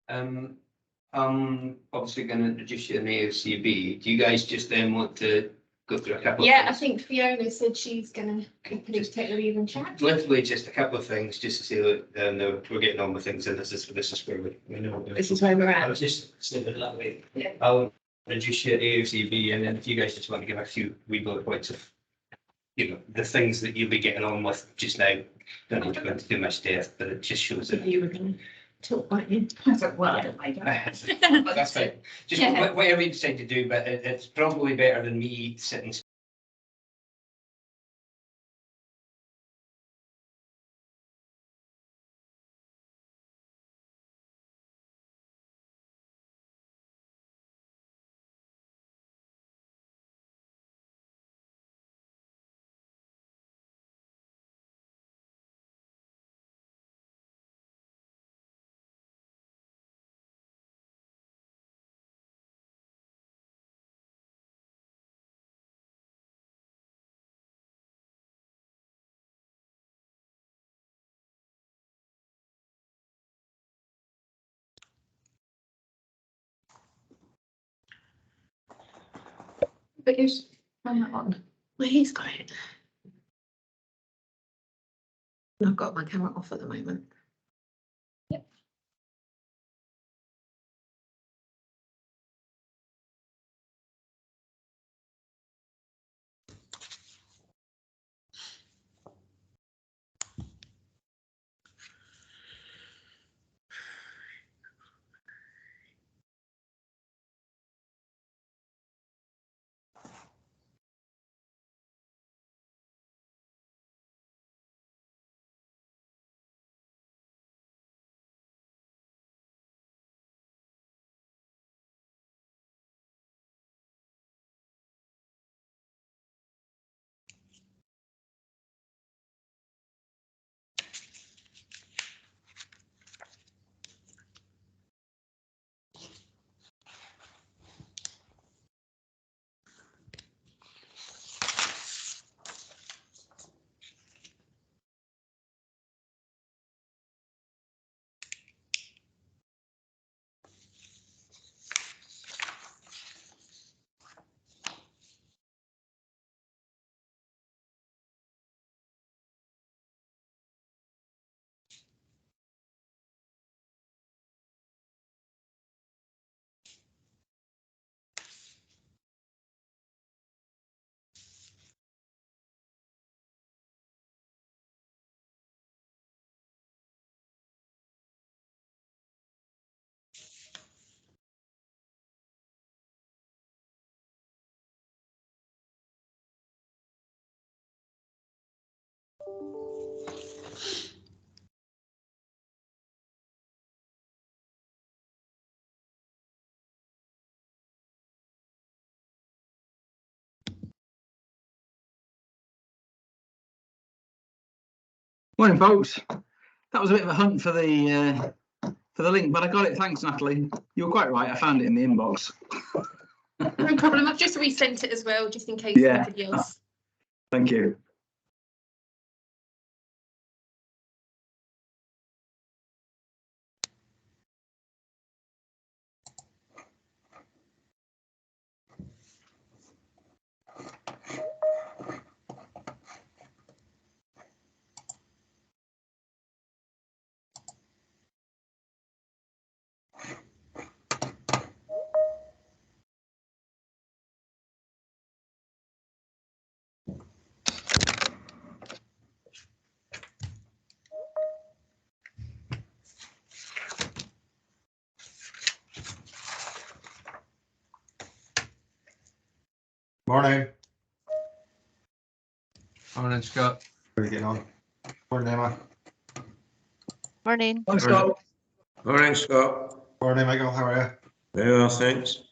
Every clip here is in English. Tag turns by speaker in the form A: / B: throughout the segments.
A: I'm obviously going to introduce you to an AOCB. Do you guys just then want to go through a couple
B: Yeah,
A: of
B: I
A: things?
B: think Fiona said she's going to take the lead and chat.
A: Literally just a couple of things, just to say that no, we're getting on with things, and this is where we know.
B: This is where we're
A: I
B: at.
A: was just saying it that way.
B: Yeah.
A: I'll introduce you to AOCB, and then if you guys just want to give a few wee bullet points of, you know, the things that you'll be getting on with just now. Don't need to go into too much depth, but it just shows that.
B: You were going to talk, weren't you? I thought, well, I don't.
A: That's fine. Just
B: Yeah.
A: whatever you decide to do, but it's probably better than me sitting.
B: But you turn that on. Well, he's got it. I've got my camera off at the moment. Yep.
C: Morning, folks. That was a bit of a hunt for the link, but I got it. Thanks, Natalie. You were quite right. I found it in the inbox.
B: No problem. I've just resent it as well, just in case
C: Yeah.
B: anybody else.
C: Thank you.
D: Morning.
A: Morning, Scott.
D: How are you getting on? Morning, Emma.
E: Morning.
C: Thanks, Scott.
F: Morning, Scott.
D: Morning, Michael. How are you?
F: Very well, thanks.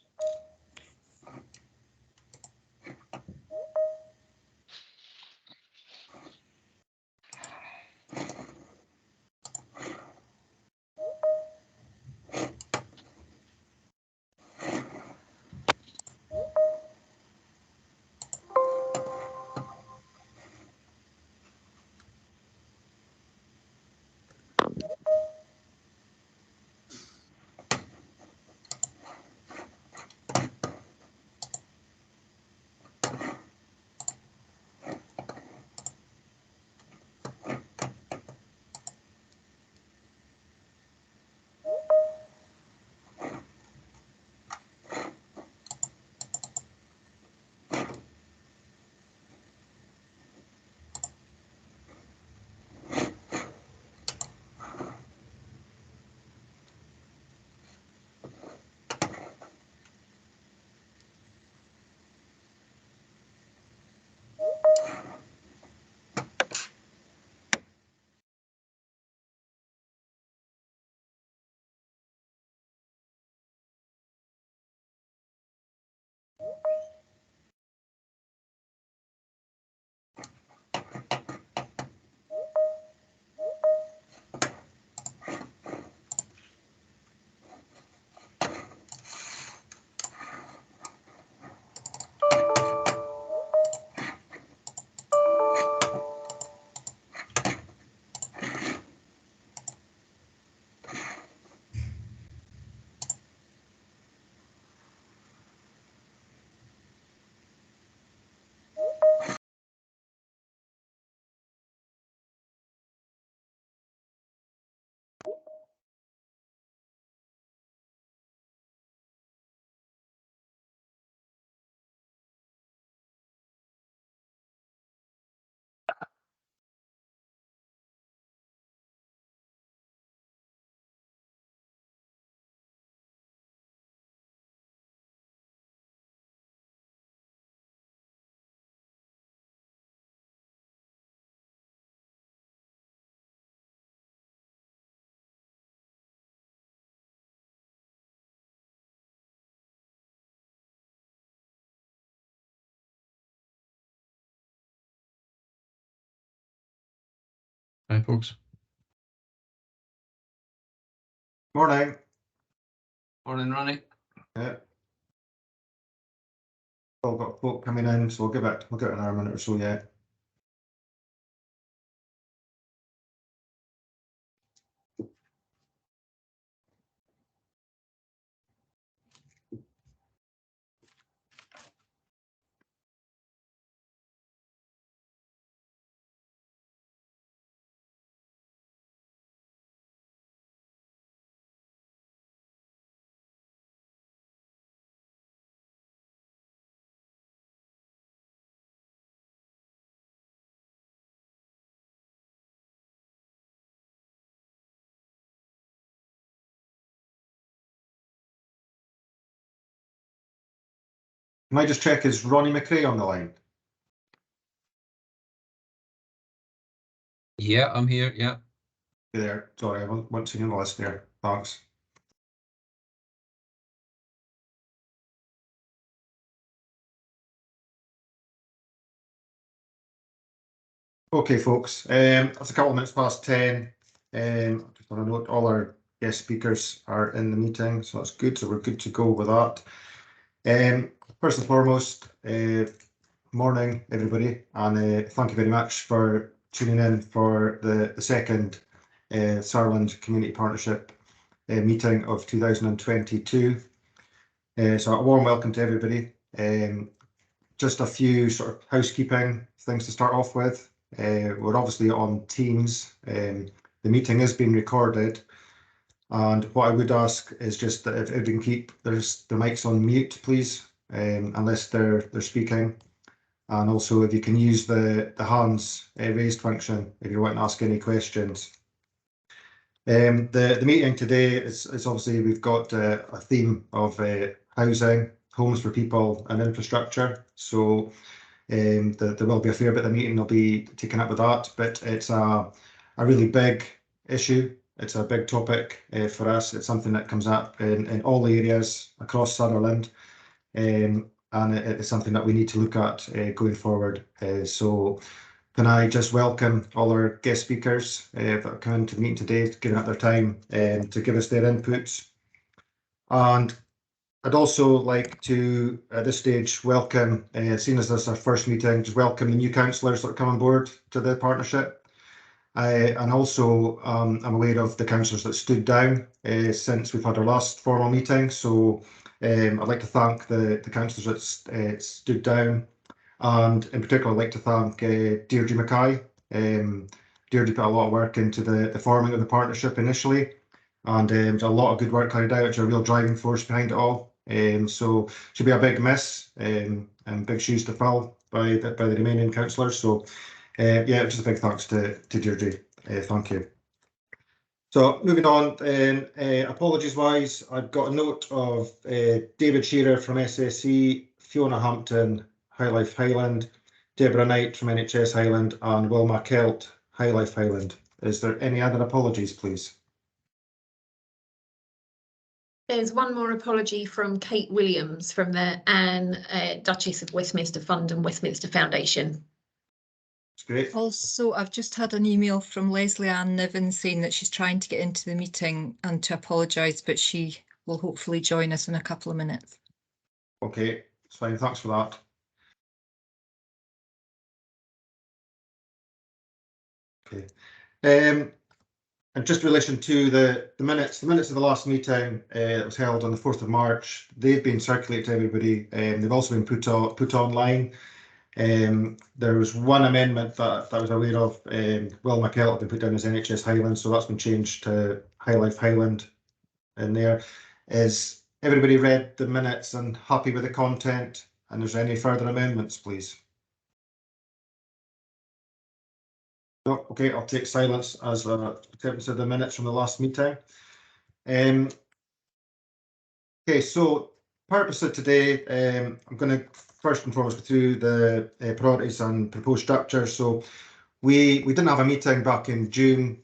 E: Hi, folks.
D: Morning.
E: Morning, Ronnie.
D: Yeah. All got folk coming in, so we'll give it another minute or so yet. Can I just check, is Ronnie McRae on the line?
E: Yeah, I'm here. Yeah.
D: You there? Sorry, I wasn't seeing the list there. Thanks. Okay, folks, it's a couple of minutes past 10. Just want to note all our guest speakers are in the meeting, so that's good. So we're good to go with that. First and foremost, morning, everybody, and thank you very much for tuning in for the second Saarland Community Partnership meeting of 2022. So a warm welcome to everybody. Just a few sort of housekeeping things to start off with. We're obviously on Teams. The meeting is being recorded, and what I would ask is just that if we can keep their mics on mute, please, unless they're speaking, and also if you can use the hands raised function if you want to ask any questions. The meeting today is obviously we've got a theme of housing, homes for people, and infrastructure. So there will be a fair bit of the meeting will be taken up with that, but it's a really big issue. It's a big topic for us. It's something that comes up in all areas across Sutherland, and it's something that we need to look at going forward. So can I just welcome all our guest speakers that are coming to the meeting today, giving up their time to give us their inputs. And I'd also like to, at this stage, welcome, seeing as this is our first meeting, just welcome the new councillors that come on board to the partnership. And also, I'm aware of the councillors that stood down since we've had our last formal meeting. So I'd like to thank the councillors that stood down. And in particular, I'd like to thank Deirdre Mackay. Deirdre put a lot of work into the forming of the partnership initially, and a lot of good work carried out. It's a real driving force behind it all. So should be a big miss and big shoes to fill by the remaining councillors. So yeah, just a big thanks to Deirdre. Thank you. So moving on, apologies wise, I've got a note of David Shearer from SSE, Fiona Hampton, High Life Highland, Deborah Knight from NHS Highland, and Wilma Kelt, High Life Highland. Is there any other apologies, please?
B: There's one more apology from Kate Williams from the Anne Duchess of Westminster Fund and Westminster Foundation.
D: That's great.
G: Also, I've just had an email from Leslie Ann Niven saying that she's trying to get into the meeting and to apologise, but she will hopefully join us in a couple of minutes.
D: Okay, that's fine. Thanks for that. Okay. And just in relation to the minutes of the last meeting that was held on the 4th of March, they've been circulated to everybody. They've also been put online. There was one amendment that I was aware of. Wilma Kelt had been put down as NHS Highland, so that's been changed to High Life Highland in there. Is everybody read the minutes and happy with the content? And is there any further amendments, please? No, okay, I'll take silence as acceptance of the minutes from the last meeting. Okay, so purpose of today, I'm going to first and foremost go through the priorities and proposed structure. So we didn't have a meeting back in June.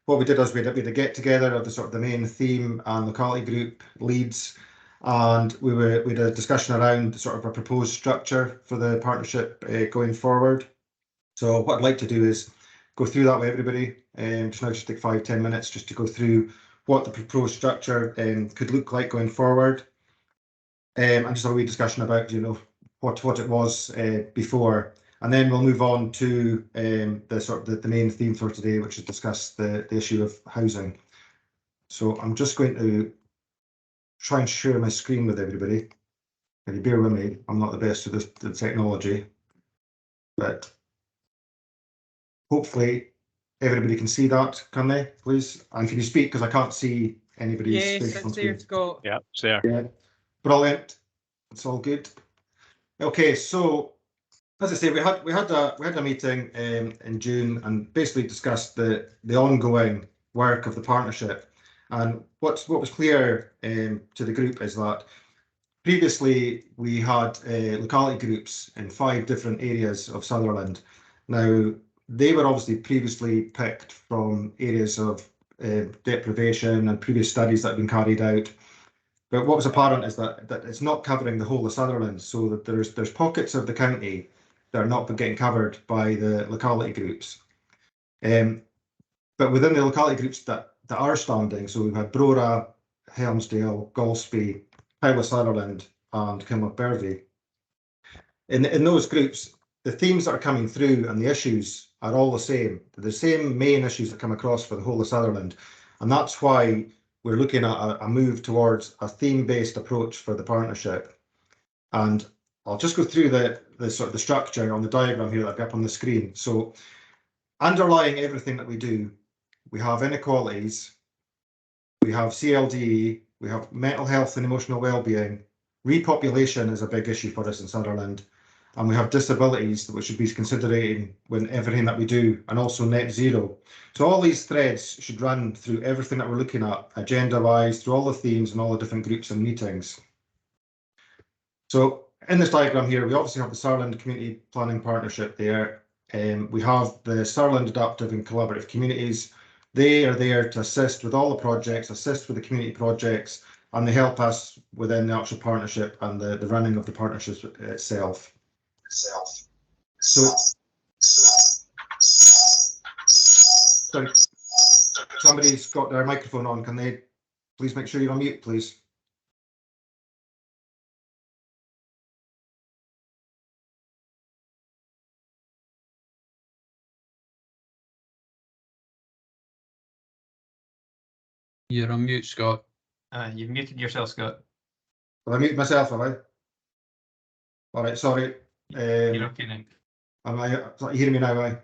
D: What we did was we had a get together of the sort of the main theme and locality group leads, and we had a discussion around sort of a proposed structure for the partnership going forward. So what I'd like to do is go through that with everybody. Just now, just take 5-10 minutes just to go through what the proposed structure could look like going forward, and just have a wee discussion about, you know, what it was before, and then we'll move on to the main theme for today, which is discuss the issue of housing. So I'm just going to try and share my screen with everybody. Can you bear with me? I'm not the best with the technology, but hopefully everybody can see that, can they, please? And can you speak, because I can't see anybody's
H: Yes,
D: face on
H: it's there,
D: screen.
H: Scott.
I: Yeah, it's there.
D: Yeah, brilliant. It's all good. Okay, so as I say, we had a meeting in June and basically discussed the ongoing work of the partnership. And what was clear to the group is that previously we had locality groups in 5 different areas of Sutherland. Now, they were obviously previously picked from areas of deprivation and previous studies that have been carried out. But what was apparent is that it's not covering the whole of Sutherland, so that there's pockets of the county that are not getting covered by the locality groups. But within the locality groups that are standing, so we've had Brora, Helmsdale, Golspie, Howler Sutherland, and Kinlochbervie. In those groups, the themes that are coming through and the issues are all the same. They're the same main issues that come across for the whole of Sutherland. And that's why we're looking at a move towards a theme-based approach for the partnership. And I'll just go through the sort of the structure on the diagram here that I've got up on the screen. So underlying everything that we do, we have inequalities, we have CLDE, we have mental health and emotional well-being, repopulation is a big issue for us in Sutherland, and we have disabilities that we should be considering when everything that we do, and also net zero. So all these threads should run through everything that we're looking at, agenda-wise, through all the themes and all the different groups and meetings. So in this diagram here, we obviously have the Sutherland Community Planning Partnership there. We have the Sutherland Adaptive and Collaborative Communities. They are there to assist with all the projects, assist with the community projects, and they help us within the actual partnership and the running of the partnership itself. So sorry, somebody's got their microphone on. Can they please make sure you're on mute, please?
E: You're on mute, Scott.
A: You've muted yourself, Scott.
D: Have I muted myself, have I? All right, sorry.
A: You're okay now.
D: Am you hearing me now?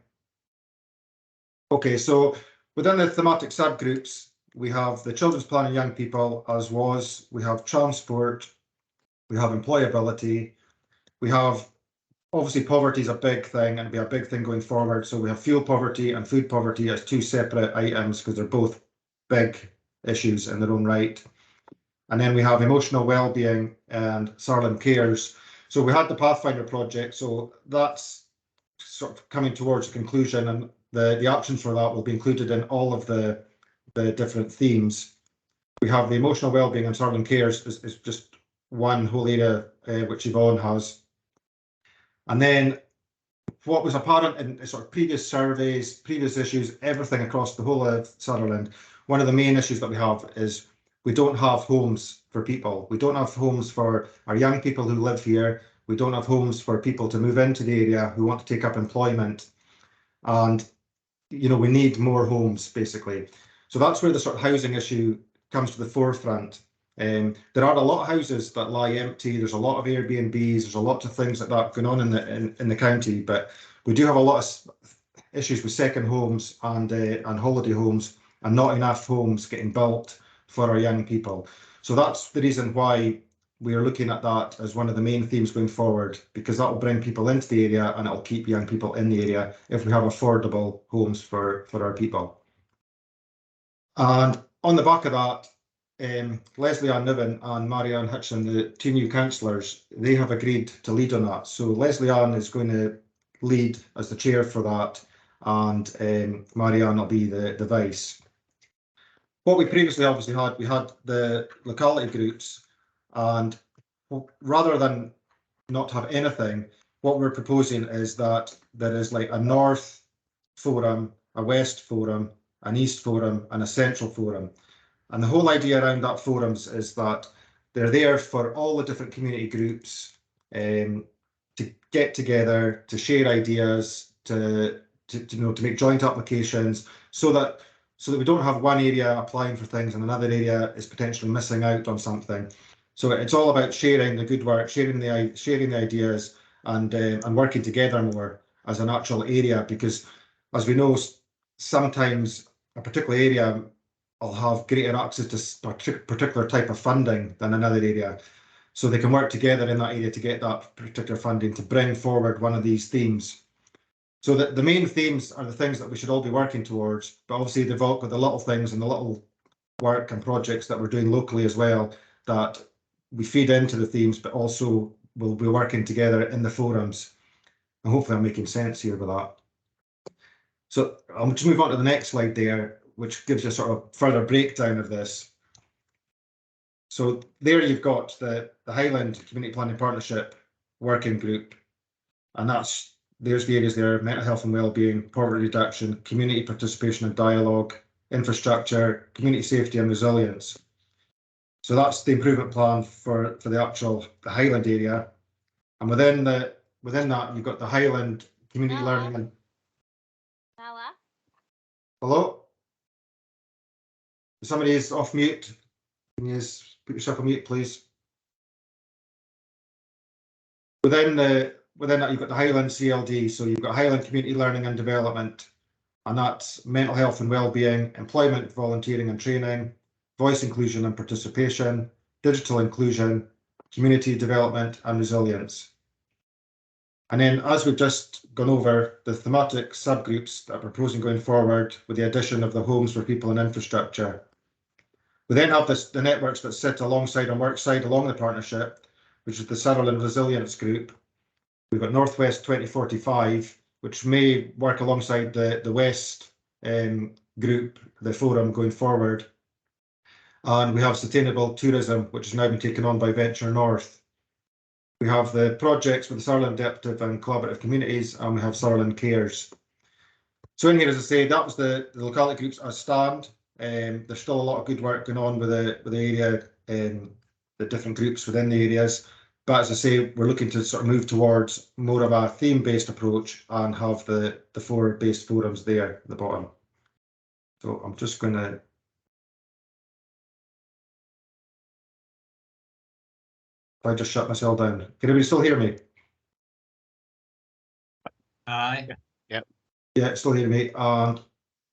D: Okay, so within the thematic subgroups, we have the children's plan and young people, as was, we have transport, we have employability, we have obviously poverty is a big thing and it'll be a big thing going forward. So we have fuel poverty and food poverty as 2 separate items because they're both big issues in their own right. And then we have emotional well-being and Sutherland Cares. So we had the Pathfinder project, so that's sort of coming towards a conclusion, and the actions for that will be included in all of the different themes. We have the emotional well-being and Sutherland Cares is just one whole area which Yvonne has. And then what was apparent in sort of previous surveys, previous issues, everything across the whole of Sutherland, one of the main issues that we have is we don't have homes for people. We don't have homes for our young people who live here. We don't have homes for people to move into the area who want to take up employment. And, you know, we need more homes, basically. So that's where the sort of housing issue comes to the forefront. There are a lot of houses that lie empty. There's a lot of Airbnbs. There's a lot of things like that going on in the county, but we do have a lot of issues with second homes and holiday homes, and not enough homes getting built for our young people. So that's the reason why we are looking at that as one of the main themes going forward, because that will bring people into the area and it will keep young people in the area if we have affordable homes for our people. And on the back of that, Leslie Ann Niven and Marianne Hitchin, the 2 new councillors, they have agreed to lead on that. So Leslie Ann is going to lead as the chair for that, and Marianne will be the vice. What we previously obviously had, we had the locality groups, and rather than not have anything, what we're proposing is that there is like a North Forum, a West Forum, an East Forum, and a Central Forum. And the whole idea around that forums is that they're there for all the different community groups to get together, to share ideas, to make joint applications, so that we don't have one area applying for things and another area is potentially missing out on something. So it's all about sharing the good work, sharing the ideas, and working together more as an actual area, because as we know, sometimes a particular area will have greater access to a particular type of funding than another area. So they can work together in that area to get that particular funding to bring forward one of these themes. So that the main themes are the things that we should all be working towards, but obviously they've all got the little things and the little work and projects that we're doing locally as well that we feed into the themes, but also we'll be working together in the forums. And hopefully I'm making sense here with that. So I'll just move on to the next slide there, which gives you a sort of further breakdown of this. So there you've got the Highland Community Planning Partnership Working Group, and there's the areas there: mental health and wellbeing, poverty reduction, community participation and dialogue, infrastructure, community safety and resilience. So that's the improvement plan for the Highland area. And within that you've got the Highland Community Learning and hello? Somebody is off mute. Can you put yourself on mute, please? Within that, you've got the Highland CLD. So you've got Highland Community Learning and Development, and that's mental health and wellbeing, employment, volunteering and training, voice inclusion and participation, digital inclusion, community development and resilience. And then, as we've just gone over, the thematic subgroups that we're proposing going forward with the addition of the homes for people and infrastructure. We then have the networks that sit alongside and work side along the partnership, which is the Sutherland Resilience Group. We've got Northwest 2045, which may work alongside the West group, the forum going forward. And we have Sustainable Tourism, which has now been taken on by Venture North. We have the projects with the Sutherland Adaptive and Collaborative Communities, and we have Sutherland Cares. So in here, as I say, that was the locality groups as stand. There's still a lot of good work going on with the area, the different groups within the areas. But as I say, we're looking to sort of move towards more of a theme-based approach and have the 4 based forums there at the bottom. So I'm just going to I just shut myself down. Can everybody still hear me?
E: Aye.
D: Yeah, still hear me. And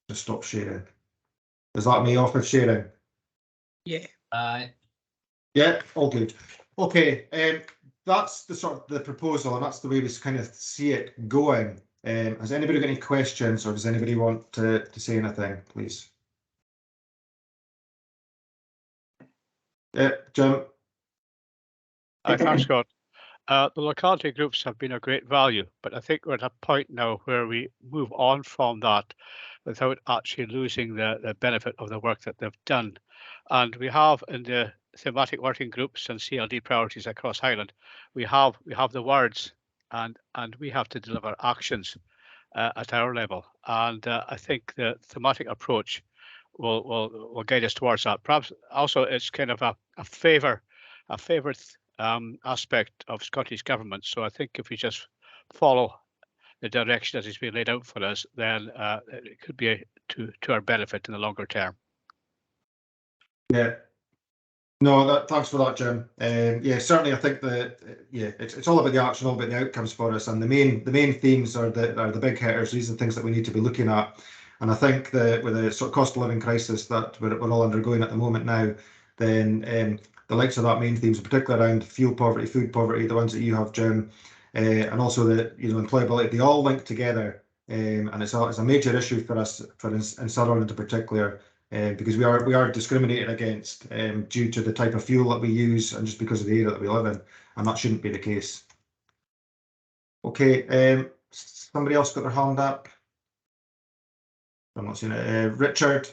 D: just stop sharing. Is that me off of sharing?
E: Yeah. Aye.
D: Yeah, all good. Okay, that's the sort of the proposal, and that's the way we kind of see it going. Has anybody got any questions, or does anybody want to say anything, please? Yeah, Jim.
H: Thanks, Scott. The locality groups have been a great value, but I think we're at a point now where we move on from that without actually losing the benefit of the work that they've done. And we have in the thematic working groups and CLD priorities across Highland, we have the words, and we have to deliver actions at our level. And I think the thematic approach will guide us towards that. Perhaps also it's kind of a favourite aspect of Scottish government. So I think if we just follow the direction that has been laid out for us, then it could be to our benefit in the longer term.
D: Yeah. No, thanks for that, Jim. Yeah, certainly I think that it's all about the action, all about the outcomes for us, and the main themes are the big hitters. These are the things that we need to be looking at. And I think that with the sort of cost of living crisis that we're all undergoing at the moment now, then the likes of that main themes, particularly around fuel poverty, food poverty, the ones that you have, Jim, and also the employability, they all link together, and it's a major issue for us in Sutherland in particular, because we are discriminated against due to the type of fuel that we use and just because of the area that we live in, and that shouldn't be the case. Okay, somebody else got their hand up. I'm not seeing it. Richard.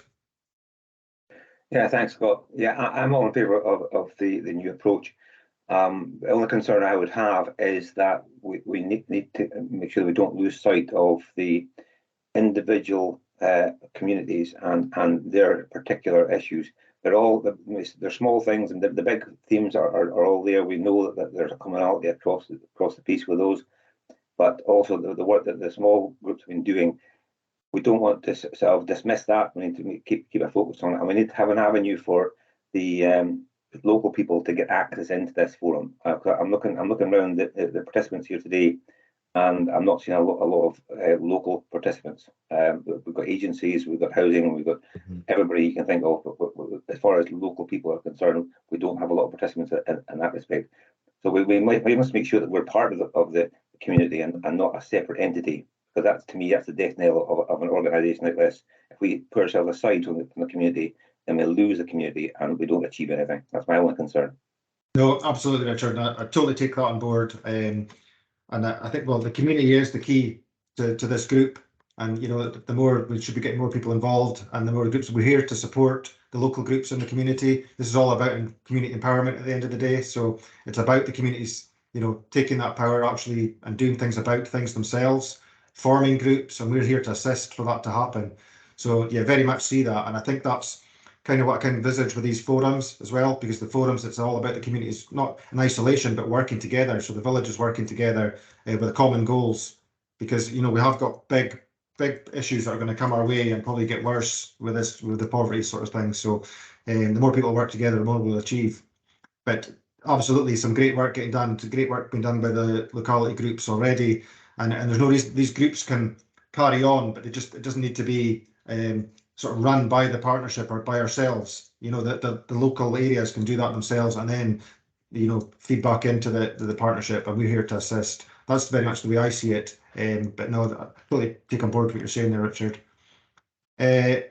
I: Yeah, thanks, Scott. Yeah, I'm all in favour of the new approach. The only concern I would have is that we need to make sure we don't lose sight of the individual communities and their particular issues. They're small things, and the big themes are all there. We know that there's a commonality across the piece with those, but also the work that the small groups have been doing. We don't want to sort of dismiss that. We need to keep a focus on it, and we need to have an avenue for the local people to get access into this forum. I'm looking around the participants here today, and I'm not seeing a lot of local participants. We've got agencies, we've got housing, we've got everybody you can think of. But as far as local people are concerned, we don't have a lot of participants in that respect. So we must make sure that we're part of the community and not a separate entity. Because that's, to me, that's the death knell of an organisation like this. If we put ourselves aside from the community, then we lose the community and we don't achieve anything. That's my only concern. No, absolutely, Richard. I totally take that on board. And I think, well, the community is the key to this group. And, you know, the more we should be getting more people involved, and the more groups we're here to support the local groups in the community. This is all about community empowerment at the end of the day. So it's about the communities, you know, taking that power actually and doing things about things themselves, forming groups, and we're here to assist for that to happen. So yeah, very much see that. And I think that's kind of what I can envisage with these forums as well, because the forums, it's all about the communities, not in isolation, but working together. So the village is working together with common goals, because, you know, we have got big issues that are going to come our way and probably get worse with the poverty sort of thing. So the more people work together, the more we'll achieve. But absolutely some great work getting done, great work being done by the locality groups already. And there's no reason these groups can carry on, but it doesn't need to be sort of run by the partnership or by ourselves. You know, that the local areas can do that themselves, and then, you know, feed back into the partnership, and we're here to assist. That's very much the way I see it. But no, I totally take on board what you're saying there, Richard. Is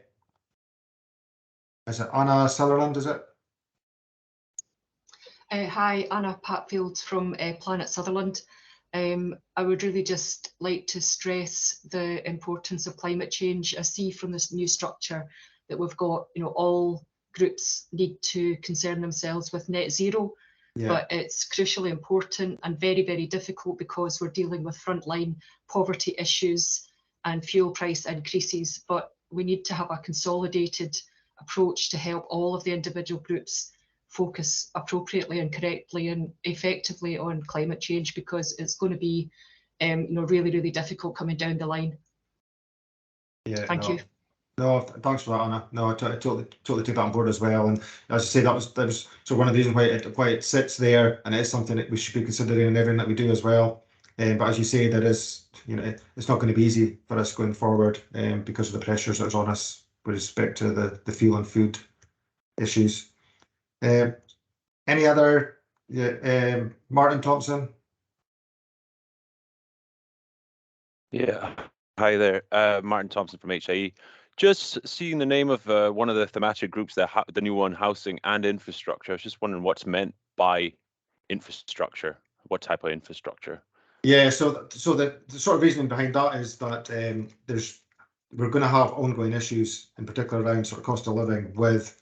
I: it Anna Sutherland, is it?
J: Hi, Anna Patfield from Planet Sutherland. I would really just like to stress the importance of climate change. I see from this new structure that we've got, you know, all groups need to concern themselves with net zero, but it's crucially important and very, very difficult because we're dealing with frontline poverty issues and fuel price increases. But we need to have a consolidated approach to help all of the individual groups focus appropriately and correctly and effectively on climate change, because it's going to be you know, really, really difficult coming down the line. Yeah, thank you.
D: No, thanks for that, Anna. No, I totally take that on board as well. And as I say, that was so one of the reasons why it sits there, and it is something that we should be considering in everything that we do as well. But as you say, there is, you know, it's not going to be easy for us going forward because of the pressures that's on us with respect to the fuel and food issues. Any other? Martin Thompson.
K: Yeah, hi there, Martin Thompson from HIE. Just seeing the name of one of the thematic groups, the new one, housing and infrastructure. I was just wondering what's meant by infrastructure. What type of infrastructure? Yeah, so the sort of reasoning behind that is that we're going to have ongoing issues, in particular around sort of cost of living with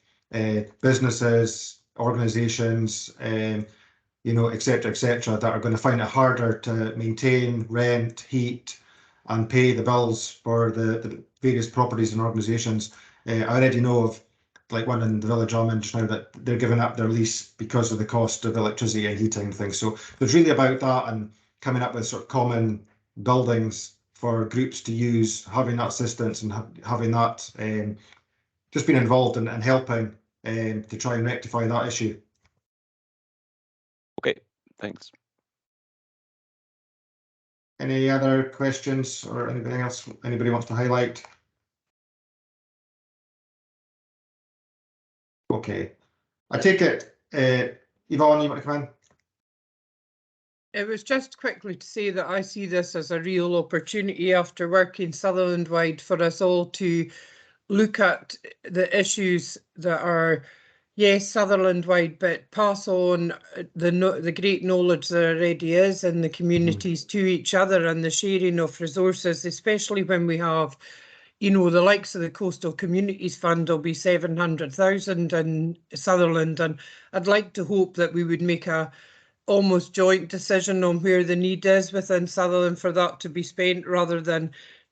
K: businesses, organisations, you know, et cetera, that are going to find it harder to maintain, rent, heat, and pay the bills for the various properties and organisations. I already know of like one in the village I'm in just now that they're giving up their lease because of the cost of electricity and heating and things. So it's really about that and coming up with sort of common buildings for groups to use, having that assistance and having that just being involved and helping to try and rectify that issue. Okay, thanks. Any other questions or anything else anybody wants to highlight? Okay, I take it, Yvonne, you want to come in?
L: It was just quickly to say that I see this as a real opportunity after working Sutherland-wide for us all to look at the issues that are, yes, Sutherland-wide, but pass on the great knowledge there already is in the communities to each other, and the sharing of resources, especially when we have, you know, the likes of the Coastal Communities Fund will be 700,000 in Sutherland, and I'd like to hope that we would make a almost joint decision on where the need is within Sutherland for that to be spent, rather than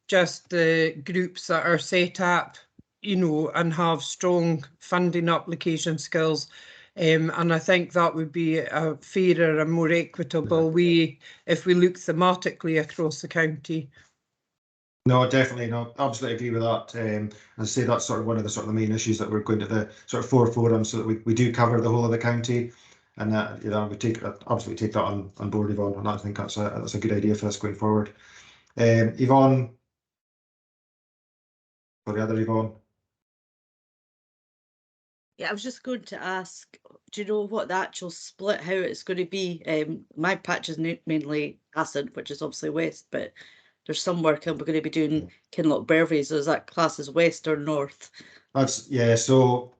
L: just the groups that are set up, you know, and have strong funding application skills. And I think that would be a fairer and more equitable way if we look thematically across the county.
D: No, definitely, no, absolutely agree with that. As I say, that's sort of one of the main issues that we're going to the sort of 4 forums, so that we do cover the whole of the county, and that, you know, we absolutely take that on board, Yvonne, and I think that's a good idea for us going forward. Yvonne, or the other Yvonne.
M: Yeah, I was just going to ask, do you know what the actual split, how it's going to be? My patch is mainly acid, which is obviously west, but there's some work and we're going to be doing Kinloch Bervie, so is that class as west or north?
D: That's, yeah, so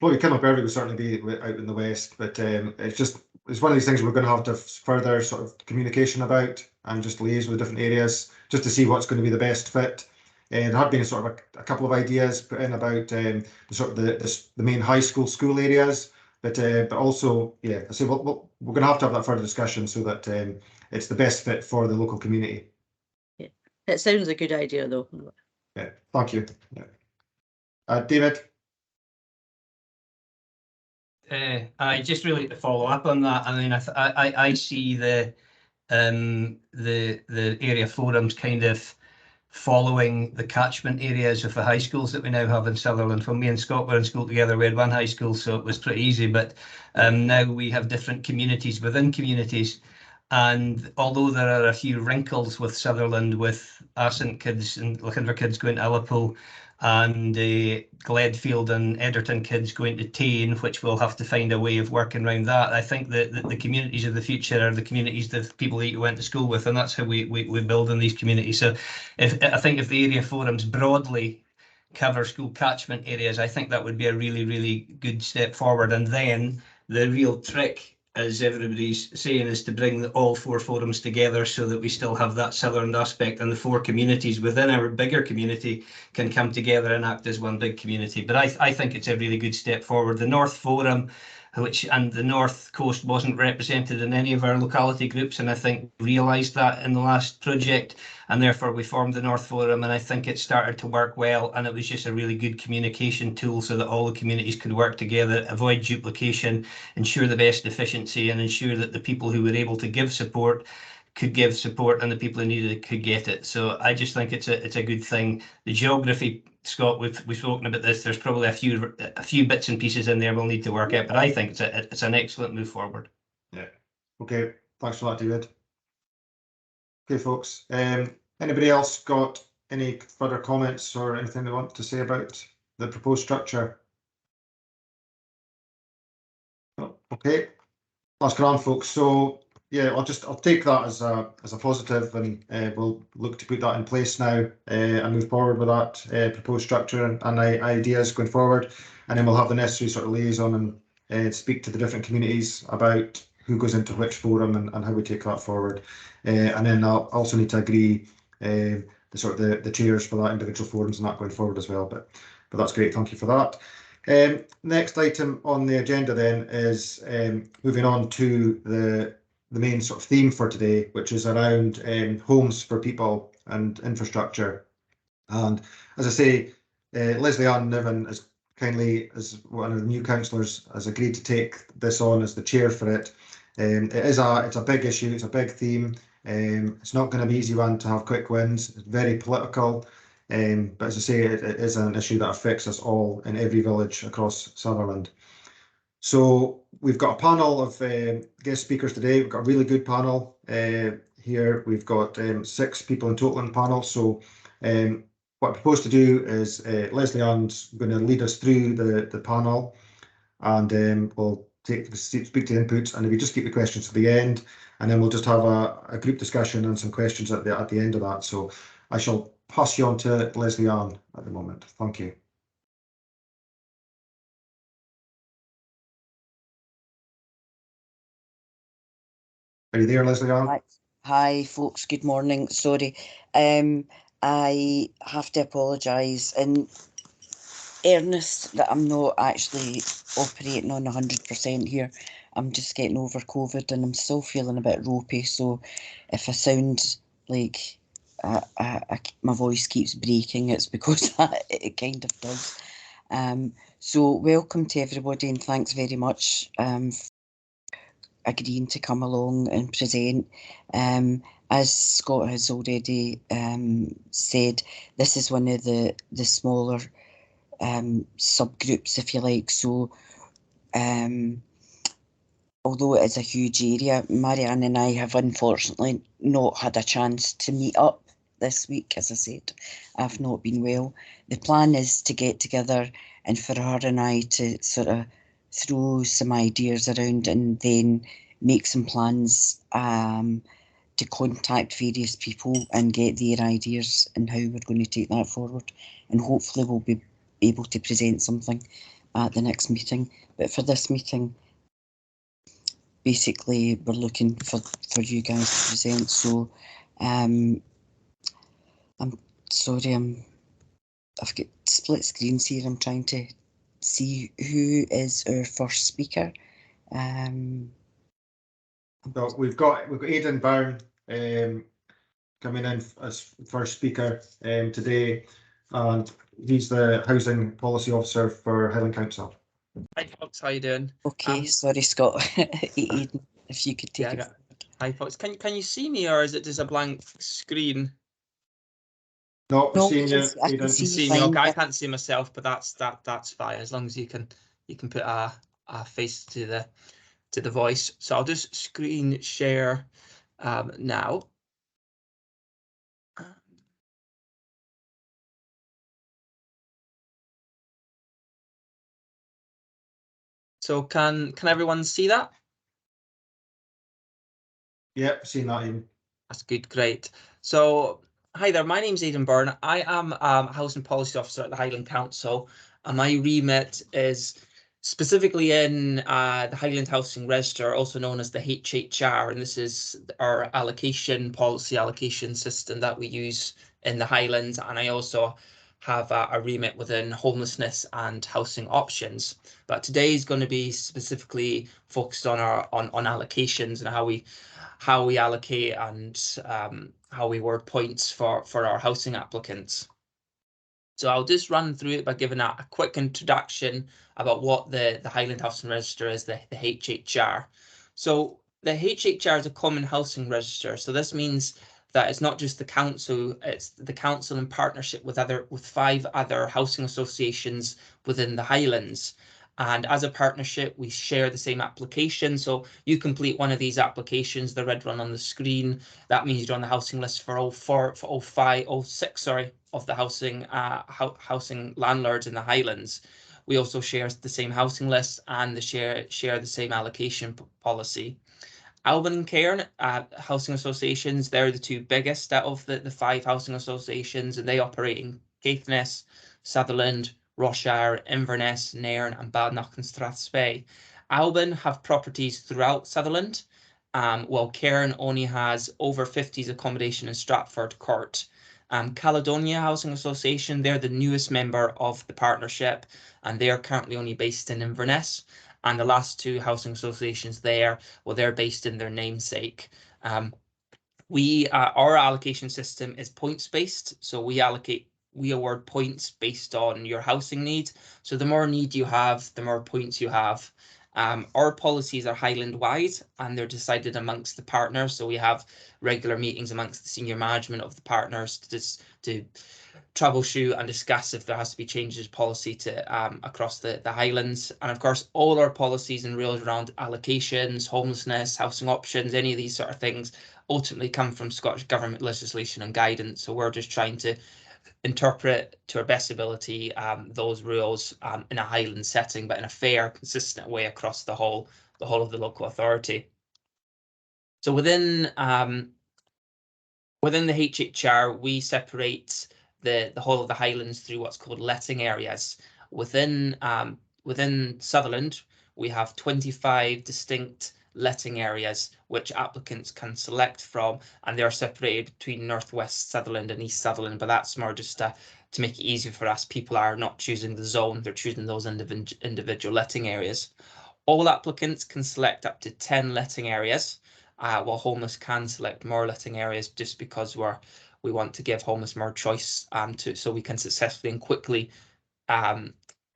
D: well, Kinloch Bervie would certainly be out in the west, but it's one of these things we're going to have to further sort of communication about and just liaise with different areas just to see what's going to be the best fit. There have been sort of a couple of ideas put in about the main high school areas, but also, yeah, I say we're going to have that further discussion so that it's the best fit for the local community.
M: Yeah, it sounds a good idea though.
D: Yeah, thank you. Yeah. David.
A: I just really to follow up on that. I mean, I see the area forums kind of following the catchment areas of the high schools that we now have in Sutherland. When me and Scott were in school together, we had one high school, so it was pretty easy. But now we have different communities within communities. And although there are a few wrinkles with Sutherland, with Assynt kids and Lachinver kids going to Ullapool, and Gledfield and Edgerton kids going to Tane, which we'll have to find a way of working around that. I think that the communities of the future are the communities that people that you went to school with, and that's how we build in these communities. So I think if the area forums broadly cover school catchment areas, I think that would be a really, really good step forward. And then the real trick, as everybody's saying, is to bring all 4 forums together so that we still have that Sutherland aspect, and the 4 communities within our bigger community can come together and act as one big community. But I think it's a really good step forward. The North Forum, and the North Coast wasn't represented in any of our locality groups, and I think realised that in the last project, and therefore we formed the North Forum, and I think it started to work well, and it was just a really good communication tool so that all the communities could work together, avoid duplication, ensure the best efficiency, and ensure that the people who were able to give support could give support, and the people who needed it could get it. So I just think it's a good thing. The geography, Scott, we've spoken about this. There's probably a few bits and pieces in there we'll need to work out, but I think it's an excellent move forward.
D: Yeah. Okay. Thanks for that, David. Okay, folks. Anybody else got any further comments or anything they want to say about the proposed structure? Oh, okay. That's grand, folks. So yeah, I'll take that as a positive, and we'll look to put that in place now and move forward with that proposed structure and ideas going forward, and then we'll have the necessary sort of liaison and speak to the different communities about who goes into which forum and how we take that forward, and then I'll also need to agree the chairs for that individual forums and that going forward as well. But that's great. Thank you for that. Next item on the agenda then is moving on to the main sort of theme for today, which is around homes for people and infrastructure. And as I say, Leslie Ann Niven is kindly, as one of the new councillors, has agreed to take this on as the chair for it. It's a big issue, it's a big theme. It's not going to be easy one to have quick wins. It's very political. But as I say, it is an issue that affects us all in every village across Sutherland. So we've got a panel of guest speakers today. We've got a really good panel here. We've got 6 people in total in the panel. So what I propose to do is Leslie Ann's going to lead us through the panel, and we'll speak to inputs, and if you just keep the questions to the end, and then we'll just have a group discussion and some questions at the end of that. So I shall pass you on to Leslie Ann at the moment. Thank you. Are you there, Leslie Ann?
N: Hi, folks. Good morning. Sorry. I have to apologise in earnest that I'm not actually operating on 100% here. I'm just getting over COVID and I'm still feeling a bit ropey. So if I sound like my voice keeps breaking, it's because it kind of does. So welcome to everybody, and thanks very much for agreeing to come along and present. As Scott has already said, this is one of the smaller subgroups, if you like. So although it is a huge area, Marianne and I have unfortunately not had a chance to meet up this week. As I said, I've not been well. The plan is to get together and for her and I to sort of throw some ideas around and then make some plans to contact various people and get their ideas and how we're going to take that forward. And hopefully we'll be able to present something at the next meeting. But for this meeting, basically we're looking for you guys to present. So I'm sorry, I've got split screens here. I'm trying to see who is our first speaker.
D: So we've got Aidan Byrne coming in as first speaker today, and he's the Housing Policy Officer for Highland Council.
O: Hi folks, how you doing?
N: Okay, sorry Scott. Aidan, if you could take it.
O: Hi folks, can you see me, or is it just a blank screen?
D: No, we're seeing you.
N: I can see you.
O: Okay, I can't see myself, but that's fine, as long as you can put a face to the voice. So I'll just screen share now. So can everyone see that?
D: Yep, seen that, Aidan.
O: That's good, great. So hi there, my name's Aidan Byrne. I am a Housing Policy Officer at the Highland Council, and my remit is specifically in the Highland Housing Register, also known as the HHR, and this is our policy allocation system that we use in the Highlands. And I also have a remit within homelessness and housing options. But today is going to be specifically focused on on allocations and how we allocate and how we award points for our housing applicants. So I'll just run through it by giving a quick introduction about what the Highland Housing Register is, the HHR. So the HHR is a common housing register. So this means that it's not just the council, it's the council in partnership with 5 other housing associations within the Highlands. And as a partnership, we share the same application. So you complete one of these applications, the red one on the screen. That means you're on the housing list for all 6 of the housing landlords in the Highlands. We also share the same housing list and share the same allocation policy. Alban and Cairn housing associations, they're the 2 biggest out of the 5 housing associations, and they operate in Caithness, Sutherland, Roshire, Inverness, Nairn and Badenoch and Strathspey. Alban have properties throughout Sutherland, while Cairn only has over 50s accommodation in Stratford Court. Caledonia Housing Association, they're the newest member of the partnership, and they are currently only based in Inverness. And the last 2 housing associations there, well, they're based in their namesake. Our allocation system is points based, so we award points based on your housing need. So the more need you have, the more points you have. Our policies are Highland wide, and they're decided amongst the partners. So we have regular meetings amongst the senior management of the partners to troubleshoot and discuss if there has to be changes policy to across the Highlands. And of course, all our policies and rules around allocations, homelessness, housing options, any of these sort of things ultimately come from Scottish Government legislation and guidance. So we're just trying to interpret to our best ability those rules in a Highland setting, but in a fair, consistent way across the whole of the local authority. So within the HHR, we separate the whole of the Highlands through what's called letting areas. Within Sutherland, we have 25 distinct letting areas which applicants can select from, and they are separated between Northwest Sutherland and East Sutherland, but that's more just to make it easier for us. People are not choosing the zone, they're choosing those individual letting areas. All applicants can select up to 10 letting areas, while homeless can select more letting areas, just because we want to give homeless more choice so we can successfully and quickly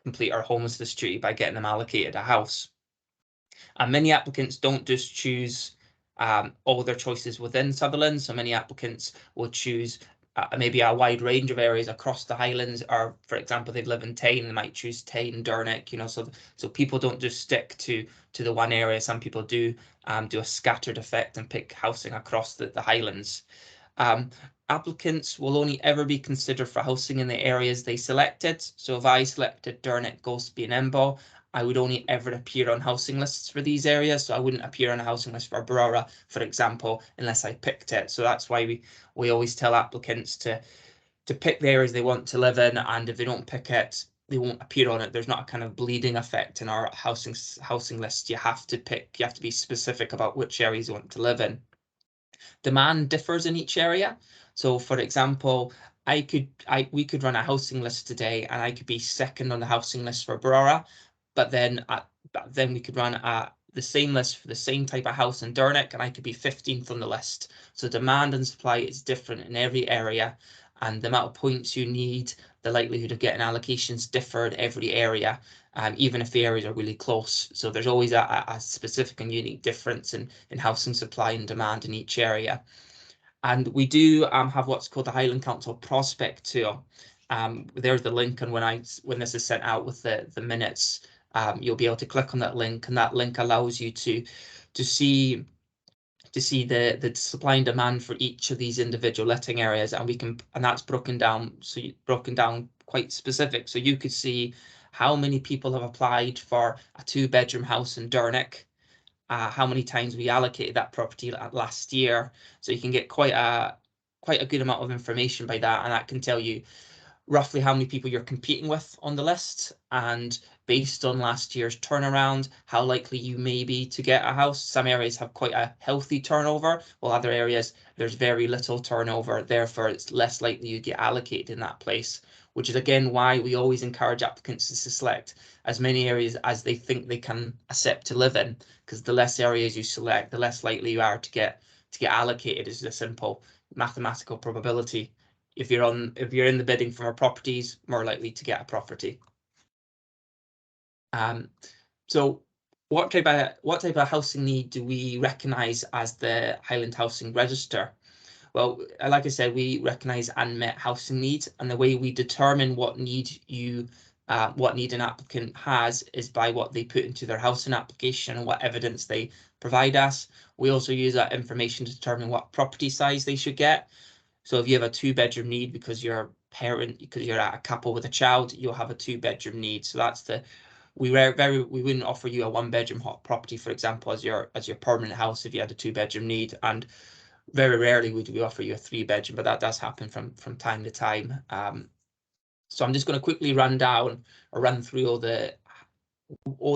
O: complete our homelessness duty by getting them allocated a house. And many applicants don't just choose all their choices within Sutherland. So many applicants will choose maybe a wide range of areas across the Highlands, or for example, they live in Tyne, they might choose Tyne, Durnock, you know, so people don't just stick to the one area. Some people do a scattered effect and pick housing across the Highlands. Applicants will only ever be considered for housing in the areas they selected. So if I selected Durnock, Golspie and Emball, I would only ever appear on housing lists for these areas. So I wouldn't appear on a housing list for Brora, for example, unless I picked it. So that's why we always tell applicants to pick the areas they want to live in, and if they don't pick it, they won't appear on it. There's not a kind of bleeding effect in our housing list. You have to be specific about which areas you want to live in. Demand differs in each area. So for example, we could run a housing list today and I could be second on the housing list for Brora, but then we could run the same list for the same type of house in Durnock and I could be 15th on the list. So demand and supply is different in every area, and the amount of points you need, the likelihood of getting allocations differ in every area, even if the areas are really close. So there's always a specific and unique difference in housing supply and demand in each area. And we do have what's called the Highland Council Prospect Tour. There's the link, and when this is sent out with the minutes, you'll be able to click on that link, and that link allows you to see the supply and demand for each of these individual letting areas, and that's broken down quite specific. So you could see how many people have applied for a 2-bedroom house in Durnock, how many times we allocated that property last year. So you can get quite a good amount of information by that, and that can tell you roughly how many people you're competing with on the list, and based on last year's turnaround, how likely you may be to get a house. Some areas have quite a healthy turnover, while other areas there's very little turnover, therefore it's less likely you get allocated in that place, which is again why we always encourage applicants to select as many areas as they think they can accept to live in, because the less areas you select, the less likely you are to get allocated. Is a simple mathematical probability. If you're in the bidding for more properties, more likely to get a property. So what type of housing need do we recognise as the Highland Housing Register? Well, like I said, we recognise unmet housing needs, and the way we determine what need an applicant has is by what they put into their housing application and what evidence they provide us. We also use that information to determine what property size they should get. So if you have a 2-bedroom need because you're a couple with a child, you'll have a 2-bedroom need. So that's we wouldn't offer you a 1-bedroom property, for example, as your permanent house if you had a 2-bedroom need, and very rarely would we offer you a 3-bedroom, but that does happen from time to time. So I'm just going to quickly run through all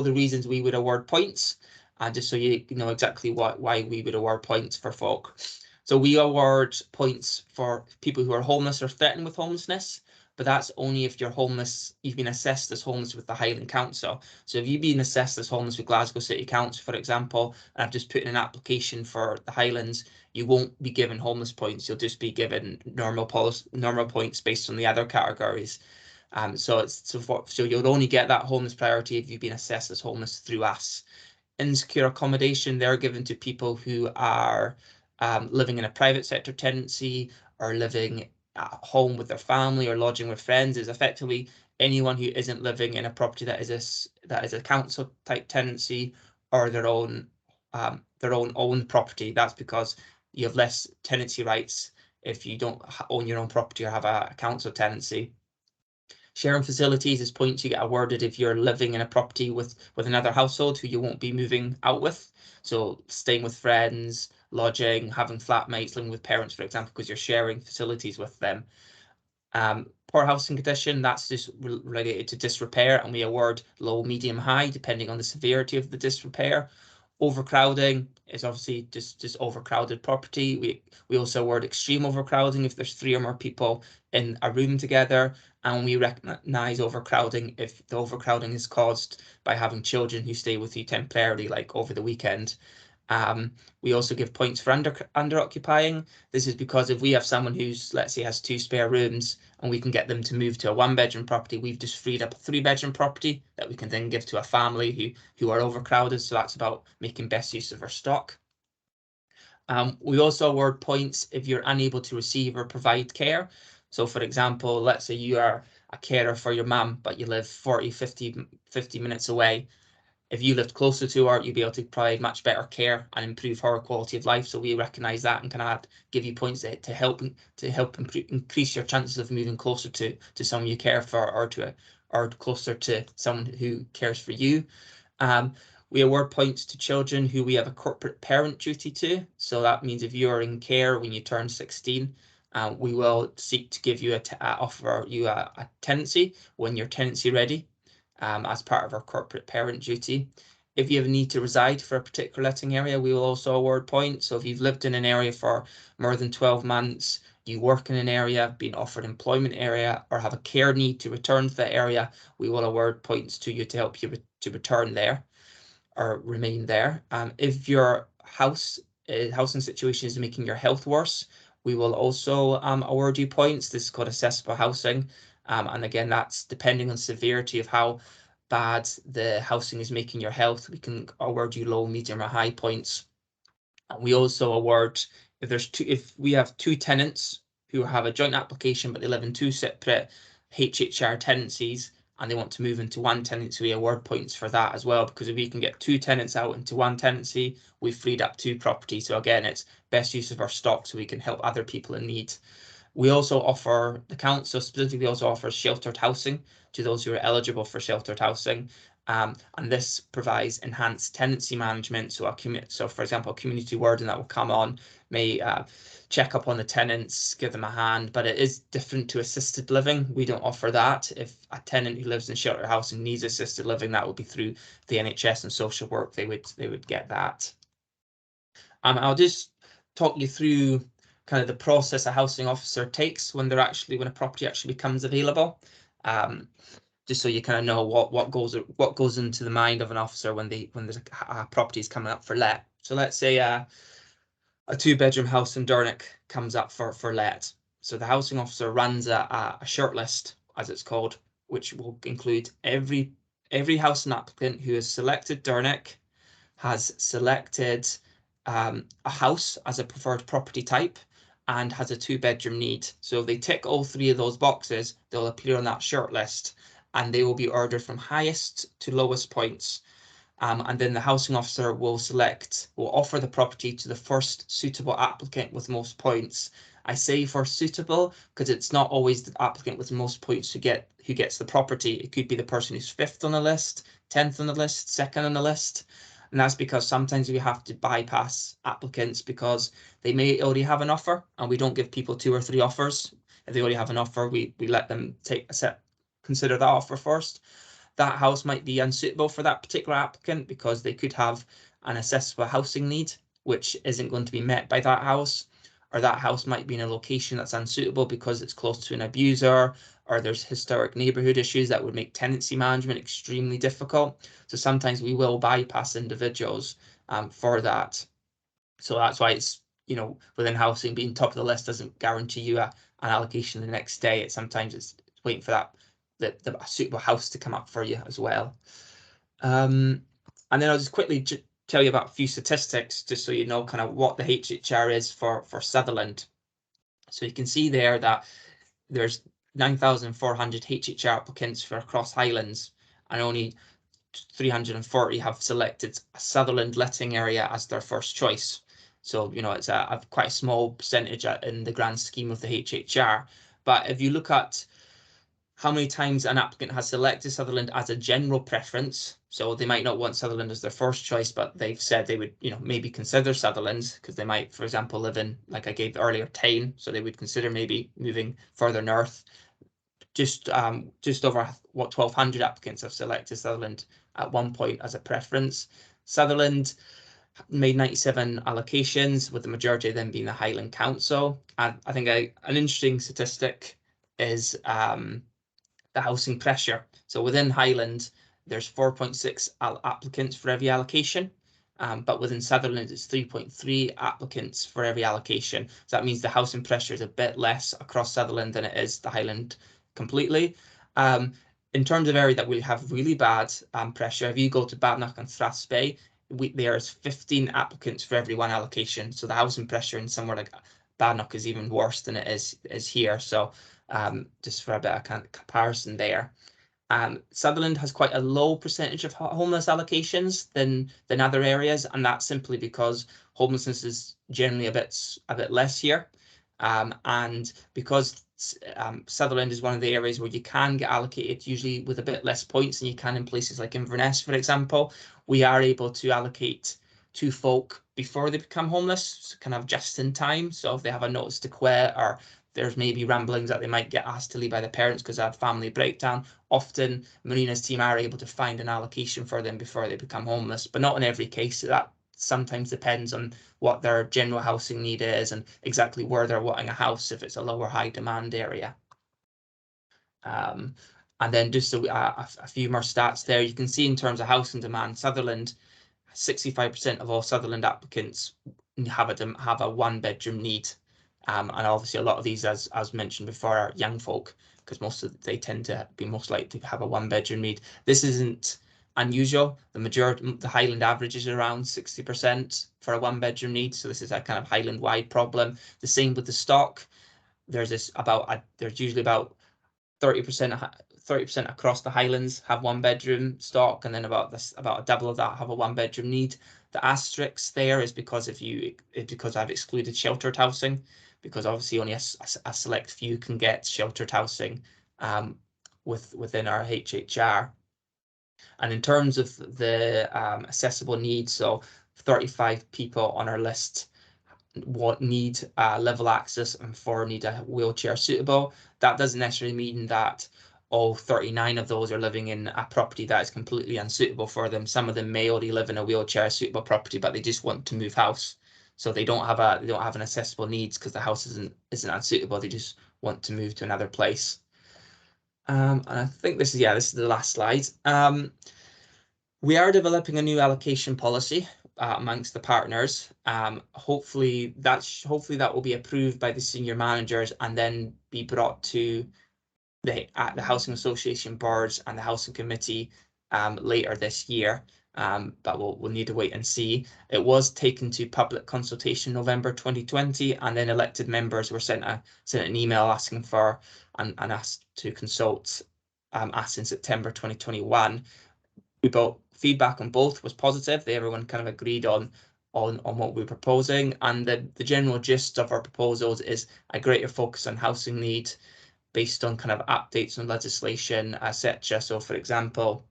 O: the reasons we would award points, just so you know exactly why we would award points for folk. So we award points for people who are homeless or threatened with homelessness, but that's only if you've been assessed as homeless with the Highland Council. So if you've been assessed as homeless with Glasgow City Council, for example, and I've just put in an application for the Highlands, you won't be given homeless points. You'll just be given normal points based on the other categories. So you'll only get that homeless priority if you've been assessed as homeless through us. Insecure accommodation, they're given to people who are living in a private sector tenancy, or living at home with their family, or lodging with friends. Is effectively anyone who isn't living in a property that is a council type tenancy, or their own owned property. That's because you have less tenancy rights if you don't own your own property or have a council tenancy. Sharing facilities is points you get awarded if you're living in a property with another household who you won't be moving out with. So staying with friends, lodging, having flatmates, living with parents, for example, because you're sharing facilities with them. Poor housing condition, that's just related to disrepair, and we award low, medium, high, depending on the severity of the disrepair. Overcrowding is obviously just overcrowded property. We also award extreme overcrowding if there's 3 or more people in a room together, and we recognise overcrowding if the overcrowding is caused by having children who stay with you temporarily, like over the weekend. We also give points for under occupying. This is because if we have someone who's, let's say, has 2 spare rooms and we can get them to move to a 1-bedroom property, we've just freed up a 3-bedroom property that we can then give to a family who are overcrowded. So that's about making best use of our stock. We also award points if you're unable to receive or provide care. So for example, let's say you are a carer for your mum, but you live 40, 50 minutes away. If you lived closer to her, you'd be able to provide much better care and improve her quality of life. So we recognise that and can give you points to help increase your chances of moving closer to someone you care for, or closer to someone who cares for you. We award points to children who we have a corporate parent duty to. So that means if you are in care when you turn 16, we will seek to give you offer you a tenancy when your tenancy ready. As part of our corporate parent duty. If you have a need to reside for a particular letting area, we will also award points. So if you've lived in an area for more than 12 months, you work in an area, been offered employment area, or have a care need to return to the area, we will award points to you to help you to return there or remain there. If your housing situation is making your health worse, we will also award you points. This is called accessible housing. And again, that's depending on severity of how bad the housing is making your health. We can award you low, medium, or high points. And we also award, if we have 2 tenants who have a joint application, but they live in 2 separate HHR tenancies, and they want to move into 1 tenancy, we award points for that as well, because if we can get 2 tenants out into 1 tenancy, we've freed up 2 properties. So again, it's best use of our stock so we can help other people in need. We also offer, the council specifically also offers sheltered housing to those who are eligible for sheltered housing. And this provides enhanced tenancy management. So for example, a community warden that will come on may check up on the tenants, give them a hand, but it is different to assisted living. We don't offer that. If a tenant who lives in sheltered housing needs assisted living, that would be through the NHS and social work. They would get that. I'll just talk you through kind of the process a housing officer takes when a property actually becomes available. Just so you kind of know what goes into the mind of an officer when there's a property is coming up for let. So let's say a 2-bedroom house in Durnock comes up for let. So the housing officer runs a shortlist, as it's called, which will include every housing applicant who has selected Durnock, has selected a house as a preferred property type, and has a 2-bedroom need. So if they tick all 3 of those boxes, they'll appear on that shortlist, and they will be ordered from highest to lowest points. And then the housing officer will offer the property to the first suitable applicant with most points. I say first suitable because it's not always the applicant with the most points who gets the property. It could be the person who's 5th on the list, 10th on the list, 2nd on the list. And that's because sometimes we have to bypass applicants because they may already have an offer, and we don't give people 2 or 3 offers. If they already have an offer, we let them consider that offer first. That house might be unsuitable for that particular applicant because they could have an accessible housing need, which isn't going to be met by that house. Or that house might be in a location that's unsuitable because it's close to an abuser, or there's historic neighbourhood issues that would make tenancy management extremely difficult. So sometimes we will bypass individuals for that. So that's why it's, within housing, being top of the list doesn't guarantee you an allocation the next day. Sometimes it's waiting for the suitable house to come up for you as well. And then I'll just quickly tell you about a few statistics, just so you know kind of what the HHR is for Sutherland. So you can see there that there's 9,400 HHR applicants for across Highlands, and only 340 have selected a Sutherland letting area as their first choice. So, it's quite a small percentage in the grand scheme of the HHR. But if you look at how many times an applicant has selected Sutherland as a general preference, so they might not want Sutherland as their first choice, but they've said they would, maybe consider Sutherland because they might, for example, live in, like I gave earlier, Tyne, so they would consider maybe moving further north. Just over 1,200 applicants have selected Sutherland at one point as a preference. Sutherland made 97 allocations, with the majority of them being the Highland Council. And I think an interesting statistic is the housing pressure. So within Highland, there's 4.6 applicants for every allocation. but within Sutherland it's 3.3 applicants for every allocation. So that means the housing pressure is a bit less across Sutherland than it is the Highland completely. In terms of area that will have really bad pressure, if you go to Badenoch and Strathspey, there's 15 applicants for every one allocation. So the housing pressure in somewhere like Badenoch is even worse than it is here. So just for a bit of kind of comparison there. Sutherland has quite a low percentage of homeless allocations than other areas, and that's simply because homelessness is generally a bit less here, and because Sutherland is one of the areas where you can get allocated usually with a bit less points than you can in places like Inverness, for example. We are able to allocate to folk before they become homeless, kind of just in time. So if they have a notice to quit, or there's maybe ramblings that they might get asked to leave by the parents because they had family breakdown, often Marina's team are able to find an allocation for them before they become homeless, but not in every case. That sometimes depends on what their general housing need is and exactly where they're wanting a house, if it's a lower high demand area. And then just a few more stats there. You can see in terms of housing demand, Sutherland, 65% of all Sutherland applicants have a one bedroom need. And obviously a lot of these, as mentioned before, are young folk, because they tend to be most likely to have a one bedroom need. This isn't unusual. The Highland average is around 60% for a one bedroom need. So this is a kind of Highland wide problem. The same with the stock. There's usually about 30% across the Highlands have one bedroom stock, and then about a double of that have a one bedroom need. The asterisk there is because I've excluded sheltered housing, because obviously only a select few can get sheltered housing within our HHR. And in terms of the accessible needs, so 35 people on our list need level access and 4 need a wheelchair suitable. That doesn't necessarily mean that all 39 of those are living in a property that is completely unsuitable for them. Some of them may already live in a wheelchair suitable property, but they just want to move house. So they don't have an accessible needs because the house isn't unsuitable. They just want to move to another place. And I think this is the last slide. We are developing a new allocation policy amongst the partners. Hopefully that will be approved by the senior managers and then be brought to the Housing Association boards and the Housing Committee later this year. But we'll need to wait and see. It was taken to public consultation November 2020, and then elected members were sent an email asking for and asked to consult us in September 2021. Feedback on both was positive. Everyone kind of agreed on what we're proposing, and the general gist of our proposals is a greater focus on housing need based on kind of updates on legislation, etc. So, for example,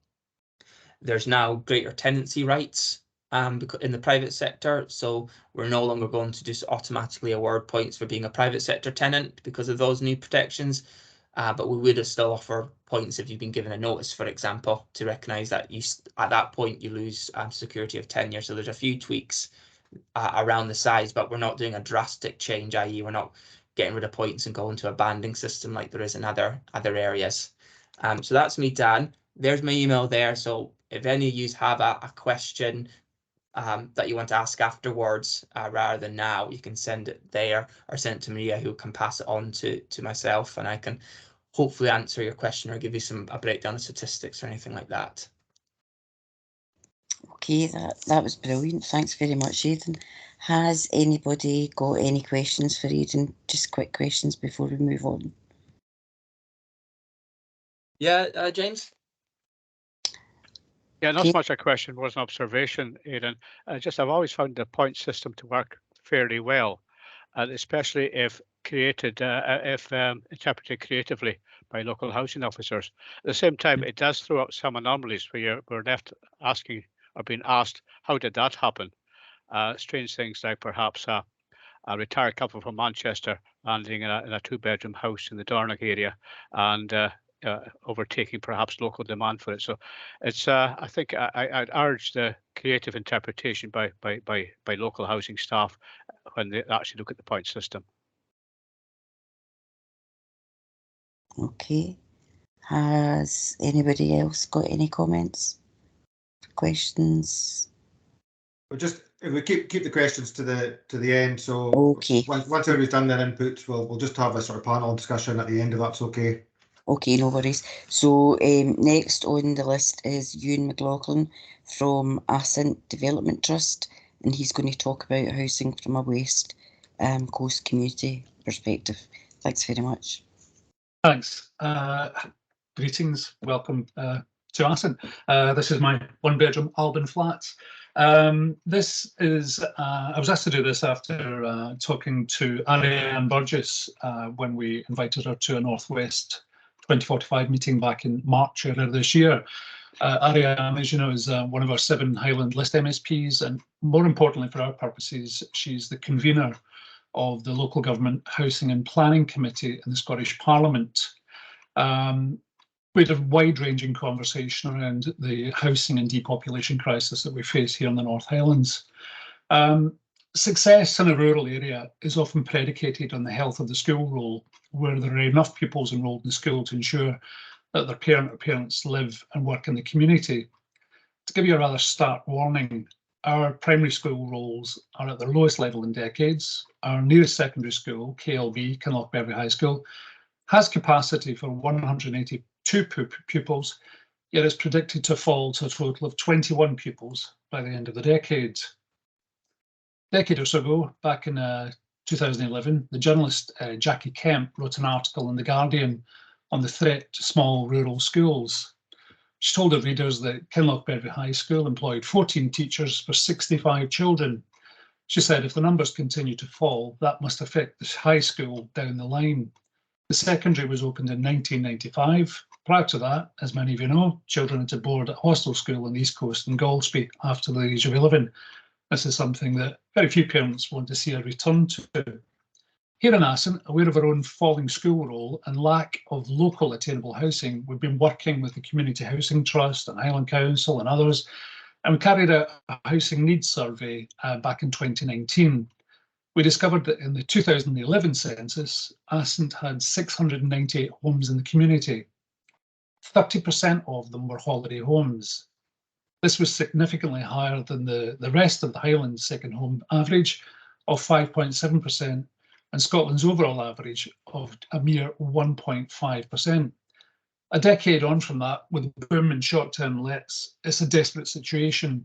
O: there's now greater tenancy rights in the private sector. So we're no longer going to just automatically award points for being a private sector tenant because of those new protections. But we would still offer points if you've been given a notice, for example, to recognise that at that point you lose security of tenure. So there's a few tweaks around the size, but we're not doing a drastic change, i.e. we're not getting rid of points and going to a banding system like there is in other areas. So that's me, Dan. There's my email there. So if any of you have a question that you want to ask afterwards rather than now, you can send it there or send it to Maria, who can pass it on to myself, and I can hopefully answer your question or give you a breakdown of statistics or anything like that.
N: Okay, that was brilliant. Thanks very much, Aidan. Has anybody got any questions for Aidan? Just quick questions before we move on.
O: Yeah, James?
H: Yeah, not so much a question, was an observation, Aidan. I've always found the point system to work fairly well, and especially if interpreted creatively by local housing officers. At the same time, it does throw up some anomalies where we're left asking or being asked, how did that happen? Strange things like perhaps a retired couple from Manchester landing in a 2-bedroom house in the Dornoch area and overtaking perhaps local demand for it. So it's I think I'd urge the creative interpretation by local housing staff when they actually look at the point system.
N: Okay. Has anybody else got any comments, questions?
D: We'll just if we keep the questions to the end. So
N: Okay.
D: once everybody's done their input, we'll just have a sort of panel discussion at the end if that's okay.
N: Okay, no worries. So next on the list is Ewan McLaughlin from Ascent Development Trust, and he's going to talk about housing from a West Coast community perspective. Thanks very much.
P: Thanks. Greetings. Welcome to Ascent. This is my one-bedroom Alban flats. This is, I was asked to do this after talking to Ariane Burgess when we invited her to a Northwest 2045 meeting back in March earlier this year. Ariane, as you know, is one of our 7 Highland List MSPs, and more importantly for our purposes, she's the convener of the Local Government Housing and Planning Committee in the Scottish Parliament. We had a wide-ranging conversation around the housing and depopulation crisis that we face here in the North Highlands. Success in a rural area is often predicated on the health of the school roll, where there are enough pupils enrolled in school to ensure that their parent or parents live and work in the community. To give you a rather stark warning, our primary school rolls are at their lowest level in decades. Our nearest secondary school, KLB, Kinlochbervie High School, has capacity for 182 pupils, yet is predicted to fall to a total of 21 pupils by the end of the decade. A decade or so ago, back in 2011, the journalist Jackie Kemp wrote an article in The Guardian on the threat to small rural schools. She told her readers that Kinlochbervie High School employed 14 teachers for 65 children. She said if the numbers continue to fall, that must affect the high school down the line. The secondary was opened in 1995. Prior to that, as many of you know, children had to board at hostel school on the East Coast in Golspie after the age of 11. This is something that very few parents want to see a return to. Here in Ascent, aware of our own falling school roll and lack of local attainable housing, we've been working with the Community Housing Trust and Highland Council and others, and we carried out a housing needs survey back in 2019. We discovered that in the 2011 census, Ascent had 698 homes in the community. 30% of them were holiday homes. This was significantly higher than the rest of the Highlands second home average of 5.7% and Scotland's overall average of a mere 1.5%. A decade on from that, with the boom in short-term lets, it's a desperate situation.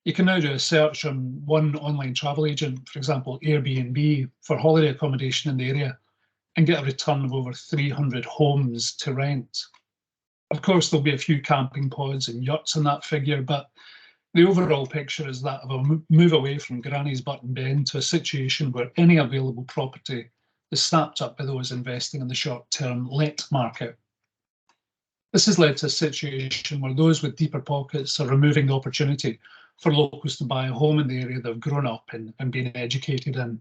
P: You can now do a search on one online travel agent, for example, Airbnb, for holiday accommodation in the area and get a return of over 300 homes to rent. Of course, there'll be a few camping pods and yachts in that figure, but the overall picture is that of a move away from Granny's Button Bend to a situation where any available property is snapped up by those investing in the short-term let market. This has led to a situation where those with deeper pockets are removing the opportunity for locals to buy a home in the area they've grown up in and been educated in.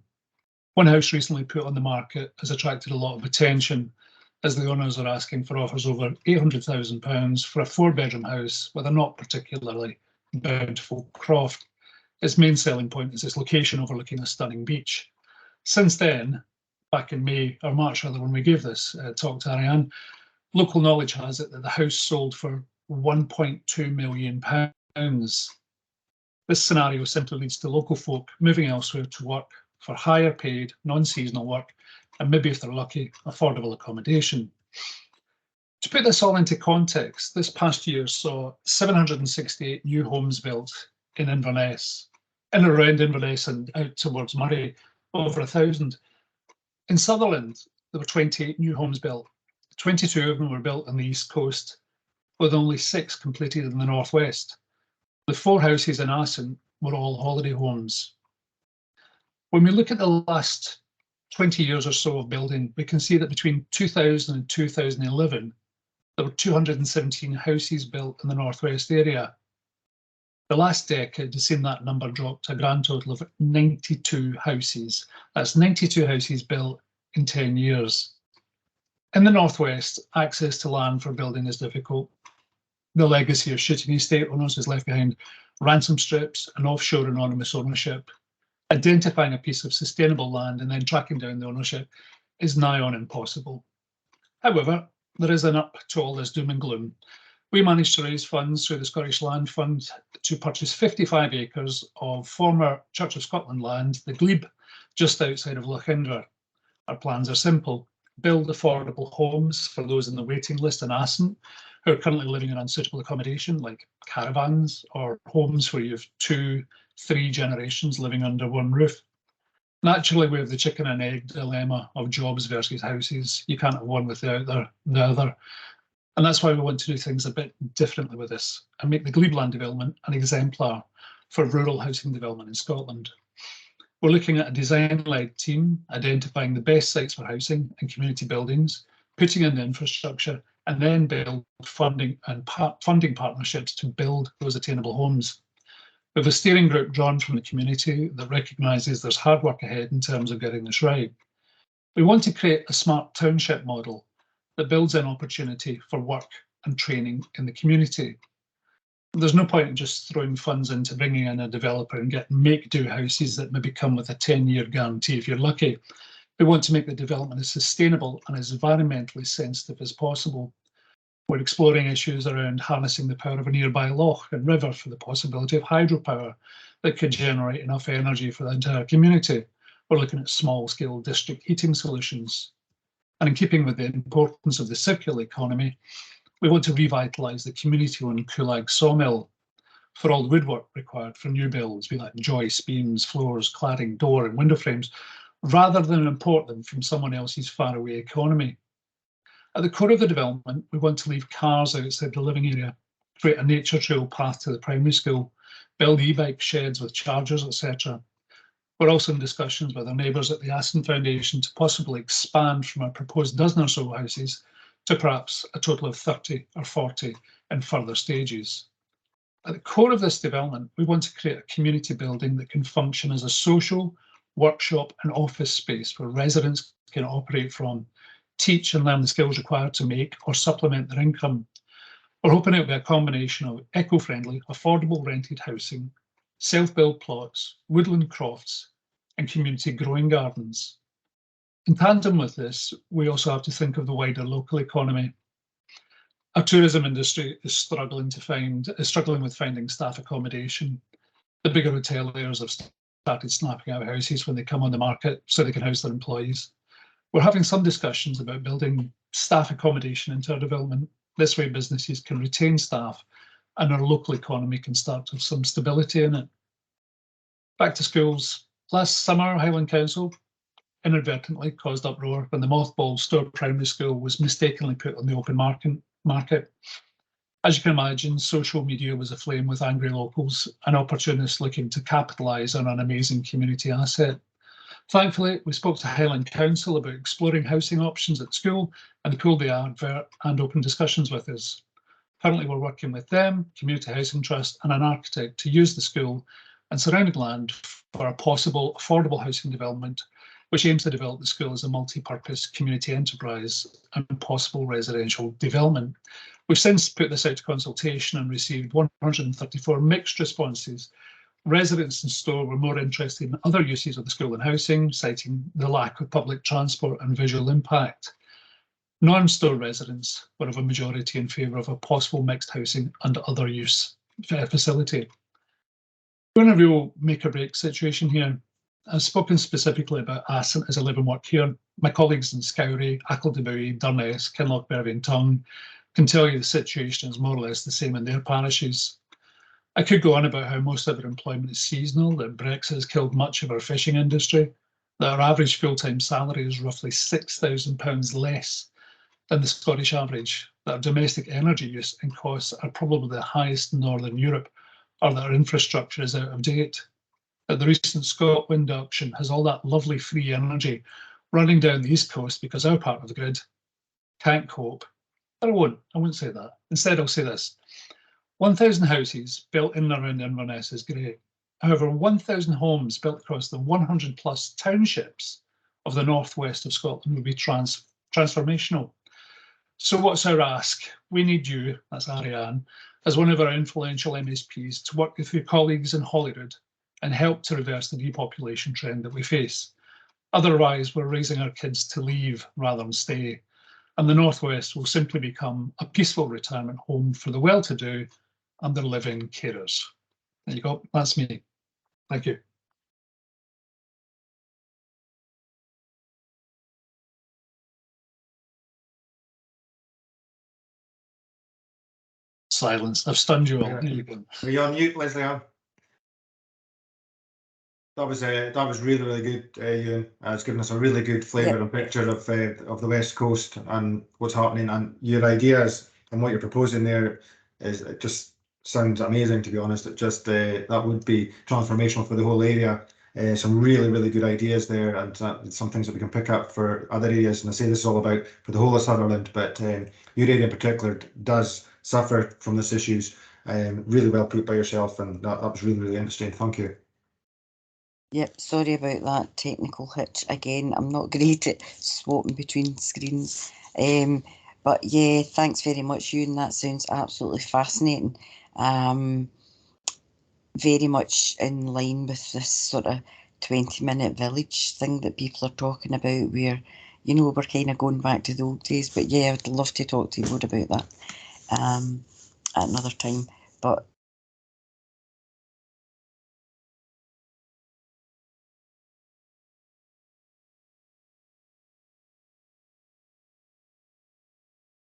P: One house recently put on the market has attracted a lot of attention, as the owners are asking for offers over £800,000 for a 4-bedroom house with a not particularly bountiful croft. Its main selling point is its location overlooking a stunning beach. Since then, back in May or March rather, when we gave this talk to Ariane, local knowledge has it that the house sold for £1.2 million. This scenario simply leads to local folk moving elsewhere to work for higher paid, non-seasonal work, and maybe if they're lucky, affordable accommodation. To put this all into context, this past year saw 768 new homes built in Inverness, in and around Inverness and out towards Murray, over 1,000. In Sutherland, there were 28 new homes built. 22 of them were built on the East Coast, with only 6 completed in the Northwest. The 4 houses in Ascent were all holiday homes. When we look at the last 20 years or so of building, we can see that between 2000 and 2011, there were 217 houses built in the Northwest area. The last decade has seen that number drop to a grand total of 92 houses. That's 92 houses built in 10 years. In the Northwest, access to land for building is difficult. The legacy of shooting estate owners has left behind ransom strips and offshore anonymous ownership. Identifying a piece of sustainable land and then tracking down the ownership is nigh on impossible. However, there is an up to all this doom and gloom. We managed to raise funds through the Scottish Land Fund to purchase 55 acres of former Church of Scotland land, the glebe, just outside of Lochindra. Our plans are simple: build affordable homes for those in the waiting list in Assynt who are currently living in unsuitable accommodation, like caravans or homes where you have 2-3 generations living under one roof. Naturally, we have the chicken and egg dilemma of jobs versus houses. You can't have one without the other. And that's why we want to do things a bit differently with this and make the glebe land development an exemplar for rural housing development in Scotland. We're looking at a design-led team, identifying the best sites for housing and community buildings, putting in the infrastructure, and then build funding and funding partnerships to build those attainable homes. We have a steering group drawn from the community that recognises there's hard work ahead in terms of getting this right. We want to create a smart township model that builds in opportunity for work and training in the community. There's no point in just throwing funds into bringing in a developer and getting make-do houses that maybe come with a 10-year guarantee if you're lucky. We want to make the development as sustainable and as environmentally sensitive as possible. We're exploring issues around harnessing the power of a nearby loch and river for the possibility of hydropower that could generate enough energy for the entire community. We're looking at small-scale district heating solutions. And in keeping with the importance of the circular economy, we want to revitalise the community-owned Coolag sawmill for all the woodwork required for new builds, be that joists, beams, floors, cladding, door and window frames, rather than import them from someone else's faraway economy. At the core of the development, we want to leave cars outside the living area, create a nature trail path to the primary school, build e-bike sheds with chargers, etc. We're also in discussions with our neighbours at the Assynt Foundation to possibly expand from our proposed dozen or so houses to perhaps a total of 30 or 40 in further stages. At the core of this development, we want to create a community building that can function as a social, workshop and office space where residents can operate from, teach and learn the skills required to make or supplement their income. We're hoping it'll be a combination of eco-friendly, affordable rented housing, self-built plots, woodland crofts and community growing gardens. In tandem with this, we also have to think of the wider local economy. Our tourism industry is struggling with finding staff accommodation. The bigger hoteliers have started snapping out houses when they come on the market so they can house their employees. We're having some discussions about building staff accommodation into our development. This way businesses can retain staff and our local economy can start to have some stability in it. Back to schools. Last summer, Highland Council inadvertently caused uproar when the mothballed Store Primary School was mistakenly put on the open market. As you can imagine, social media was aflame with angry locals and opportunists looking to capitalise on an amazing community asset. Thankfully, we spoke to Highland Council about exploring housing options at school and they pulled the advert and opened discussions with us. Currently, we're working with them, Community Housing Trust and an architect to use the school and surrounding land for a possible affordable housing development, which aims to develop the school as a multi-purpose community enterprise and possible residential development. We've since put this out to consultation and received 134 mixed responses. Residents in Stowe were more interested in other uses of the school than housing, citing the lack of public transport and visual impact. Non-Stowe residents were of a majority in favour of a possible mixed housing and other use facility. We're in a real make or break situation here. I've spoken specifically about Assynt as I live and work here. My colleagues in Scowrie, Ackledy, Durness, Kinloch, Bervie and Tongue can tell you the situation is more or less the same in their parishes. I could go on about how most of our employment is seasonal, that Brexit has killed much of our fishing industry, that our average full-time salary is roughly £6,000 less than the Scottish average, that our domestic energy use and costs are probably the highest in Northern Europe, or that our infrastructure is out of date, that the recent ScotWind auction has all that lovely free energy running down the East Coast because our part of the grid can't cope. But I won't say that. Instead, I'll say this. 1,000 houses built in and around Inverness is great. However, 1,000 homes built across the 100 plus townships of the northwest of Scotland would be transformational. So what's our ask? We need you, that's Ariane, as one of our influential MSPs to work with your colleagues in Holyrood and help to reverse the depopulation trend that we face. Otherwise, we're raising our kids to leave rather than stay. and the Northwest will simply become a peaceful retirement home for the well-to-do and their live-in carers. There you go, that's me. Thank you. Silence, I've stunned you all. There you go.
D: Are you on mute, Leslie Ann? That was really good, Ewan. It's given us a really good flavour and picture of the West Coast and what's happening. And your ideas and what you're proposing there it just sounds amazing. To be honest, it just that would be transformational for the whole area. Some really good ideas there, and some things that we can pick up for other areas. And I say this is all about for the whole of Sutherland, but your area in particular does suffer from these issues. Really well put by yourself, and that was really interesting. Thank you.
N: Yep, sorry about that technical hitch again. I'm not great at swapping between screens. But yeah, thanks very much, Ewan. That sounds absolutely fascinating. Very much in line with this sort of 20-minute village thing that people are talking about, where, you know, we're kind of going back to the old days. But yeah, I'd love to talk to you more about that at another time. But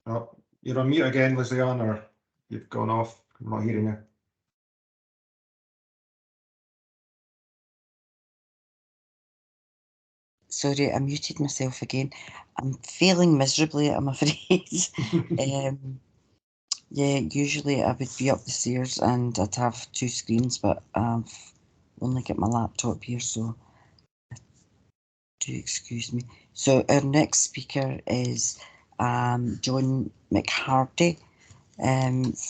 D: Oh, you're on mute again, Leslie Ann, or you've gone off. I'm not hearing you.
N: sorry, I muted myself again. I'm failing miserably, I'm afraid. Yeah, usually I would be up the stairs and I'd have two screens, but I've only got my laptop here, so do excuse me. So our next speaker is John McHardy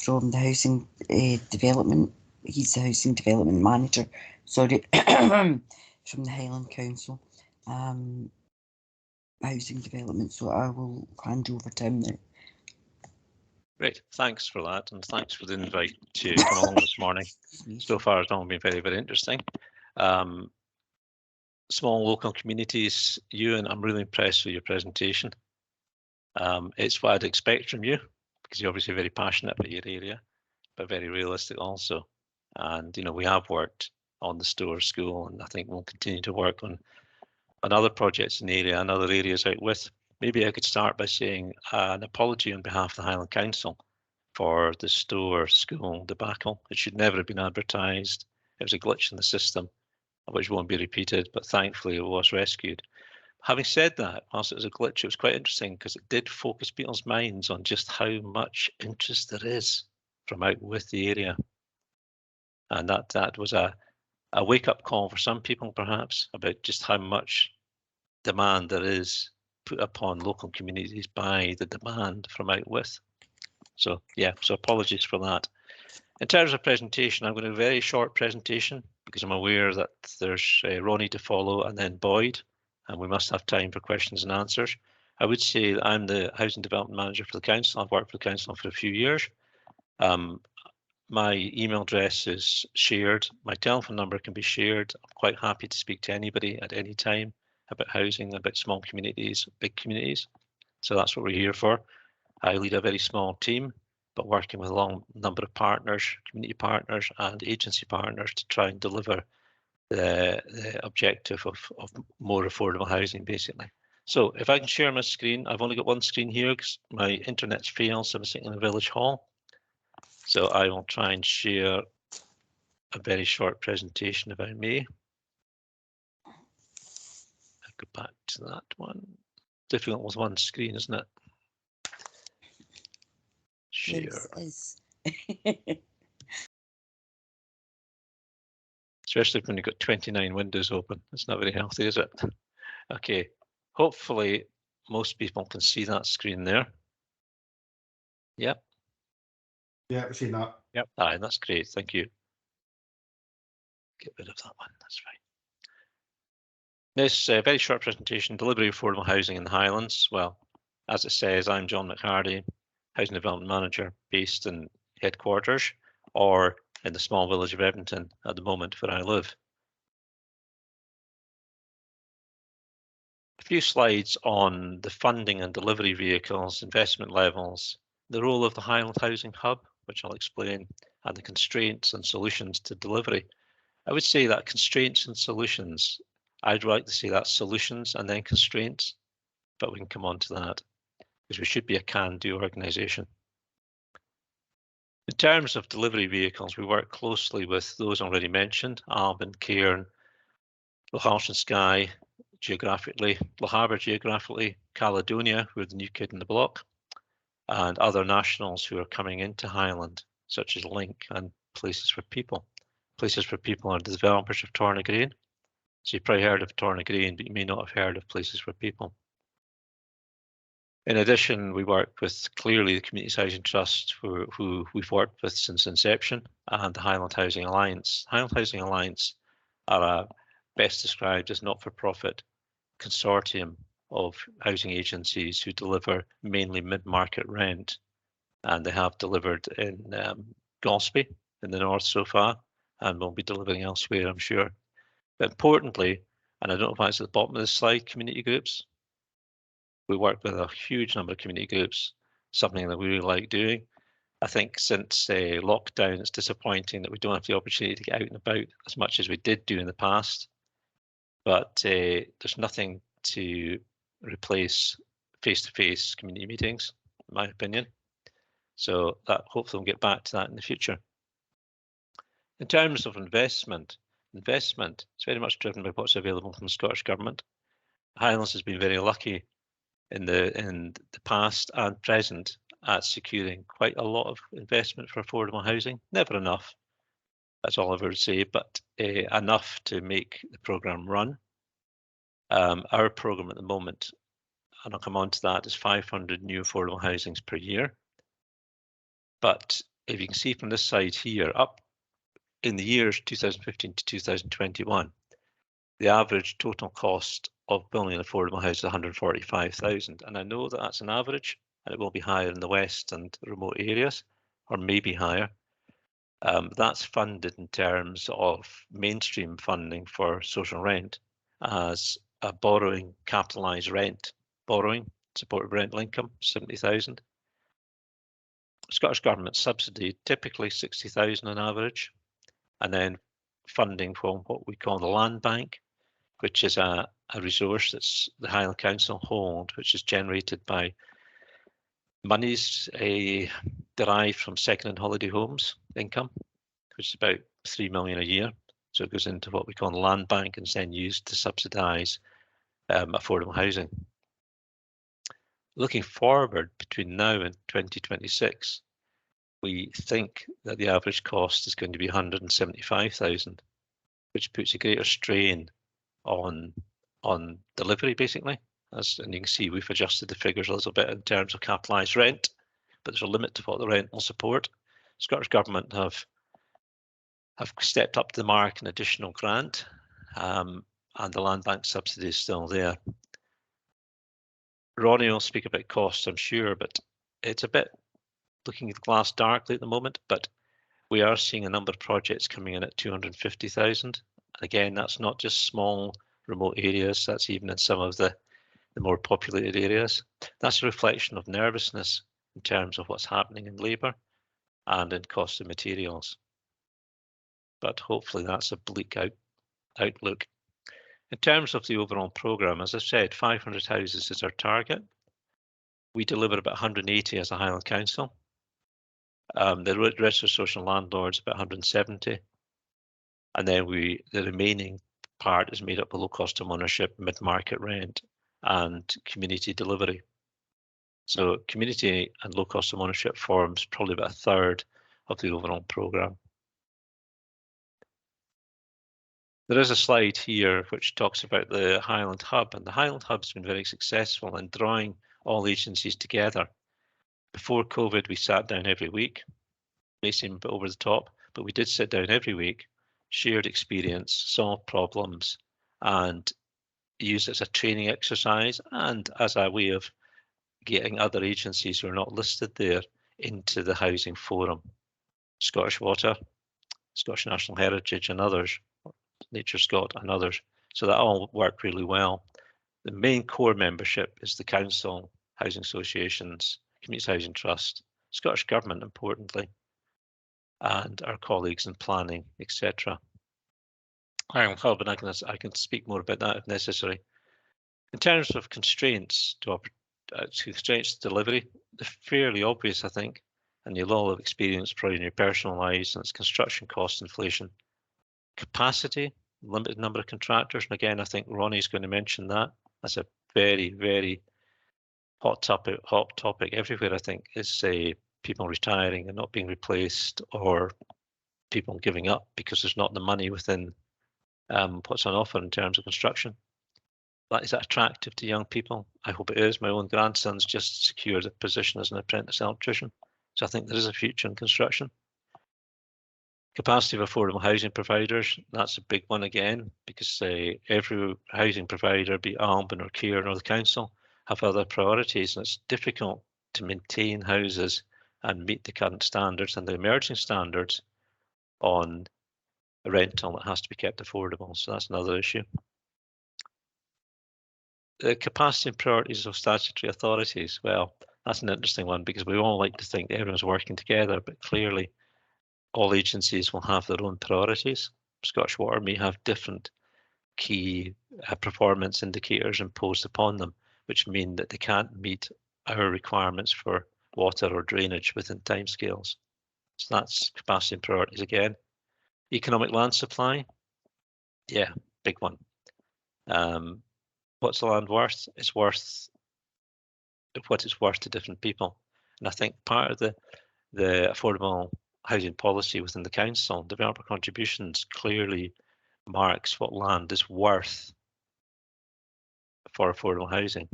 N: from the Housing Development. He's the Housing Development Manager, sorry, from the Highland Council Housing Development. So I will hand over to him now.
Q: Great, thanks for that, and thanks for the invite to come along this morning. So far, it's all been very interesting. Small local communities, Ewan, I'm really impressed with your presentation. It's what I'd expect from you, because you're obviously very passionate about your area, but very realistic also. And you know, we have worked on the Stour School, and I think we'll continue to work on other projects in the area and other areas out with. Maybe I could start by saying an apology on behalf of the Highland Council for the Stour School debacle. It should never have been advertised. It was a glitch in the system, which won't be repeated, but thankfully it was rescued. Having said that, whilst it was a glitch, it was quite interesting because it did focus people's minds on just how much interest there is from out with the area. And that was a wake-up call for some people, perhaps, about just how much demand there is put upon local communities by the demand from out with. So yeah, so apologies for that. In terms of presentation, I'm going to do a very short presentation because I'm aware that there's Ronnie to follow and then Boyd, and we must have time for questions and answers. I would say that I'm the Housing Development Manager for the Council. I've worked for the Council for a few years. My email address is shared. My telephone number can be shared. I'm quite happy to speak to anybody at any time about housing, about small communities, big communities. So that's what we're here for. I lead a very small team, but working with a long number of partners, community partners and agency partners to try and deliver the objective of more affordable housing, basically. So if I can share my screen, I've only got one screen here because my internet's failed, so I'm sitting in the village hall. So I will try and share a very short presentation if I may. I'll go back to that one. Difficult with one screen, isn't it? Share.
N: Yes,
Q: Especially when you've got 29 windows open. It's not very healthy, is it? Okay, hopefully most people can see that screen there. Yep.
D: Yeah, we've seen that.
Q: Yep. Aye, that's great. Thank you. Get rid of that one. That's fine. This very short presentation, delivery of affordable housing in the Highlands. Well, as it says, I'm John McHardy, Housing Development Manager based in headquarters or in the small village of Edmonton at the moment where I live. A few slides on the funding and delivery vehicles, investment levels, the role of the Highland Housing Hub, which I'll explain, and the constraints and solutions to delivery. I would say that constraints and solutions, I'd like to say that solutions and then constraints, but we can come on to that because we should be a can-do organisation. In terms of delivery vehicles, we work closely with those already mentioned, Alban, Cairn, Loch and Skye geographically, Le Havre geographically, Caledonia, who are the new kid in the block, and other nationals who are coming into Highland, such as Link and Places for People. Places for People are the developers of Tornagreen. So you've probably heard of Tornagreen, but you may not have heard of Places for People. In addition, we work with clearly the Community Housing Trust, who we've worked with since inception, and the Highland Housing Alliance. Highland Housing Alliance are best described as not-for-profit consortium of housing agencies who deliver mainly mid-market rent, and they have delivered in Gosby in the north so far, and will be delivering elsewhere, I'm sure. But importantly, and I don't know if it's at the bottom of this slide, community groups. We work with a huge number of community groups, something that we really like doing. I think since lockdown, it's disappointing that we don't have the opportunity to get out and about as much as we did do in the past. But there's nothing to replace face-to-face community meetings, in my opinion. So that hopefully we'll get back to that in the future. In terms of investment is very much driven by what's available from the Scottish Government. Highlands has been very lucky in the past and present at securing quite a lot of investment for affordable housing. Never enough, that's all I would say, but enough to make the programme run. Our programme at the moment, and I'll come on to that, is 500 new affordable housings per year. But if you can see from this side here, up in the years 2015 to 2021, the average total cost of building an affordable house is 145,000. And I know that that's an average, and it will be higher in the west and remote areas, or maybe higher. That's funded in terms of mainstream funding for social rent as a borrowing, capitalised rent borrowing, supported rental income, 70,000. Scottish Government subsidy, typically 60,000 on average, and then funding from what we call the land bank, which is a resource that's the Highland Council hold, which is generated by monies derived from second and holiday homes income, which is about 3 million a year. So it goes into what we call the land bank and is then used to subsidise affordable housing. Looking forward between now and 2026, we think that the average cost is going to be 175,000, which puts a greater strain on delivery, basically. And you can see, we've adjusted the figures a little bit in terms of capitalised rent, but there's a limit to what the rent will support. Scottish Government have stepped up to the mark an additional grant, and the land bank subsidy is still there. Ronnie will speak about costs, I'm sure, but it's a bit looking at the glass darkly at the moment, but we are seeing a number of projects coming in at 250,000. Again, that's not just small remote areas, that's even in some of the more populated areas. That's a reflection of nervousness in terms of what's happening in labour and in cost of materials. But hopefully that's a bleak outlook. In terms of the overall programme, as I said, 500 houses is our target. We deliver about 180 as a Highland Council. The registered social landlords about 170. And then the remaining part is made up of low cost of ownership, mid-market rent, and community delivery. So community and low cost of ownership forms probably about a third of the overall programme. There is a slide here which talks about the Highland Hub, and the Highland Hub has been very successful in drawing all agencies together. Before COVID, we sat down every week. May seem a bit over the top, but we did sit down every week, shared experience, solved problems, and used it as a training exercise and as a way of getting other agencies who are not listed there into the housing forum. Scottish Water, Scottish National Heritage and others, Nature Scot and others. So that all worked really well. The main core membership is the council, housing associations, community housing trust, Scottish Government, importantly, and our colleagues in planning, etc. I can speak more about that if necessary. In terms of constraints to delivery, they're fairly obvious, I think, and you'll all have experienced probably in your personal lives, and it's construction cost inflation. Capacity, limited number of contractors, and again, I think Ronnie's going to mention that. That's a very, very hot topic everywhere, I think, is people retiring and not being replaced, or people giving up because there's not the money within what's on offer in terms of construction. Is that attractive to young people? I hope it is. My own grandson's just secured a position as an apprentice electrician. So I think there is a future in construction. Capacity of affordable housing providers, that's a big one again, because every housing provider, be it Alban or Cairn or the council, have other priorities, and it's difficult to maintain houses and meet the current standards and the emerging standards on a rental that has to be kept affordable. So that's another issue. The capacity and priorities of statutory authorities, well, that's an interesting one, because we all like to think that everyone's working together, but clearly all agencies will have their own priorities. Scottish Water may have different key performance indicators imposed upon them, which mean that they can't meet our requirements for water or drainage within timescales. So that's capacity and priorities again. Economic land supply, yeah, big one. What's the land worth? It's worth what it's worth to different people. And I think part of the affordable housing policy within the council, developer contributions, clearly marks what land is worth for affordable housing.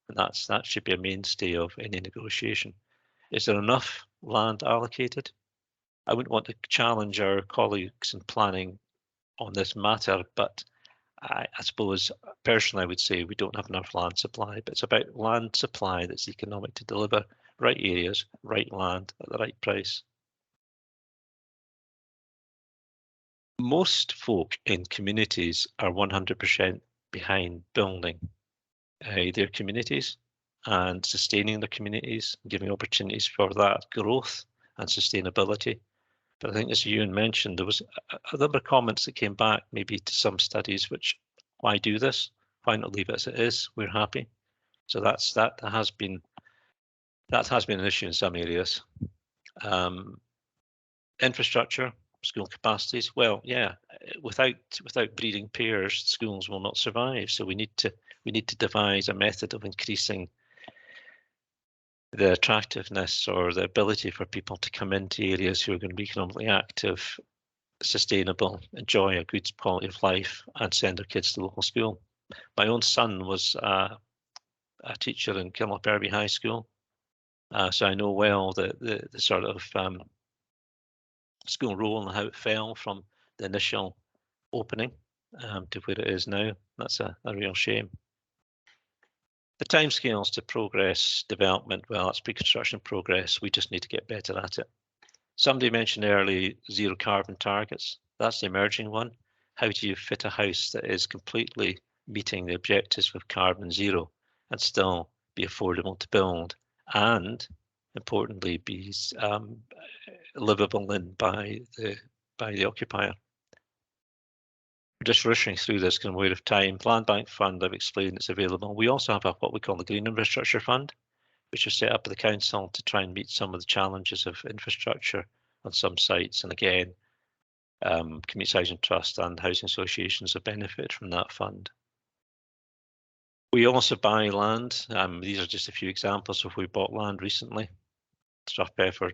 Q: And that should be a mainstay of any negotiation. Is there enough land allocated? I wouldn't want to challenge our colleagues in planning on this matter, but I suppose personally I would say we don't have enough land supply, but it's about land supply that's economic to deliver, right areas, right land at the right price. Most folk in communities are 100% behind building their communities and sustaining their communities, giving opportunities for that growth and sustainability. But I think, as Ewan mentioned, there was a number of comments that came back, maybe to some studies, which, why do this? Why not leave it as it is? We're happy. So that has been an issue in some areas. Infrastructure, school capacities. Well, yeah, without breeding pairs, schools will not survive. So we need to devise a method of increasing the attractiveness or the ability for people to come into areas who are going to be economically active, sustainable, enjoy a good quality of life, and send their kids to local school. My own son was a teacher in Kilmaperby High School, so I know well the sort of school role and how it fell from the initial opening to where it is now. That's a real shame. The timescales to progress development, well, that's pre-construction progress. We just need to get better at it. Somebody mentioned early zero carbon targets. That's the emerging one. How do you fit a house that is completely meeting the objectives of carbon zero and still be affordable to build and, importantly, be livable in by the occupier? Just rushing through this because I'm aware of time. Land Bank Fund, I've explained, it's available. We also have what we call the Green Infrastructure Fund, which was set up by the council to try and meet some of the challenges of infrastructure on some sites. And again, Community Housing Trust and housing associations have benefited from that fund. We also buy land. These are just a few examples of we bought land recently. Strathpeffer,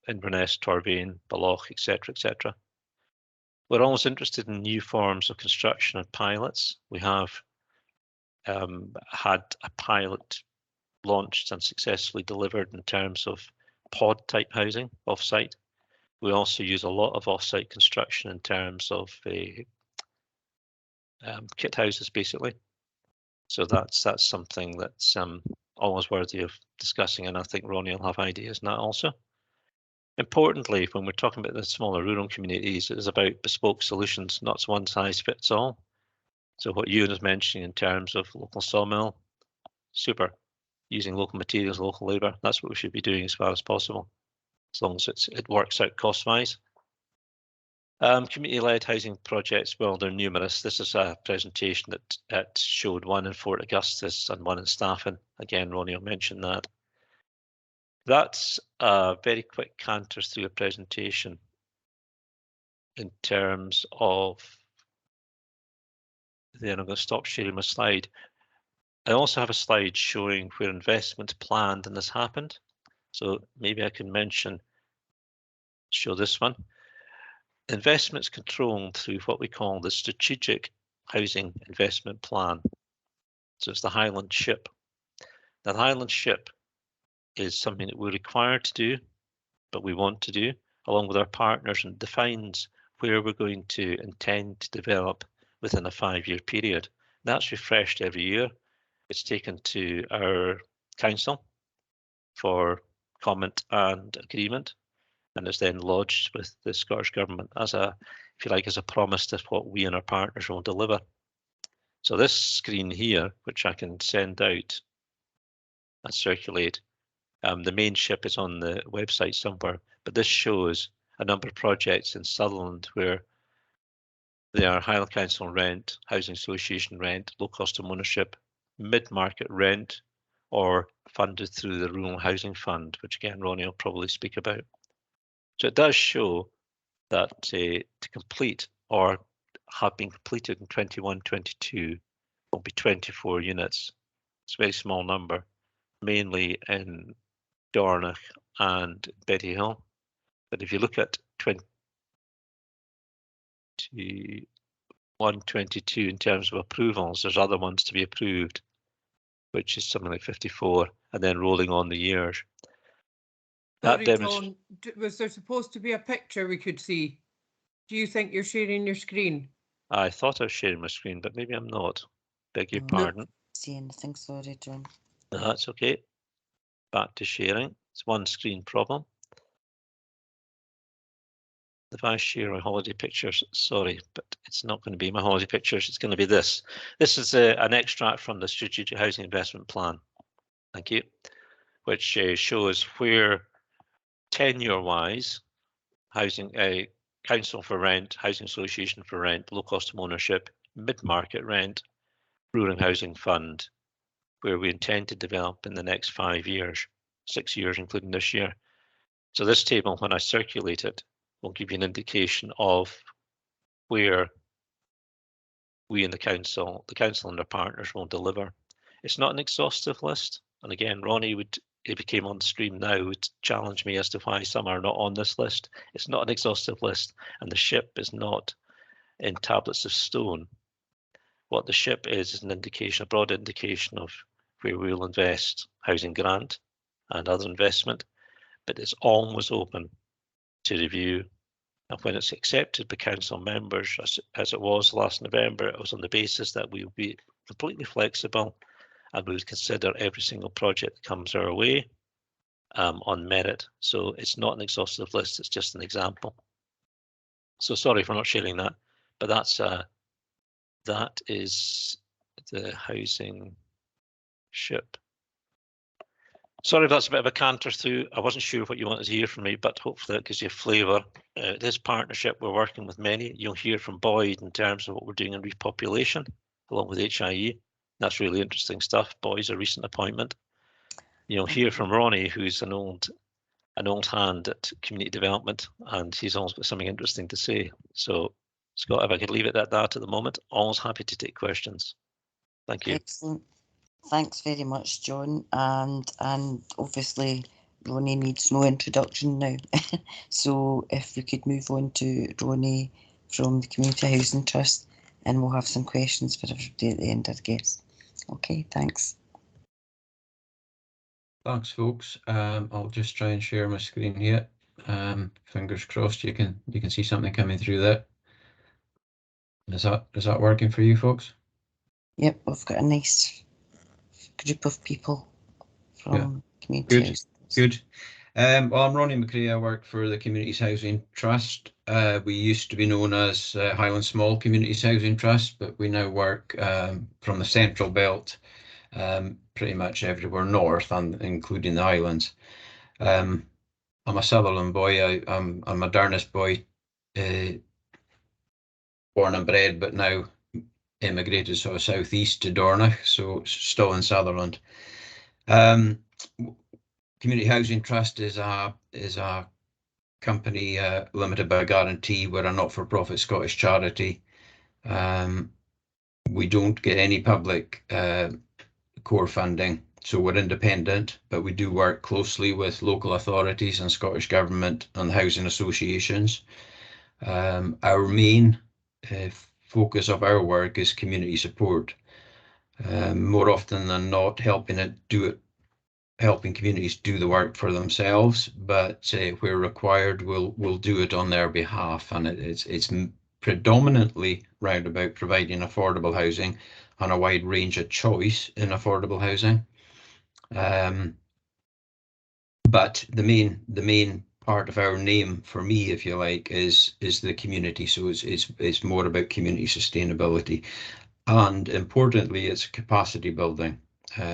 Q: Inverness, Torvane, Balloch, etc., etc. We're always interested in new forms of construction and pilots. We have had a pilot launched and successfully delivered in terms of pod type housing off-site. We also use a lot of off-site construction in terms of kit houses, basically. So that's something that's always worthy of discussing, and I think Ronnie will have ideas on that also. Importantly, when we're talking about the smaller rural communities, it is about bespoke solutions, not one size fits all. So what Ewan is mentioning in terms of local sawmill, super. Using local materials, local labour, that's what we should be doing as far as possible, as long as it works out cost-wise. Community-led housing projects, well, they're numerous. This is a presentation that showed one in Fort Augustus and one in Staffin. Again, Ronnie will mention that. That's a very quick canter through a presentation in terms of, then I'm going to stop sharing my slide. I also have a slide showing where investment planned and this happened. So maybe I can show this one. Investments controlled through what we call the Strategic Housing Investment Plan. So it's the Highland SHIP. Now, the Highland SHIP is something that we're required to do, but we want to do, along with our partners, and defines where we're going to intend to develop within a 5-year period. That's refreshed every year. It's taken to our council for comment and agreement, and it's then lodged with the Scottish Government as a, if you like, as a promise to what we and our partners will deliver. So this screen here, which I can send out and circulate, the main SHIP is on the website somewhere, but this shows a number of projects in Sutherland where they are Highland Council rent, Housing Association rent, low cost of ownership, mid-market rent, or funded through the Rural Housing Fund, which again, Ronnie will probably speak about. So it does show that to complete or have been completed in 21-22 will be 24 units. It's a very small number, mainly in Dornoch and Betty Hill. But if you look at 21-22 in terms of approvals, there's other ones to be approved, which is something like 54, and then rolling on the years.
L: Sorry, John, was there supposed to be a picture we could see? Do you think you're sharing your screen?
Q: I thought I was sharing my screen, but maybe I'm not. Beg your pardon.
N: See anything, sorry, John.
Q: No, that's okay. Back to sharing. It's one screen problem. If I share my holiday pictures, sorry, but it's not going to be my holiday pictures. It's going to be this. This is an extract from the Strategic Housing Investment Plan. Thank you. Which shows where tenure-wise, housing, council for rent, housing association for rent, low cost of ownership, mid-market rent, rural housing fund, where we intend to develop in the next 5 years, 6 years, including this year. So this table, when I circulate it, will give you an indication of where we and the council and their partners will deliver. It's not an exhaustive list. And again, Ronnie would, if he came on the stream now, would challenge me as to why some are not on this list. It's not an exhaustive list, and the SHIP is not in tablets of stone. What the SHIP is an indication, a broad indication of where we will invest, housing grant and other investment, but it's always open to review. And when it's accepted by council members, as it was last November, it was on the basis that we will be completely flexible and we would consider every single project that comes our way on merit. So it's not an exhaustive list, it's just an example. So sorry for not sharing that, but that is the housing SHIP. Sorry if that's a bit of a canter through. I wasn't sure what you wanted to hear from me, but hopefully that gives you a flavour. This partnership, we're working with many. You'll hear from Boyd in terms of what we're doing in repopulation, along with HIE. That's really interesting stuff. Boyd's a recent appointment. You'll hear from Ronnie, who's an old hand at community development, and he's always got something interesting to say. So, Scott, if I could leave it at that at the moment, always happy to take questions. Thank you.
N: Excellent. Thanks very much, John. And obviously, Ronnie needs no introduction now. So if we could move on to Ronnie from the Community Housing Trust, and we'll have some questions for everybody at the end, I guess. Okay, thanks.
R: Thanks, folks. I'll just try and share my screen here. Fingers crossed you can see something coming through there. Is that working for you folks?
N: Yep, we've got a nice group of people from Community Housing.
R: Good. Well, I'm Ronnie McCrea. I work for the Communities Housing Trust. We used to be known as Highland Small Communities Housing Trust, but we now work from the Central Belt, pretty much everywhere north, and including the Highlands. I'm a Sutherland boy. I'm a Modernist boy, born and bred, but now immigrated sort of southeast to Dornoch, so still in Sutherland. Community Housing Trust is a company limited by guarantee. We're a not-for-profit Scottish charity. We don't get any public core funding, so we're independent, but we do work closely with local authorities and Scottish Government and housing associations. Our main focus of our work is community support. More often than not, helping communities do the work for themselves, but where required, we'll do it on their behalf, and it's predominantly round about providing affordable housing and a wide range of choice in affordable housing. But the main part of our name, for me, if you like, is the community. So it's more about community sustainability, and importantly, it's capacity building.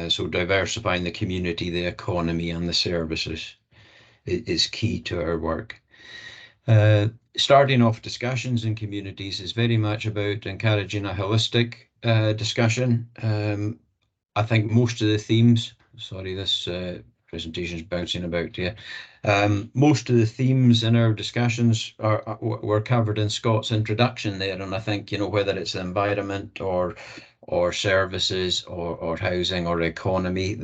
R: So diversifying the community, the economy, and the services is key to our work. Starting off discussions in communities is very much about encouraging a holistic discussion. I think most of the themes, sorry, this presentation is bouncing about here. Most of the themes in our discussions were covered in Scott's introduction there, and I think, you know, whether it's the environment or services or housing or economy,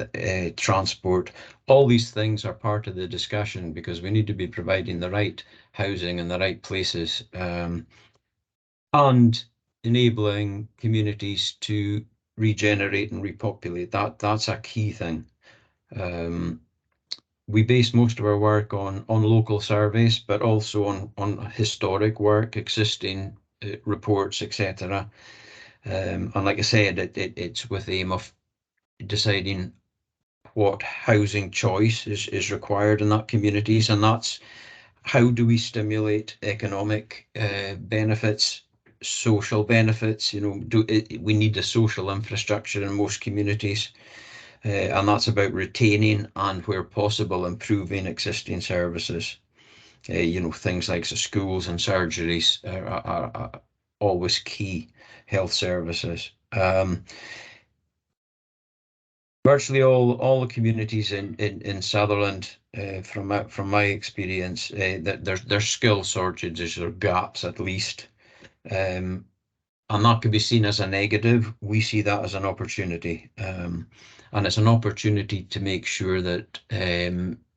R: transport, all these things are part of the discussion, because we need to be providing the right housing in the right places, and enabling communities to regenerate and repopulate. That's a key thing. We base most of our work on local surveys, but also on historic work, existing reports, etc. And like I said, it's with the aim of deciding what housing choice is required in that communities, and that's how do we stimulate economic benefits, social benefits. You know, we need a social infrastructure in most communities. And that's about retaining and, where possible, improving existing services. You know, things like schools and surgeries are always key health services. Virtually all the communities in Sutherland, from my experience, that there's skill shortages or gaps at least. And that could be seen as a negative. We see that as an opportunity. And it's an opportunity to make sure that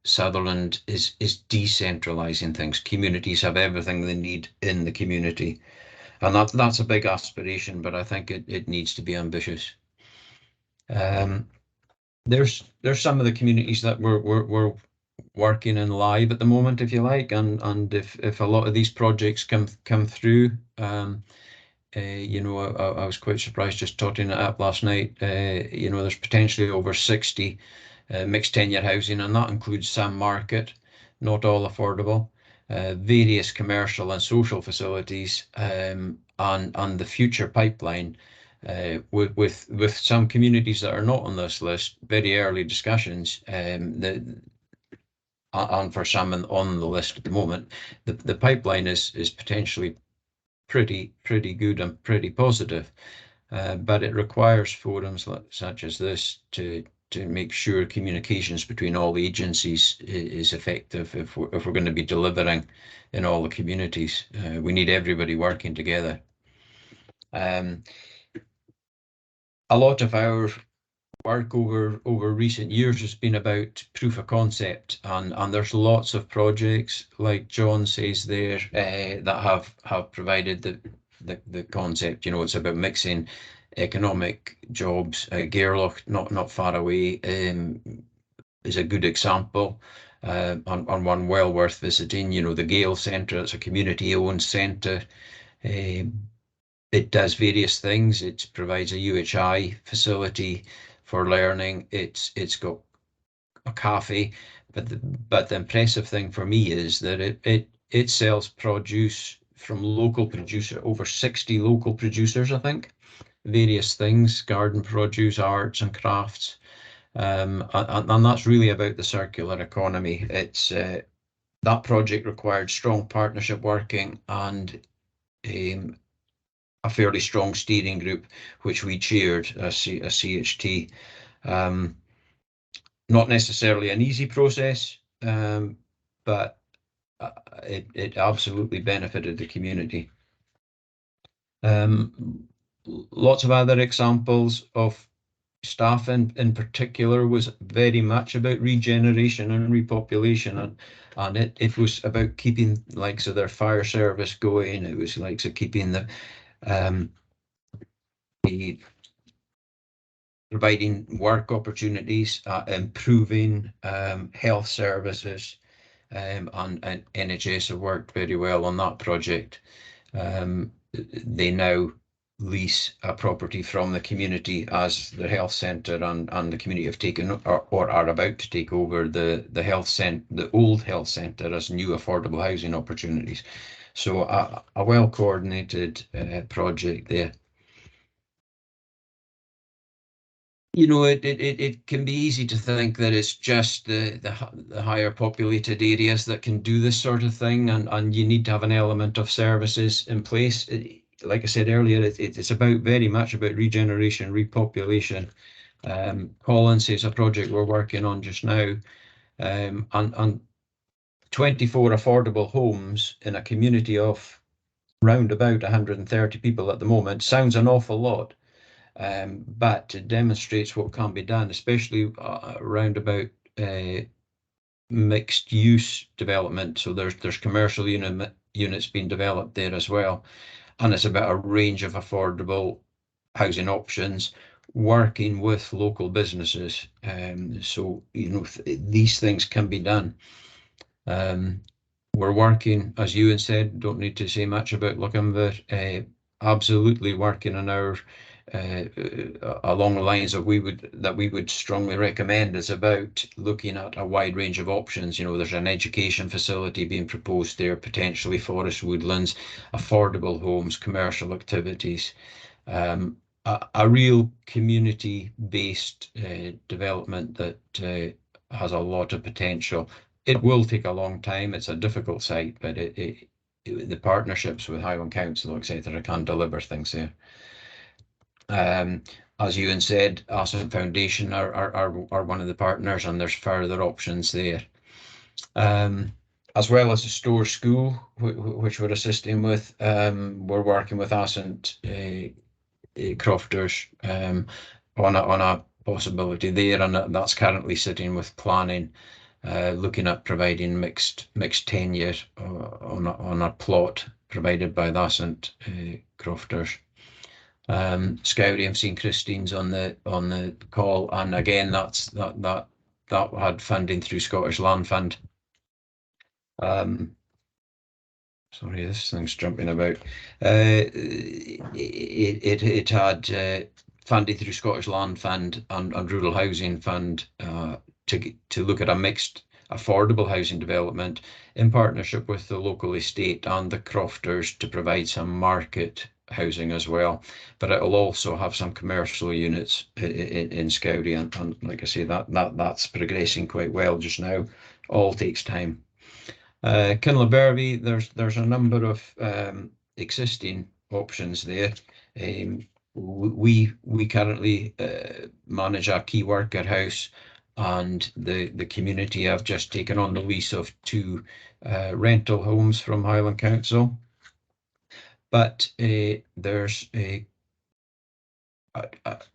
R: Sutherland is decentralising things. Communities have everything they need in the community. And that's a big aspiration, but I think it needs to be ambitious. There's some of the communities that we're working in live at the moment, if you like, and if a lot of these projects come through, you know, I was quite surprised just totting it up last night. You know, there's potentially over 60 mixed tenure housing, and that includes some market, not all affordable, various commercial and social facilities, and the future pipeline, with some communities that are not on this list, very early discussions, and for some on the list at the moment. The pipeline is potentially pretty good and pretty positive, but it requires forums such as this to make sure communications between all agencies is effective. If we're going to be delivering in all the communities, we need everybody working together. A lot of our work over recent years has been about proof of concept, and there's lots of projects, like John says there, that have provided the concept. You know, it's about mixing economic jobs. Gairloch, not far away, is a good example, and one well worth visiting. You know, the Gale Centre, it's a community-owned centre. It does various things. It provides a UHI facility for learning. It's got a cafe, but the impressive thing for me is that it sells produce from local producer, over 60 local producers, I think, various things, garden produce, arts and crafts. And that's really about the circular economy. It's that project required strong partnership working and a fairly strong steering group, which we chaired as CHT. Not necessarily an easy process, but it absolutely benefited the community. Lots of other examples of staff in particular was very much about regeneration and repopulation, and it was about keeping likes of their fire service going. It was likes of keeping the providing work opportunities, improving health services, and NHS have worked very well on that project. They now lease a property from the community as the health centre, and the community have taken or are about to take over the health centre, the old health centre, as new affordable housing opportunities. So a well coordinated project there. You know, it can be easy to think that it's just the higher populated areas that can do this sort of thing, and you need to have an element of services in place. Like I said earlier, it's very much about regeneration, repopulation. Collins is a project we're working on just now, and 24 affordable homes in a community of round about 130 people at the moment sounds an awful lot. But it demonstrates what can be done, especially around about mixed use development. So there's commercial units being developed there as well, and it's about a range of affordable housing options, working with local businesses. So you know, these things can be done. We're working, as Ewan said, don't need to say much about Lochinver, absolutely working on our along the lines of we would strongly recommend is about looking at a wide range of options. You know, there's an education facility being proposed there, potentially forest woodlands, affordable homes, commercial activities, a real community-based development that has a lot of potential. It will take a long time. It's a difficult site, but the partnerships with Highland Council, etc., can deliver things there. As Ewan said, Ascent Foundation are one of the partners, and there's further options there. As well as the Store School, which we're assisting with, we're working with Ascent Crofters on a possibility there, and that's currently sitting with planning, looking at providing mixed tenure on a plot provided by the Ascent Crofters. Scouty, I've seen Christine's on the call, and again that had funding through Scottish Land Fund. Sorry, this thing's jumping about. It had funding through Scottish Land Fund and Rural Housing Fund to look at a mixed affordable housing development in partnership with the local estate and the crofters to provide some market housing as well, but it will also have some commercial units in Scouty, and like I say, that's progressing quite well just now. All takes time. Kinlobervie, there's a number of existing options there. We currently manage our key worker house, and the community have just taken on the lease of 2 rental homes from Highland Council. But there's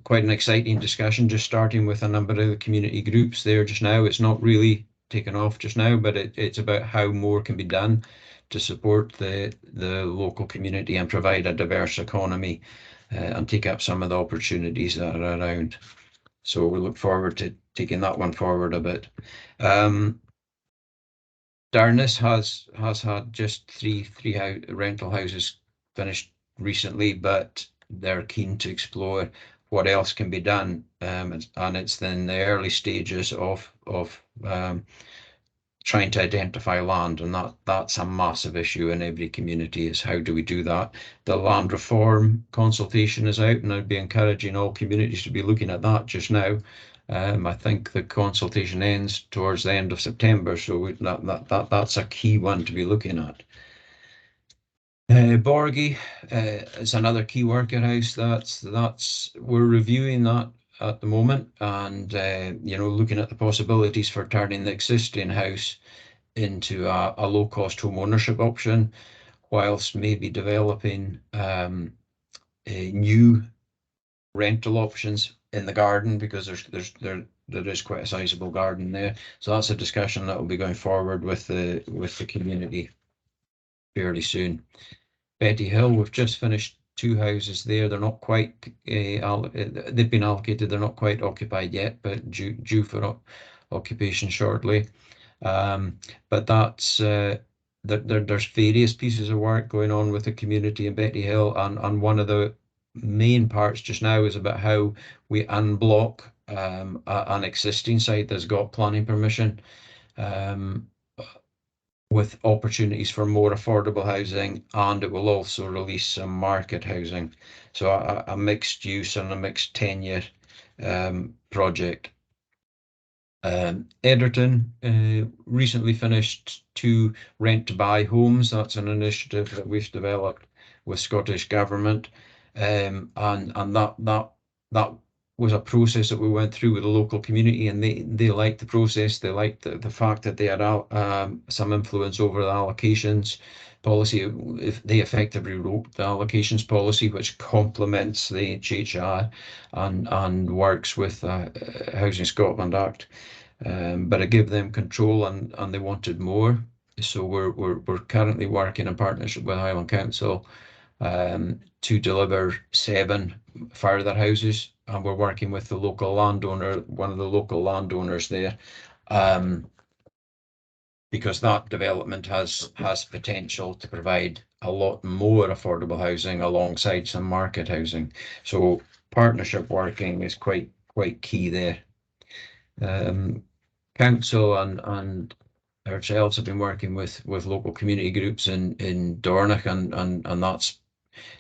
R: quite an exciting discussion just starting with a number of the community groups there just now. It's not really taken off just now, but it's about how more can be done to support the local community and provide a diverse economy and take up some of the opportunities that are around. So we look forward to taking that one forward a bit. Darnus has had just three rental houses finished recently, but they're keen to explore what else can be done, and it's in the early stages of trying to identify land, and that's a massive issue in every community, is how do we do that. The land reform consultation is out, and I'd be encouraging all communities to be looking at that just now. I think the consultation ends towards the end of September, so that's a key one to be looking at. Borgie is another key worker house. We're reviewing that at the moment, and you know, looking at the possibilities for turning the existing house into a low-cost home ownership option, whilst maybe developing new rental options in the garden, because there is quite a sizable garden there. So that's a discussion that will be going forward with the community fairly soon. Betty Hill, we've just finished 2 houses there. They're not quite they've been allocated. They're not quite occupied yet, but due for occupation shortly. But that's there's various pieces of work going on with the community in Betty Hill, and one of the main parts just now is about how we unblock an existing site that's got planning permission, with opportunities for more affordable housing, and it will also release some market housing. So a mixed use and a mixed tenure project. Edgerton recently finished 2 rent to buy homes. That's an initiative that we've developed with Scottish Government, and that was a process that we went through with the local community, and they liked the process. They liked the fact that they had some influence over the allocations policy. If they effectively wrote the allocations policy, which complements the HHI and works with Housing Scotland Act, but it gave them control, and they wanted more. So we're currently working in partnership with Highland Council to deliver 7 further houses, and we're working with the local landowner, one of the local landowners there, because that development has potential to provide a lot more affordable housing alongside some market housing. So partnership working is quite key there. Council and ourselves have been working with local community groups in Dornoch, and that's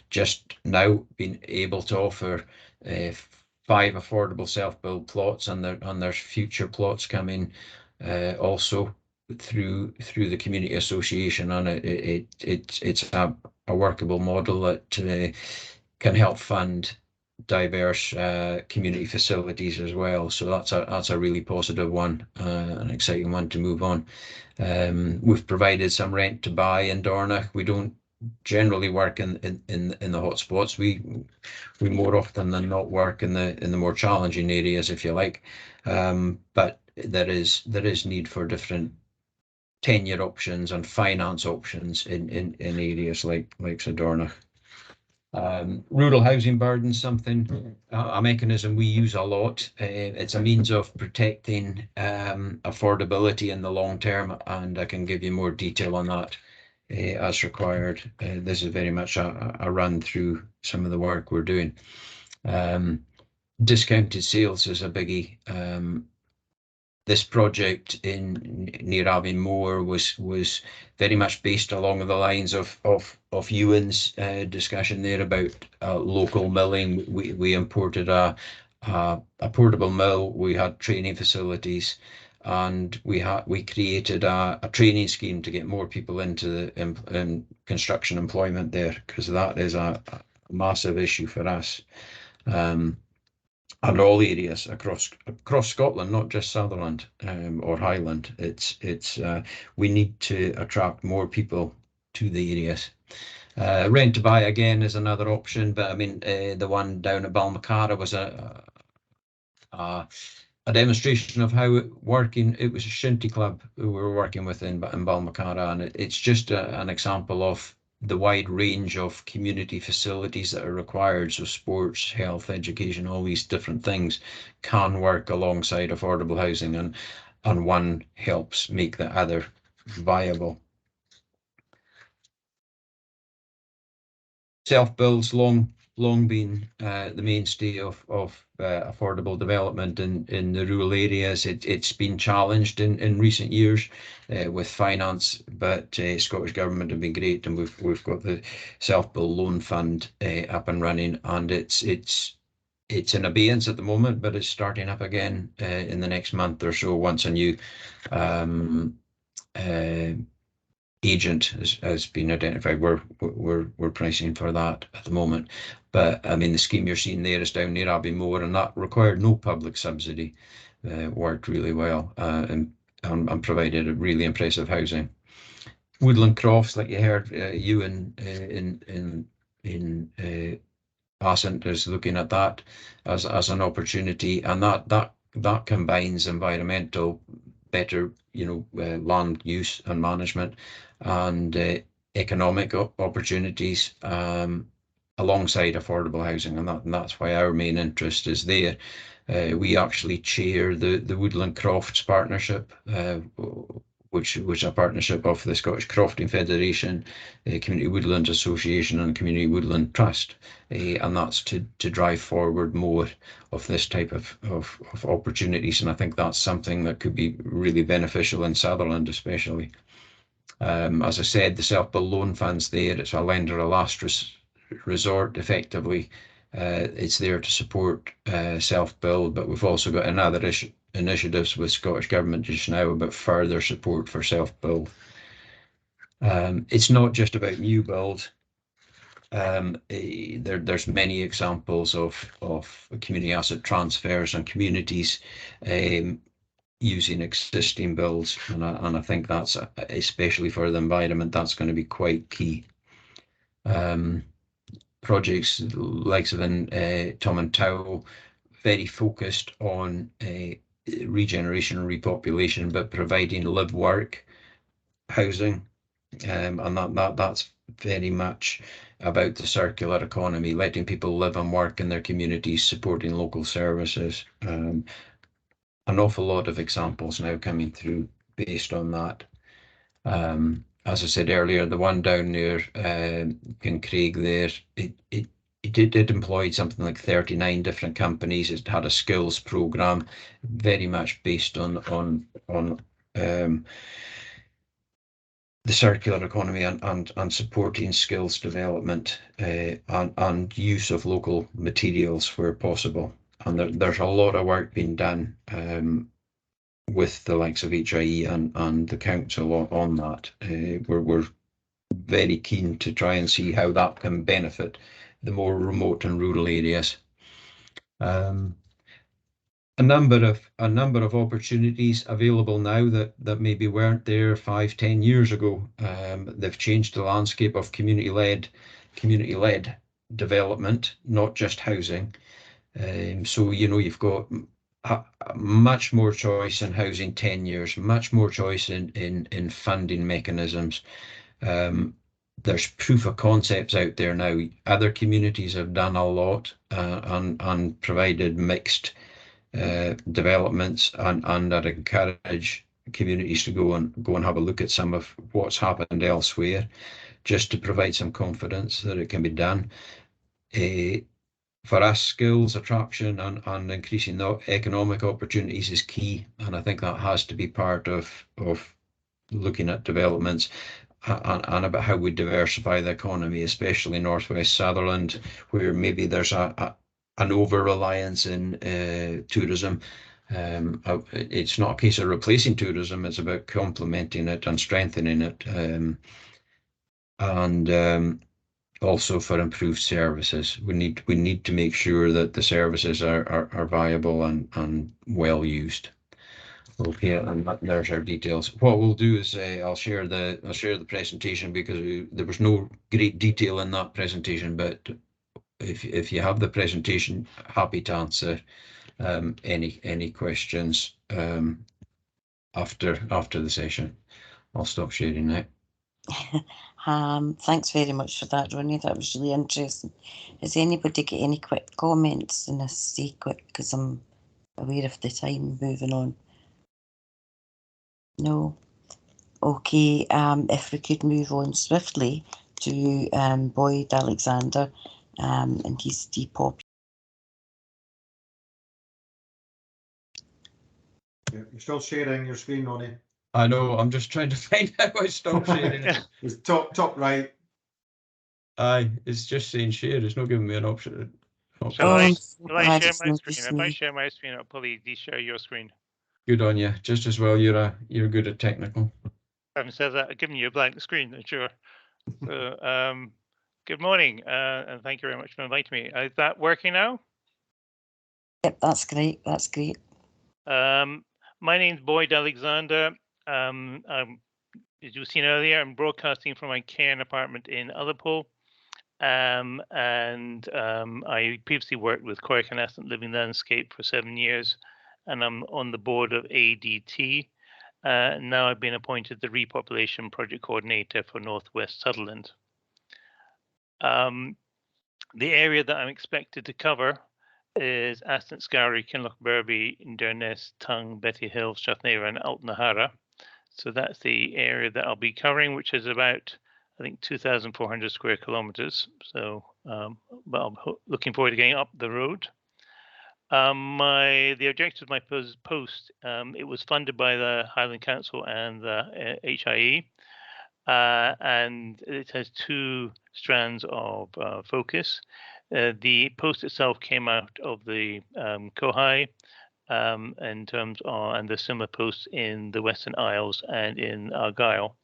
R: just now been able to offer 5 affordable self-build plots, and there's future plots coming also through the community association, and it's a workable model that can help fund diverse community facilities as well. So that's a really positive one, an exciting one to move on. We've provided some rent to buy in Dornoch. We don't generally work in the hotspots. We more often than not work in the more challenging areas, if you like. But there is need for different tenure options and finance options in areas like Dornoch. Rural housing burden, something, a mechanism we use a lot. It's a means of protecting affordability in the long term, and I can give you more detail on that as required. This is very much a run through some of the work we're doing. Discounted sales is a biggie. This project near Aviemore was very much based along the lines of Ewan's discussion there about local milling. We imported a portable mill. We had training facilities, and we created a training scheme to get more people into the construction employment there, because that is a massive issue for us. And all areas across Scotland, not just Sutherland or Highland. We need to attract more people to the areas. Rent to buy again is another option, but I mean the one down at Balmacara was a demonstration of how it was a shinty club who we were working with in Balmacara, and it's just an example of the wide range of community facilities that are required. So sports, health, education, all these different things can work alongside affordable housing, and one helps make the other viable. Self-builds, long long been the mainstay of affordable development in the rural areas. It's been challenged in recent years with finance, but Scottish Government have been great, and we've got the self-build loan fund up and running, and it's in abeyance at the moment, but it's starting up again in the next month or so once a new agent has been identified. We're pricing for that at the moment, but I mean the scheme you're seeing there is down near Abbeymoor, and that required no public subsidy. Worked really well and provided a really impressive housing. Woodland Crofts, like you heard, you in Ascent is looking at that as an opportunity, and that combines environmental, better land use and management, and economic opportunities alongside affordable housing, and that's why our main interest is there. We actually chair the Woodland Crofts Partnership, which was a partnership of the Scottish Crofting Federation, Community Woodland Association and Community Woodland Trust, and that's to drive forward more of this type of opportunities, and I think that's something that could be really beneficial in Sutherland especially. As I said, the self-build loan fund's there. It's a lender of last resort effectively. It's there to support self-build, but we've also got another initiatives with Scottish Government just now about further support for self-build. It's not just about new build. There's many examples of community asset transfers and communities using existing builds, and I think that's, especially for the environment, that's going to be quite key. Projects likes of in Tom and Towel, very focused on regeneration and repopulation, but providing live work housing, and that's very much about the circular economy, letting people live and work in their communities, supporting local services. An awful lot of examples now coming through based on that. As I said earlier, the one down near Kincraig there, it employed something like 39 different companies. It had a skills program, very much based on the circular economy and supporting skills development and use of local materials where possible. And there's a lot of work being done with the likes of HIE and the council on that. We're very keen to try and see how that can benefit the more remote and rural areas. A number of opportunities available now that maybe weren't there 5-10 years ago. They've changed the landscape of community-led development, not just housing. So you've got much more choice in housing tenures, much more choice in funding mechanisms. There's proof of concepts out there now. Other communities have done a lot and provided mixed developments and I'd encourage communities to go and have a look at some of what's happened elsewhere, just to provide some confidence that it can be done. For us, skills attraction and increasing the economic opportunities is key, and I think that has to be part of looking at developments and about how we diversify the economy, especially Northwest Sutherland, where maybe there's an over-reliance in tourism. It's not a case of replacing tourism, it's about complementing it and strengthening it, and also for improved services. We need to make sure that the services are viable and well used. Okay, and there's our details. What we'll do is I'll share the presentation, because there was no great detail in that presentation, but if you have the presentation, happy to answer any questions after the session. I'll stop sharing now.
N: Thanks very much for that, Ronnie. That was really interesting. Has anybody got any quick comments? And I say quick because I'm aware of the time moving on. No? Okay, if we could move on swiftly to Boyd Alexander, and he's depopulated.
D: You're still sharing your screen, Ronnie.
R: I know, I'm just trying to find out how I stop sharing it.
D: It's top right.
R: Aye, it's just saying share, it's not giving me an option.
N: Oh, I'm so
S: Will I
N: glad
S: share
N: it's
S: my
N: not
S: screen?
N: just
S: If I
N: me.
S: share my screen, it'll probably de-share your screen.
R: Good on you, just as well you're good at technical.
S: Having said that, I've given you a blank screen, sure. So, good morning, and thank you very much for inviting me. Is that working now?
N: Yep, that's great. That's great.
S: My name's Boyd Alexander. As you've seen earlier, I'm broadcasting from my Cairn apartment in Ullapool. I previously worked with Cork and Assistant Living Landscape for 7 years, and I'm on the board of ADT. Now I've been appointed the Repopulation Project Coordinator for Northwest Sutherland. The area that I'm expected to cover is Aston Scowry, Kinloch Berby, Inverness, Tongue, Betty Hill, Strathnair and Altnahara. So that's the area that I'll be covering, which is about, I think, 2,400 square kilometers. So, but I'm looking forward to getting up the road. The objective of my post, it was funded by the Highland Council and the HIE, and it has two strands of focus. The post itself came out of the COHI in terms of, and the similar posts in the Western Isles and in Argyll.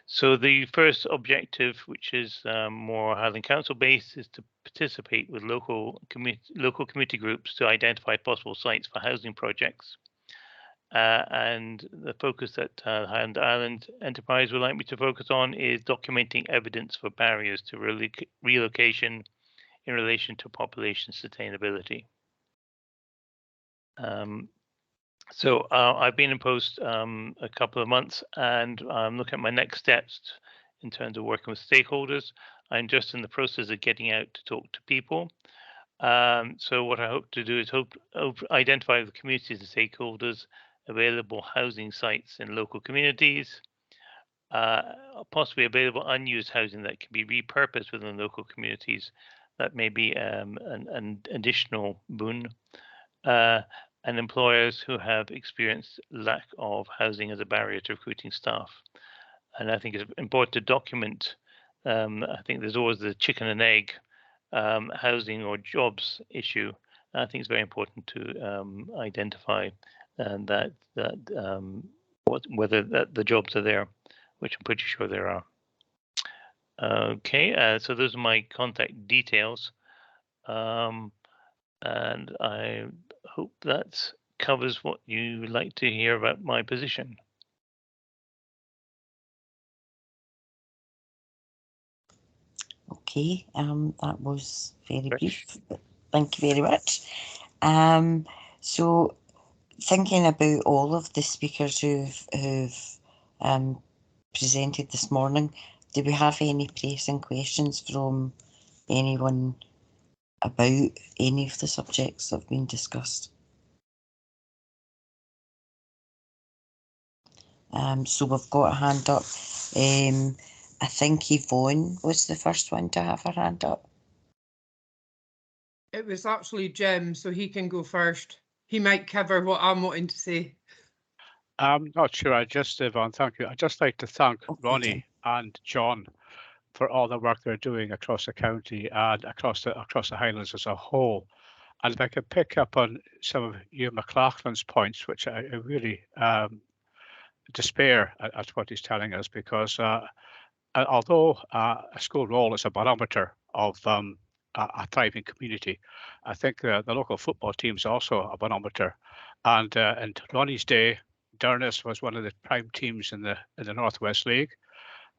S: So the first objective, which is more Highland Council based, is to participate with local community groups to identify possible sites for housing projects. And the focus that Highland Island Enterprise would like me to focus on is documenting evidence for barriers to relocation in relation to population sustainability. So I've been in post a couple of months, and I'm looking at my next steps in terms of working with stakeholders. I'm just in the process of getting out to talk to people. So what I hope to do is identify the communities of stakeholders, available housing sites in local communities, possibly available unused housing that can be repurposed within local communities. That may be an additional boon. And employers who have experienced lack of housing as a barrier to recruiting staff. And I think it's important to document, I think there's always the chicken and egg housing or jobs issue. I think it's very important to identify whether the jobs are there, which I'm pretty sure there are. Okay, so those are my contact details. And I hope that covers what you would like to hear about my position.
N: Okay, that was very brief, but thank you very much. So thinking about all of the speakers who've presented this morning, do we have any pressing questions from anyone about any of the subjects that have been discussed? So we've got a hand up. I think Yvonne was the first one to have her hand up.
L: It was actually Jim, so he can go first. He might cover what I'm wanting to say.
H: I'm not sure. Yvonne, thank you. I'd just like to thank Ronnie and John for all the work they're doing across the county and across the Highlands as a whole. And if I could pick up on some of Hugh McLaughlin's points, which I really despair at what he's telling us, because although a school role is a barometer of a thriving community, I think the local football team is also a barometer. And in Ronnie's day, Durness was one of the prime teams in the Northwest League,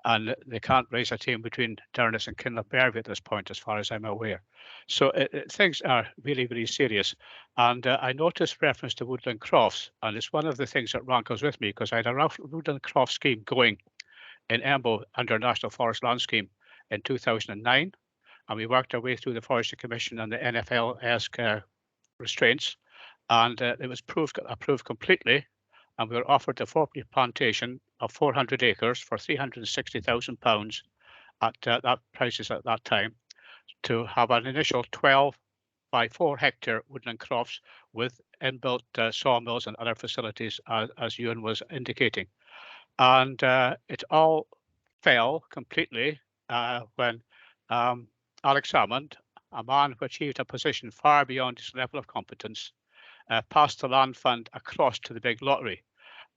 H: and they can't raise a team between Durness and Kinloch Berby at this point, as far as I'm aware. So things are really, really serious. And I noticed reference to Woodland Crofts, and it's one of the things that rankles with me, because I had a Woodland Croft scheme going in Embo under National Forest Land Scheme in 2009, and we worked our way through the Forestry Commission and the NFL-esque restraints, and it was approved completely, and we were offered a 4-year plantation of 400 acres for £360,000 at that prices at that time. to have an initial 12 by 4 hectare woodland crofts with inbuilt sawmills and other facilities, as Ewan was indicating. And it all fell completely when Alex Salmond, a man who achieved a position far beyond his level of competence, passed the land fund across to the big lottery.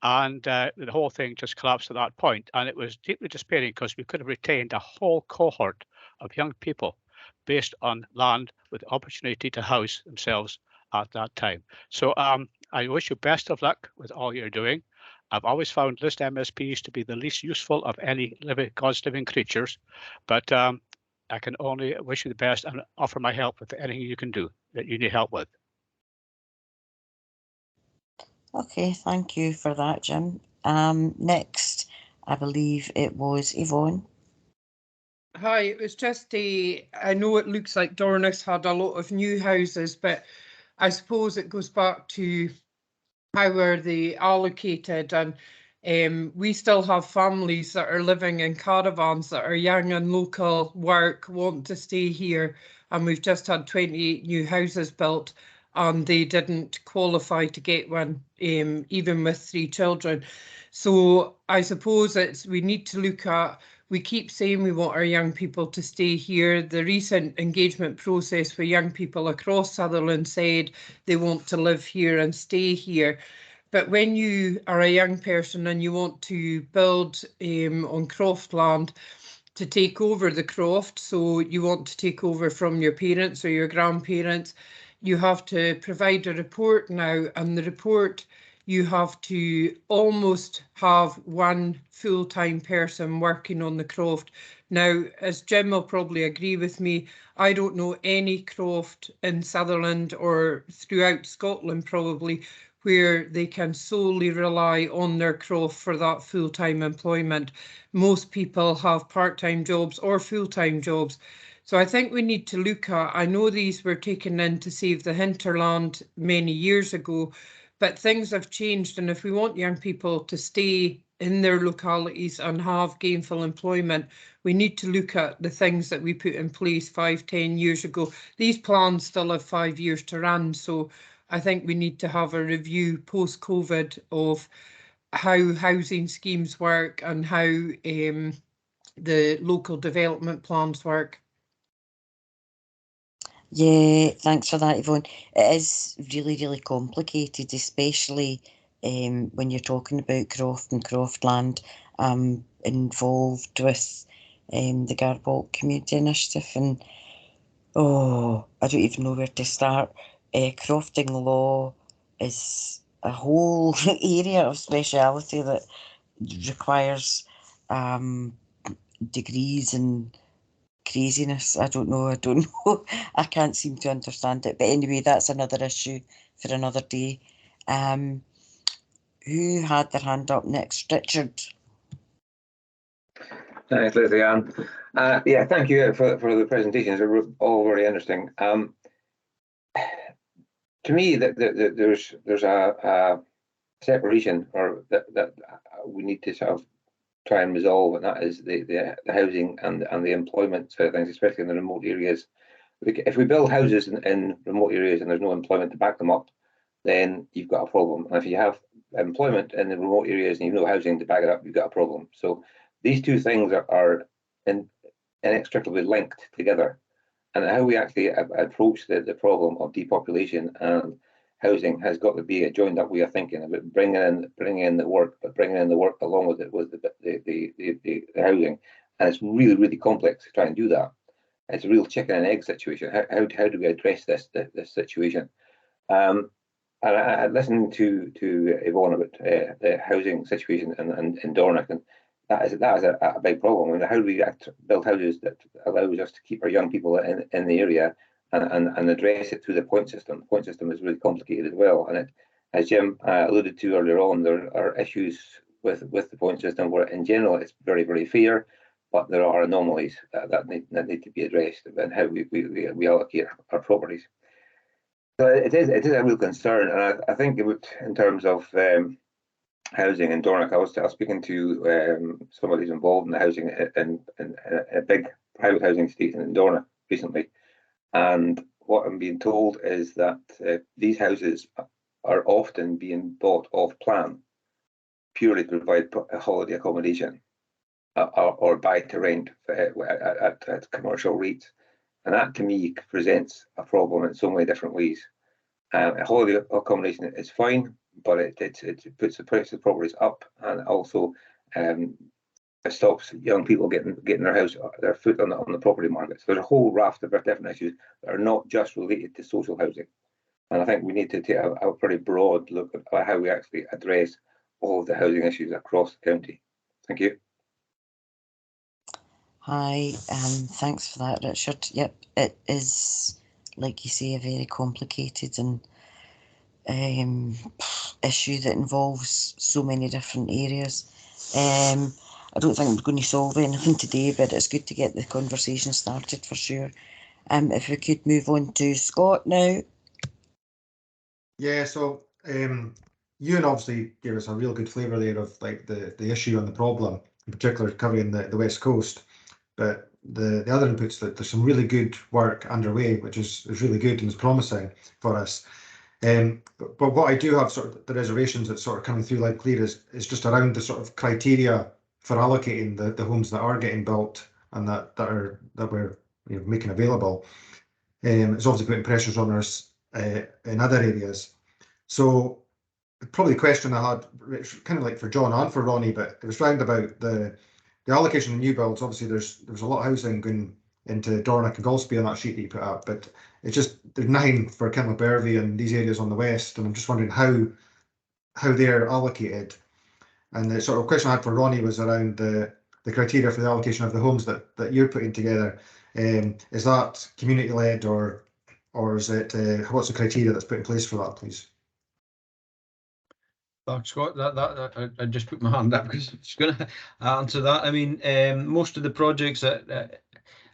H: And the whole thing just collapsed at that point. And it was deeply despairing because we could have retained a whole cohort of young people based on land with the opportunity to house themselves at that time. So I wish you best of luck with all you're doing. I've always found list MSPs to be the least useful of any God's living creatures, but I can only wish you the best and offer my help with anything you can do that you need help with.
N: Okay, thank you for that, Jim. Next, I believe it was Yvonne.
L: Hi, it was just I know it looks like Dornoch had a lot of new houses, but I suppose it goes back to how are they allocated, and we still have families that are living in caravans that are young and local, work, want to stay here, and we've just had 28 new houses built and they didn't qualify to get one, even with 3 children. So I suppose we need to look at, we keep saying we want our young people to stay here. The recent engagement process for young people across Sutherland said they want to live here and stay here. But when you are a young person and you want to build on croft land to take over the croft, so you want to take over from your parents or your grandparents, you have to provide a report now, and the report you have to almost have one full-time person working on the croft. Now, as Jim will probably agree with me, I don't know any croft in Sutherland or throughout Scotland probably where they can solely rely on their croft for that full-time employment. Most people have part-time jobs or full-time jobs. So I think we need to look at, I know these were taken in to save the hinterland many years ago, but things have changed, and if we want young people to stay in their localities and have gainful employment, we need to look at the things that we put in place 5-10 years ago. These plans still have 5 years to run, so I think we need to have a review post-COVID of how housing schemes work and how the local development plans work.
N: Yeah, thanks for that, Yvonne. It is really, really complicated, especially when you're talking about croft and croftland. I'm involved with the Garbolt Community Initiative, and I don't even know where to start. Crofting law is a whole area of speciality that requires degrees and craziness. I don't know. I can't seem to understand it. But anyway, that's another issue for another day. Who had their hand up next? Richard.
I: Thanks, Leslie Ann. Yeah, thank you for the presentations. They're all very interesting. To me, there's a separation or that we need to sort of try and resolve, and that is the housing and the employment side of things, especially in the remote areas. If we build houses in remote areas and there's no employment to back them up, then you've got a problem. And if you have employment in the remote areas and you've no housing to back it up, you've got a problem. So these two things are inextricably linked together. And how we actually approach the problem of depopulation and housing has got to be a joined up way of thinking about bringing in the work, but bringing in the work along with it with the housing. And it's really, really complex to try and do that. It's a real chicken and egg situation. How do we address this situation? And I listened to Yvonne about the housing situation in Dornoch, and that is a big problem. I mean, how do we build houses that allows us to keep our young people in the area and address it through the point system? The point system is really complicated as well, and as Jim alluded to earlier on, there are issues with the point system where, in general, it's very, very fair, but there are anomalies that need to be addressed and how we allocate our properties. So it is a real concern, and I think it would, in terms of housing in Dornoch, I was speaking to somebody who's involved in the housing in a big private housing estate in Dornoch, recently, and what I'm being told is that these houses are often being bought off plan, purely to provide holiday accommodation or buy to rent at commercial rates. And that to me presents a problem in so many different ways. Holiday accommodation is fine, but it puts the price of properties up, and also it stops young people getting their foot on the property market. So there's a whole raft of different issues that are not just related to social housing. And I think we need to take a pretty broad look at how we actually address all of the housing issues across the county. Thank you.
N: Hi, thanks for that, Richard. Yep, it is, like you say, a very complicated and issue that involves so many different areas. I don't think we're going to solve anything today, but it's good to get the conversation started for sure. If we could move on to Scott now.
D: Yeah, so Ewan obviously gave us a real good flavour there of like the issue and the problem, in particular covering the West Coast. But the other inputs, that there's some really good work underway, which is really good and is promising for us. But what I do have sort of the reservations that's sort of coming through like clear is just around the sort of criteria for allocating the homes that are getting built and that we're making available. It's obviously putting pressures on us in other areas. So probably the question I had, kind of like for John and for Ronnie, but it was round about the allocation of new builds. Obviously there's a lot of housing going into Dornoch and Golspie on that sheet that you put up, but it's just there's 9 for Kinlochbervie and these areas on the west, and I'm just wondering how they're allocated. And the sort of question I had for Ronnie was around the criteria for the allocation of the homes that you're putting together. Is that community led or is it what's the criteria that's put in place for that, please?
R: Thanks, Scott. I just put my hand up because I was going to answer that. I mean, most of the projects that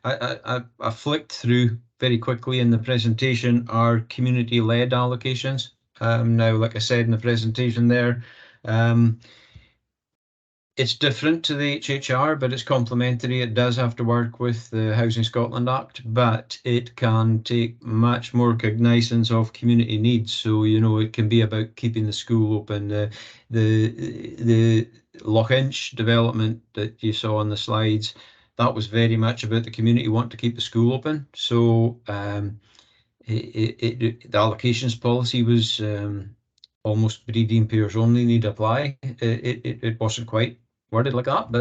R: I flicked through very quickly in the presentation are community-led allocations. Now, like I said in the presentation there, it's different to the HHR, but it's complementary. It does have to work with the Housing Scotland Act, but it can take much more cognizance of community needs. So, it can be about keeping the school open. The Loch Inch development that you saw on the slides, that was very much about the community want to keep the school open. So the allocations policy was almost breeding pairs only need apply. It wasn't quite worded like that,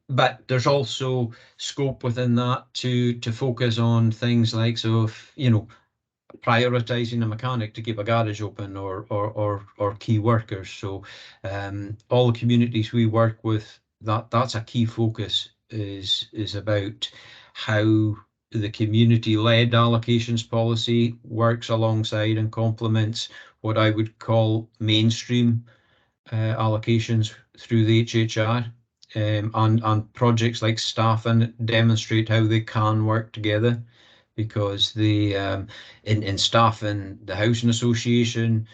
R: but there's also scope within that to focus on things like, so if prioritizing a mechanic to keep a garage open or key workers. So all the communities we work with, that's a key focus is about how the community-led allocations policy works alongside and complements what I would call mainstream allocations through the HHR, and projects like Staffin demonstrate how they can work together, because in Staffin, the Housing Association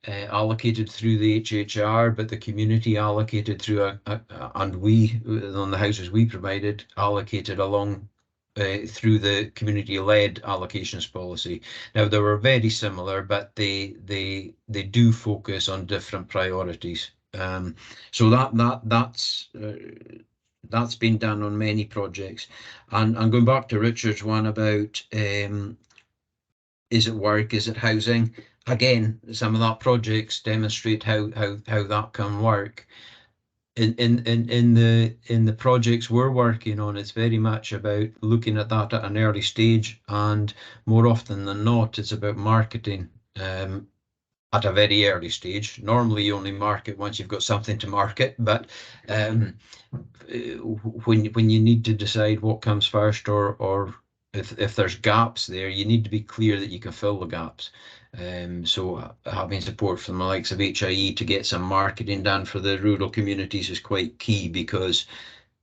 R: allocated through the HHR, but the community allocated through and we, on the houses we provided, allocated along through the community-led allocations policy. Now they were very similar, but they do focus on different priorities. So that's been done on many projects. And going back to Richard's one about is it work, is it housing? Again, some of that projects demonstrate how that can work. In the projects we're working on, it's very much about looking at that at an early stage, and more often than not, it's about marketing at a very early stage. Normally, you only market once you've got something to market, but when you need to decide what comes first, or if there's gaps there, you need to be clear that you can fill the gaps. So having support from the likes of HIE to get some marketing done for the rural communities is quite key, because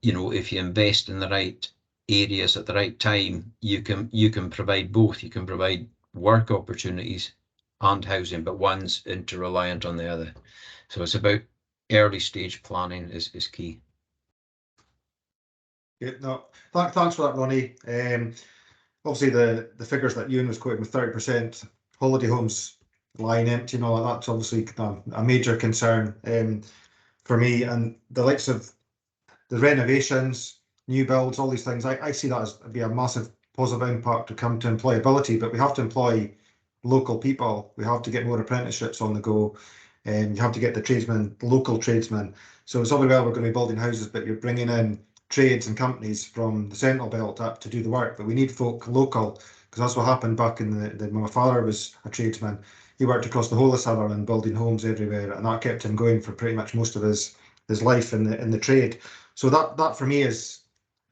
R: if you invest in the right areas at the right time, you can provide both. You can provide work opportunities and housing, but one's interreliant on the other. So it's about early stage planning is key.
D: Yeah, no, thanks for that, Ronnie. Obviously, the figures that Ewan was quoting with 30% holiday homes lying empty and all that, that's obviously a major concern for me. And the likes of the renovations, new builds, all these things, I see that as be a massive positive impact to come to employability. But we have to employ local people. We have to get more apprenticeships on the go. You have to get the tradesmen, local tradesmen. So it's all very well we're going to be building houses, but you're bringing in trades and companies from the central belt up to do the work. But we need folk local, because that's what happened back in the my father was a tradesman. He worked across the whole of Sutherland building homes everywhere, and that kept him going for pretty much most of his life in the trade. So that for me is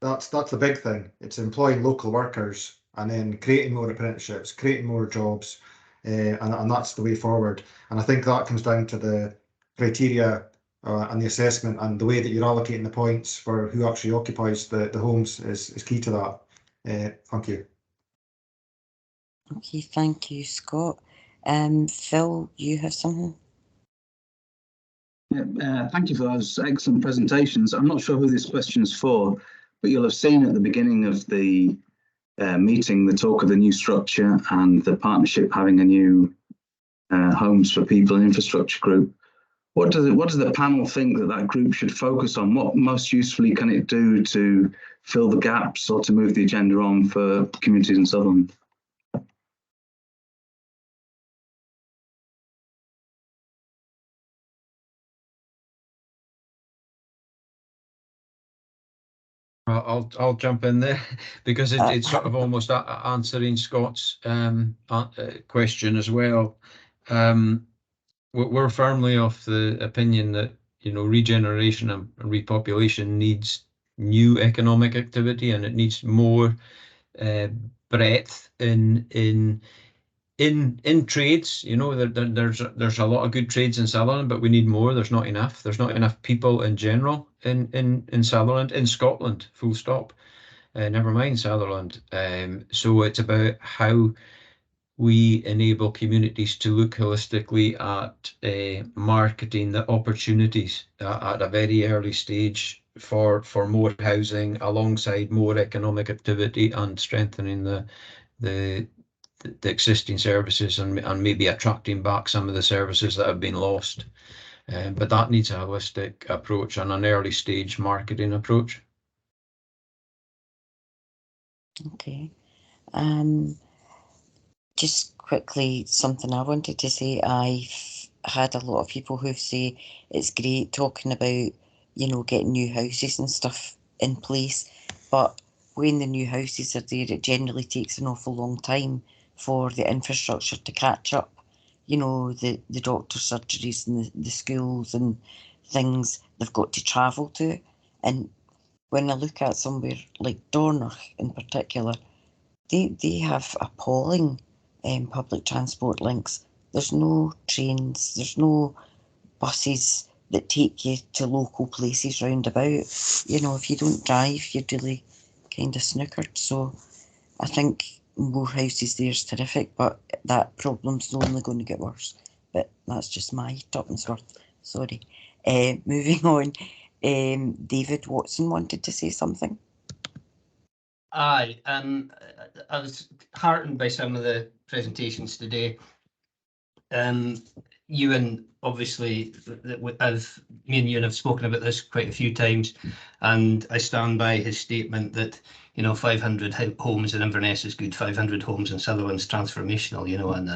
D: that's the big thing. It's employing local workers and then creating more apprenticeships, creating more jobs, and that's the way forward. And I think that comes down to the criteria and the assessment, and the way that you're allocating the points for who actually occupies the homes is key to that. Thank you.
N: Okay, thank you, Scott. Phil, you have something?
T: Yeah, thank you for those excellent presentations. I'm not sure who this question is for, but you'll have seen at the beginning of the meeting the talk of the new structure and the partnership having a new Homes for People and Infrastructure group. What does the panel think that group should focus on? What most usefully can it do to fill the gaps or to move the agenda on for communities in Sutherland?
R: I'll jump in there because it's sort of almost answering Scott's question as well. We're firmly of the opinion that regeneration and repopulation needs new economic activity, and it needs more breadth in trades. There's a lot of good trades in Sutherland, but we need more. There's not enough. There's not enough people in general in Sutherland, in Scotland, full stop. Never mind Sutherland. So it's about how we enable communities to look holistically at marketing the opportunities at a very early stage for more housing, alongside more economic activity and strengthening the existing services and maybe attracting back some of the services that have been lost. But that needs a holistic approach and an early stage marketing approach.
N: Okay. Just quickly, something I wanted to say. I've had a lot of people who say it's great talking about, getting new houses and stuff in place, but when the new houses are there, it generally takes an awful long time for the infrastructure to catch up. The doctor surgeries and the schools and things they've got to travel to. And when I look at somewhere like Dornoch in particular, they have appalling public transport links. There's no trains, there's no buses that take you to local places round about. If you don't drive, you're really kind of snookered. So I think more houses there is terrific, but that problem's only going to get worse. But that's just my tuppence worth. Sorry. Moving on. David Watson wanted to say something.
A: Aye, I was heartened by some of the presentations today. Ewan, obviously, as me and Ewan have spoken about this quite a few times, and I stand by his statement that 500 homes in Inverness is good, 500 homes in Sutherland's transformational, and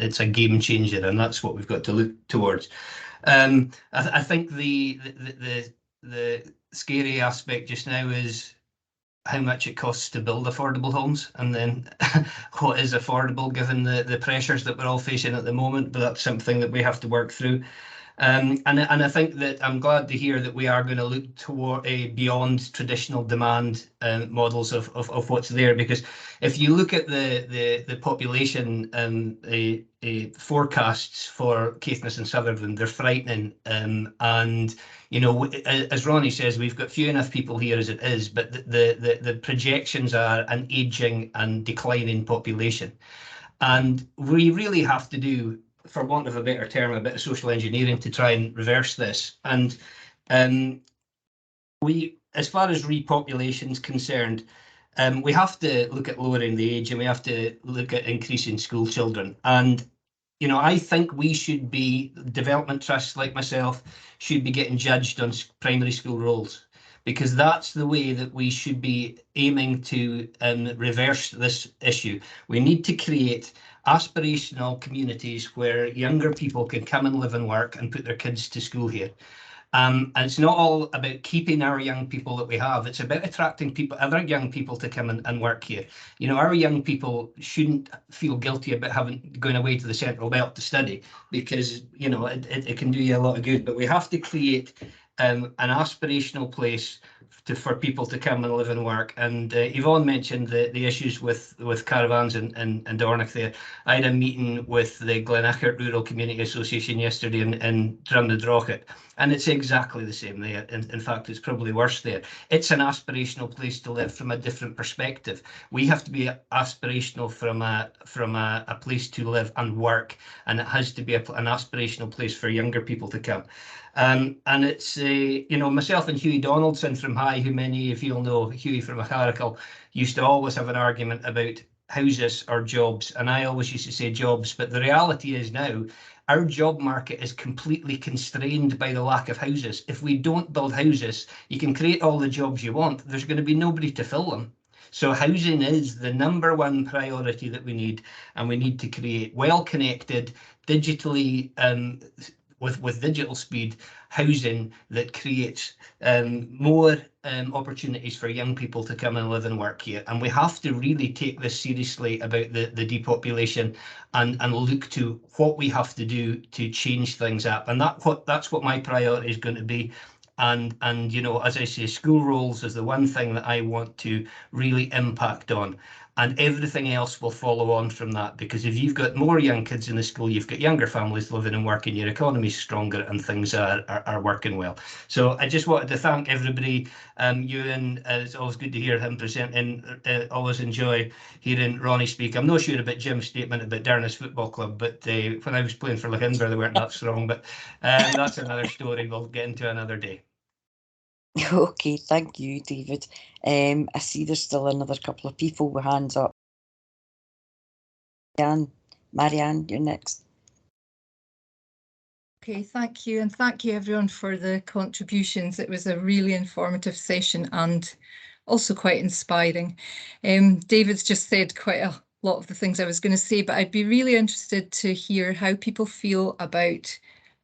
A: it's a game changer, and that's what we've got to look towards. I think the scary aspect just now is how much it costs to build affordable homes, and then what is affordable given the pressures that we're all facing at the moment. But that's something that we have to work through. And I think that I'm glad to hear that we are going to look toward beyond traditional demand models of what's there, because if you look at the population forecasts for Caithness and Sutherland, they're frightening. And as Ronnie says, we've got few enough people here as it is, but the projections are an aging and declining population, and we really have to do, for want of a better term, a bit of social engineering to try and reverse this. And as far as repopulation is concerned, we have to look at lowering the age and we have to look at increasing school children. And, you know, I think we should be, development trusts like myself, should be getting judged on primary school roles, because that's the way that we should be aiming to reverse this issue. We need to create aspirational communities where younger people can come and live and work and put their kids to school here. And it's not all about keeping our young people that we have. It's about attracting people, other young people to come and work here. You know, our young people shouldn't feel guilty about going away to the Central Belt to study, because, you know, it can do you a lot of good. But we have to create an aspirational place for people to come and live and work. And Yvonne mentioned the issues with caravans in Dornoch there. I had a meeting with the Glenacher Rural Community Association yesterday in Drumnadrochit, and it's exactly the same there. In fact, it's probably worse there. It's an aspirational place to live from a different perspective. We have to be aspirational from a place to live and work, and it has to be an aspirational place for younger people to come. And it's, you know, myself and Hughie Donaldson from High, who many of you'll know, Hughie from Acharacal, used to always have an argument about houses or jobs. And I always used to say jobs, but the reality is now our job market is completely constrained by the lack of houses. If we don't build houses, you can create all the jobs you want. There's going to be nobody to fill them. So housing is the #1 priority that we need, and we need to create well-connected, digitally, with digital speed, housing that creates more opportunities for young people to come and live and work here. And we have to really take this seriously about the depopulation and look to what we have to do to change things up. And that's what my priority is going to be. And you know, as I say, school roles is the one thing that I want to really impact on. And everything else will follow on from that, because if you've got more young kids in the school, you've got younger families living and working, your economy's stronger and things are working well. So I just wanted to thank everybody. Ewan, it's always good to hear him presenting. Always enjoy hearing Ronnie speak. I'm not sure about Jim's statement about Dernis Football Club, but when I was playing for Lachinver, they weren't that strong. But that's another story we'll get into another day.
N: Okay, thank you, David. I see there's still another couple of people with hands up. Marianne, you're next.
G: Okay, thank you, and thank you everyone for the contributions. It was a really informative session and also quite inspiring. David's just said quite a lot of the things I was going to say, but I'd be really interested to hear how people feel about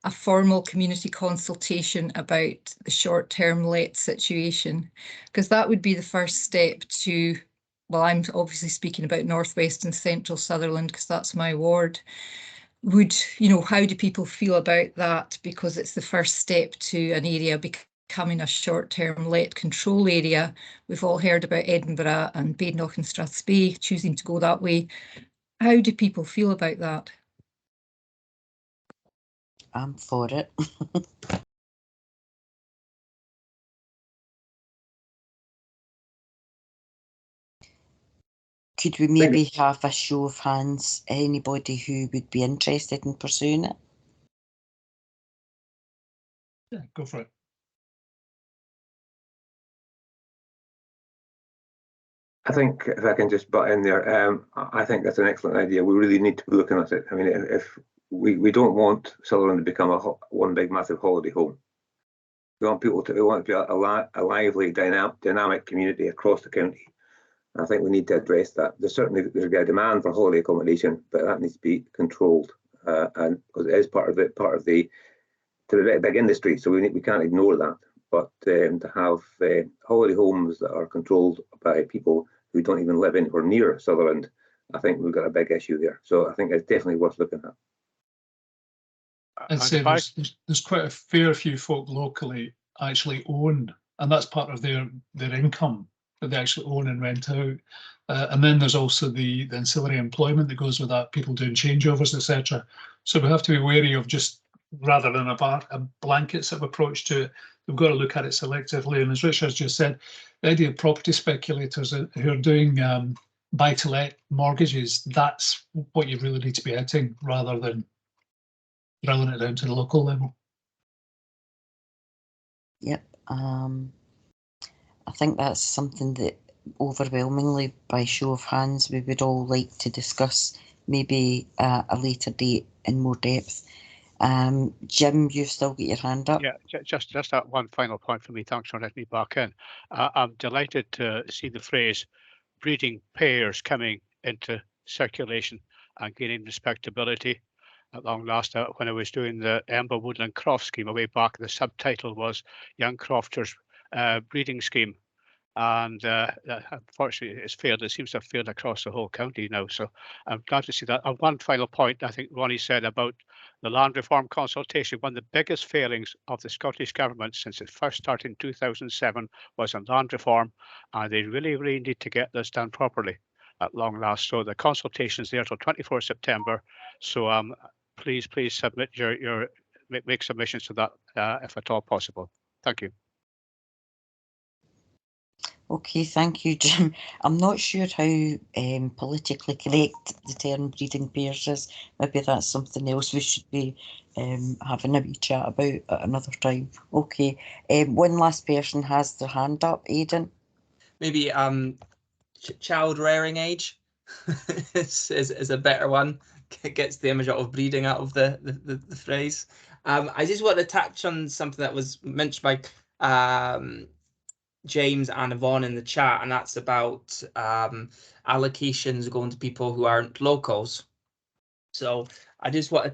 G: a formal community consultation about the short-term let situation, because that would be the first step to, well, I'm obviously speaking about Northwest and Central Sutherland because that's my ward. You know, how do people feel about that? Because it's the first step to an area becoming a short-term let control area. We've all heard about Edinburgh and Badenoch and Strathspey choosing to go that way. How do people feel about that?
N: I'm for it. Could we maybe have a show of hands, anybody who would be interested in pursuing it?
P: Yeah, go for it.
I: I think if I can just butt in there, I think that's an excellent idea. We really need to be looking at it. I mean, if we don't want Sutherland to become one big massive holiday home. We want people to be a lively, dynamic community across the county. I think we need to address that. There's a demand for holiday accommodation, but that needs to be controlled, and because it is part of the big industry, so we can't ignore that. But to have holiday homes that are controlled by people who don't even live anywhere near Sutherland, I think we've got a big issue there. So I think it's definitely worth looking at.
P: I'd say there's quite a fair few folk locally actually own, and that's part of their income that they actually own and rent out. And then there's also the ancillary employment that goes with that, people doing changeovers, etc. So we have to be wary of, just rather than a blanket sort of approach to it, we've got to look at it selectively. And as Richard's just said, the idea of property speculators who are doing buy-to-let mortgages, that's what you really need to be hitting rather than drilling it down to the local level.
N: Yep. I think that's something that overwhelmingly, by show of hands, we would all like to discuss, maybe at a later date in more depth. Jim, you've still got your hand up.
H: Yeah, just that one final point for me. Thanks for letting me back in. I'm delighted to see the phrase breeding pairs coming into circulation and gaining respectability. At long last, when I was doing the Ember Woodland Croft scheme way back, the subtitle was Young Crofters Breeding Scheme. And unfortunately, it's failed. It seems to have failed across the whole county now. So I'm glad to see that. And one final point, I think Ronnie said about the land reform consultation. One of the biggest failings of the Scottish Government since it first started in 2007 was on land reform. And they really, really need to get this done properly at long last. So the consultation is there till 24th September. So please submit make submissions to that if at all possible. Thank you.
N: Okay, thank you, Jim. I'm not sure how politically correct the term breeding pairs is. Maybe that's something else we should be having a wee chat about at another time. Okay, one last person has their hand up. Aidan?
O: Maybe child rearing age is a better one. Gets the image out of breeding out of the phrase. I just want to touch on something that was mentioned by James and Yvonne in the chat, and that's about allocations going to people who aren't locals. So I just wanted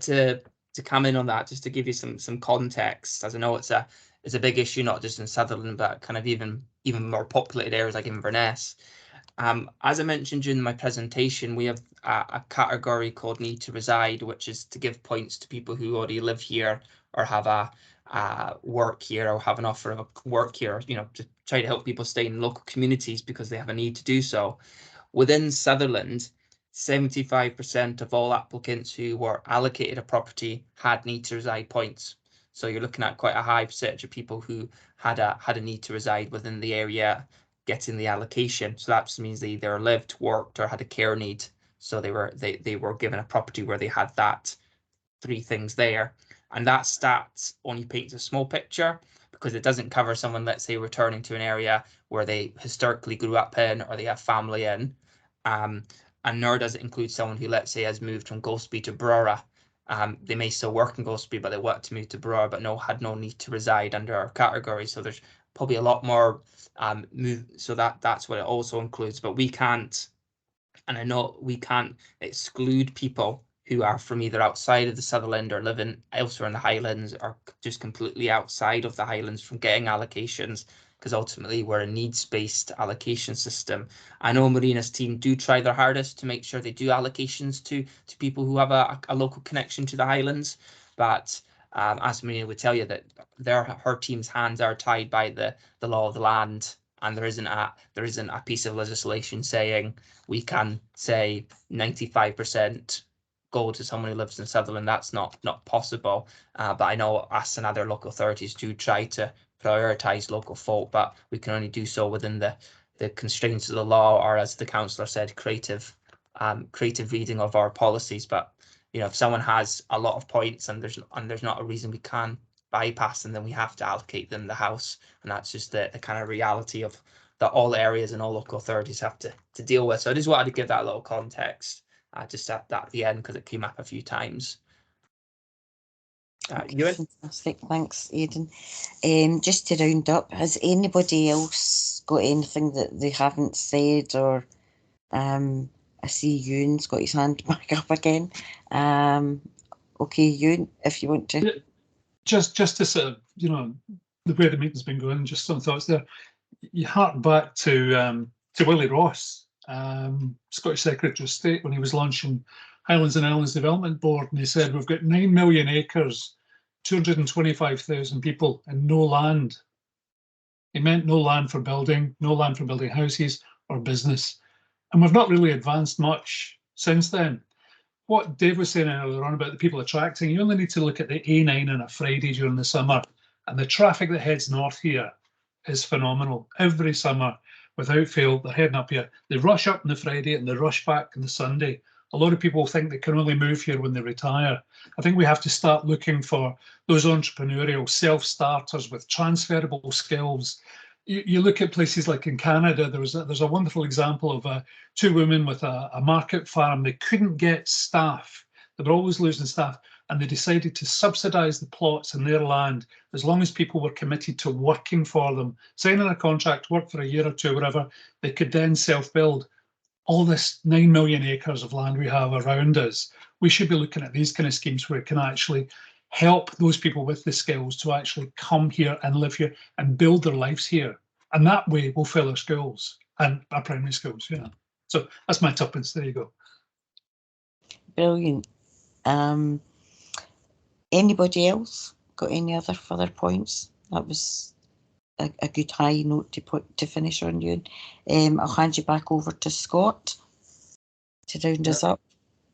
O: to come in on that, just to give you some context, as I know it's a big issue, not just in Sutherland, but kind of even more populated areas like Inverness. As I mentioned during my presentation, we have a category called need to reside, which is to give points to people who already live here or have a work here or have an offer of work here, to try to help people stay in local communities because they have a need to do so. Within Sutherland, 75% of all applicants who were allocated a property had need to reside points. So you're looking at quite a high percentage of people who had a need to reside within the area getting the allocation. So that just means they either lived, worked, or had a care need. So they were given a property where they had that three things there. And that stat only paints a small picture because it doesn't cover someone, let's say, returning to an area where they historically grew up in or they have family in. And nor does it include someone who, let's say, has moved from Golspie to Brora. They may still work in Golspie, but they want to move to Brora, but had no need to reside under our category. So there's probably a lot more so that's what it also includes. But we can't, and I know we can't exclude people who are from either outside of the Sutherland or living elsewhere in the Highlands or just completely outside of the Highlands from getting allocations, because ultimately we're a needs-based allocation system. I know Marina's team do try their hardest to make sure they do allocations to people who have a local connection to the Highlands, but as Marina would tell you, that her team's hands are tied by the law of the land, and there isn't a piece of legislation saying we can say 95% go to someone who lives in Sutherland. That's not possible. But I know us and other local authorities do try to prioritise local folk, but we can only do so within the constraints of the law, or as the councillor said, creative reading of our policies. But if someone has a lot of points and there's not a reason we can bypass them, then we have to allocate them the house, and that's just the kind of reality of that all areas and all local authorities have to deal with. So I just wanted to give that little context just at the end because it came up a few times.
N: Okay, fantastic, thanks, Aidan. Just to round up, has anybody else got anything that they haven't said, or I see Ewan's got his hand back up again. Okay, Ewan, if you want to.
P: Just to sort of, the way the meeting's been going, just some thoughts there. You hark back to Willie Ross, Scottish Secretary of State, when he was launching Highlands and Islands Development Board, and he said, we've got 9 million acres, 225,000 people, and no land. He meant no land for building, no land for building houses or business. And we've not really advanced much since then. What Dave was saying earlier on about the people attracting, you only need to look at the A9 on a Friday during the summer, and the traffic that heads north here is phenomenal. Every summer, without fail, they're heading up here. They rush up on the Friday and they rush back on the Sunday. A lot of people think they can only move here when they retire. I think we have to start looking for those entrepreneurial self-starters with transferable skills you look at places like in Canada, there's a wonderful example of two women with a market farm. They couldn't get staff. They were always losing staff, and they decided to subsidise the plots in their land as long as people were committed to working for them, signing a contract, work for a year or two, whatever. They could then self-build. All this 9 million acres of land we have around us, we should be looking at these kind of schemes where it can actually help those people with the skills to actually come here and live here and build their lives here. And that way we'll fill our schools and our primary schools, you know. So that's my tuppence. There you go.
N: Brilliant. Anybody else got any other further points? That was a good high note to finish on, you. I'll hand you back over to Scott to round us up.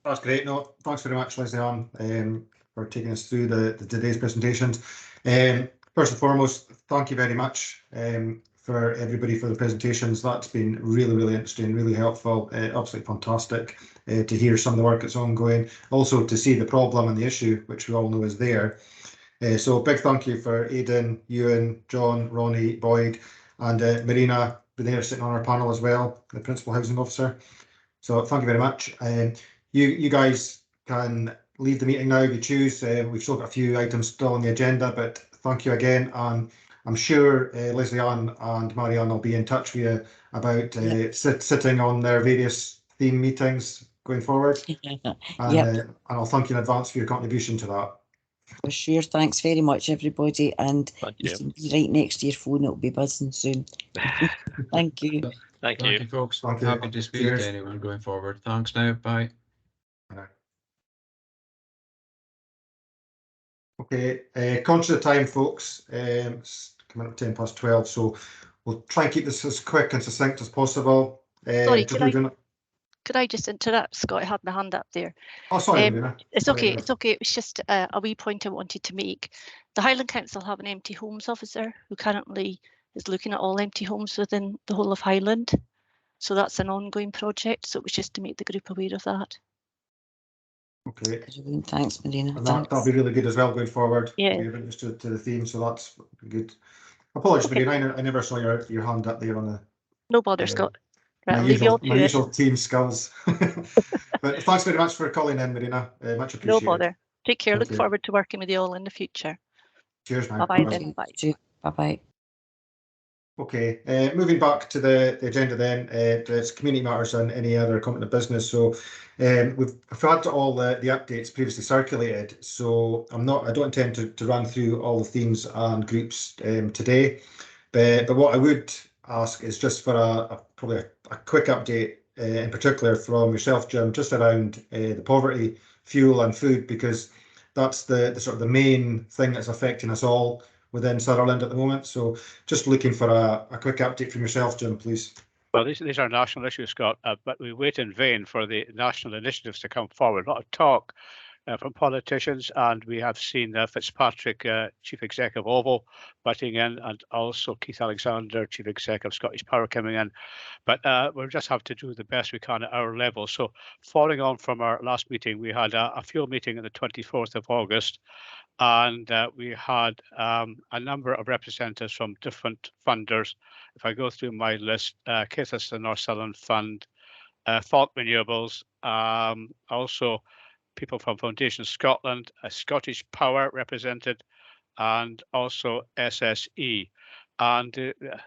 D: That's great. No, thanks very much, Leslie Ann, for taking us through the today's presentations. First and foremost, thank you very much for everybody for the presentations. That's been really, really interesting, really helpful, absolutely fantastic to hear some of the work that's ongoing. Also to see the problem and the issue, which we all know is there. So big thank you for Aidan, Ewan, John, Ronnie, Boyd, and Marina, there sitting on our panel as well, the Principal Housing Officer. So thank you very much. You guys can leave the meeting now if you choose. We've still got a few items still on the agenda, but thank you again. And I'm sure Leslie Ann and Marianne will be in touch with you about sitting on their various theme meetings going forward. And I'll thank you in advance for your contribution to that.
N: For sure. Thanks very much, everybody. And you can be right next to your phone. It'll be buzzing soon. Thank you.
R: Thank you, folks.
D: Thank you.
R: Happy to speak to anyone going forward. Thanks now. Bye.
D: Okay, conscious of time, folks. It's coming up 12:10, so we'll try and keep this as quick and succinct as possible.
U: Sorry, could I just interrupt, Scott? I had my hand up there.
D: Oh, sorry,
U: it's okay. It's okay. It was just a wee point I wanted to make. The Highland Council have an empty homes officer who currently is looking at all empty homes within the whole of Highland. So that's an ongoing project. So it was just to make the group aware of that.
D: Okay.
N: Thanks, Marina.
D: And that'll be really good as well going forward.
U: Yeah.
D: You're interested to the theme, so that's good. Apologies, Marina. I never saw your hand up there on the.
U: No bother, Scott. Right,
D: my usual team skills. But thanks very much for calling in, Marina. Much appreciated.
U: No bother. Take care.
D: Thank
U: Look forward to working with you all in the future.
D: Cheers, man.
U: Bye-bye then. Bye.
N: Bye-bye.
D: Okay, moving back to the agenda then, it's community matters and any other competent business. So we've had all the updates previously circulated, so I don't intend to run through all the themes and groups today, but what I would ask is just for probably a quick update in particular from yourself, Jim, just around the poverty, fuel and food, because that's the sort of the main thing that's affecting us all within Sutherland at the moment. So just looking for a quick update from yourself, Jim, please.
H: Well, these are national issues, Scott, but we wait in vain for the national initiatives to come forward. A lot of talk from politicians, and we have seen Fitzpatrick, Chief Executive Oval, butting in, and also Keith Alexander, Chief Executive Scottish Power, coming in. But we'll just have to do the best we can at our level. So following on from our last meeting, we had a fuel meeting on the 24th of August, and we had a number of representatives from different funders. If I go through my list, KISS, the North Sutherland Fund, Falk Renewables, also people from Foundation Scotland, Scottish Power represented, and also SSE. And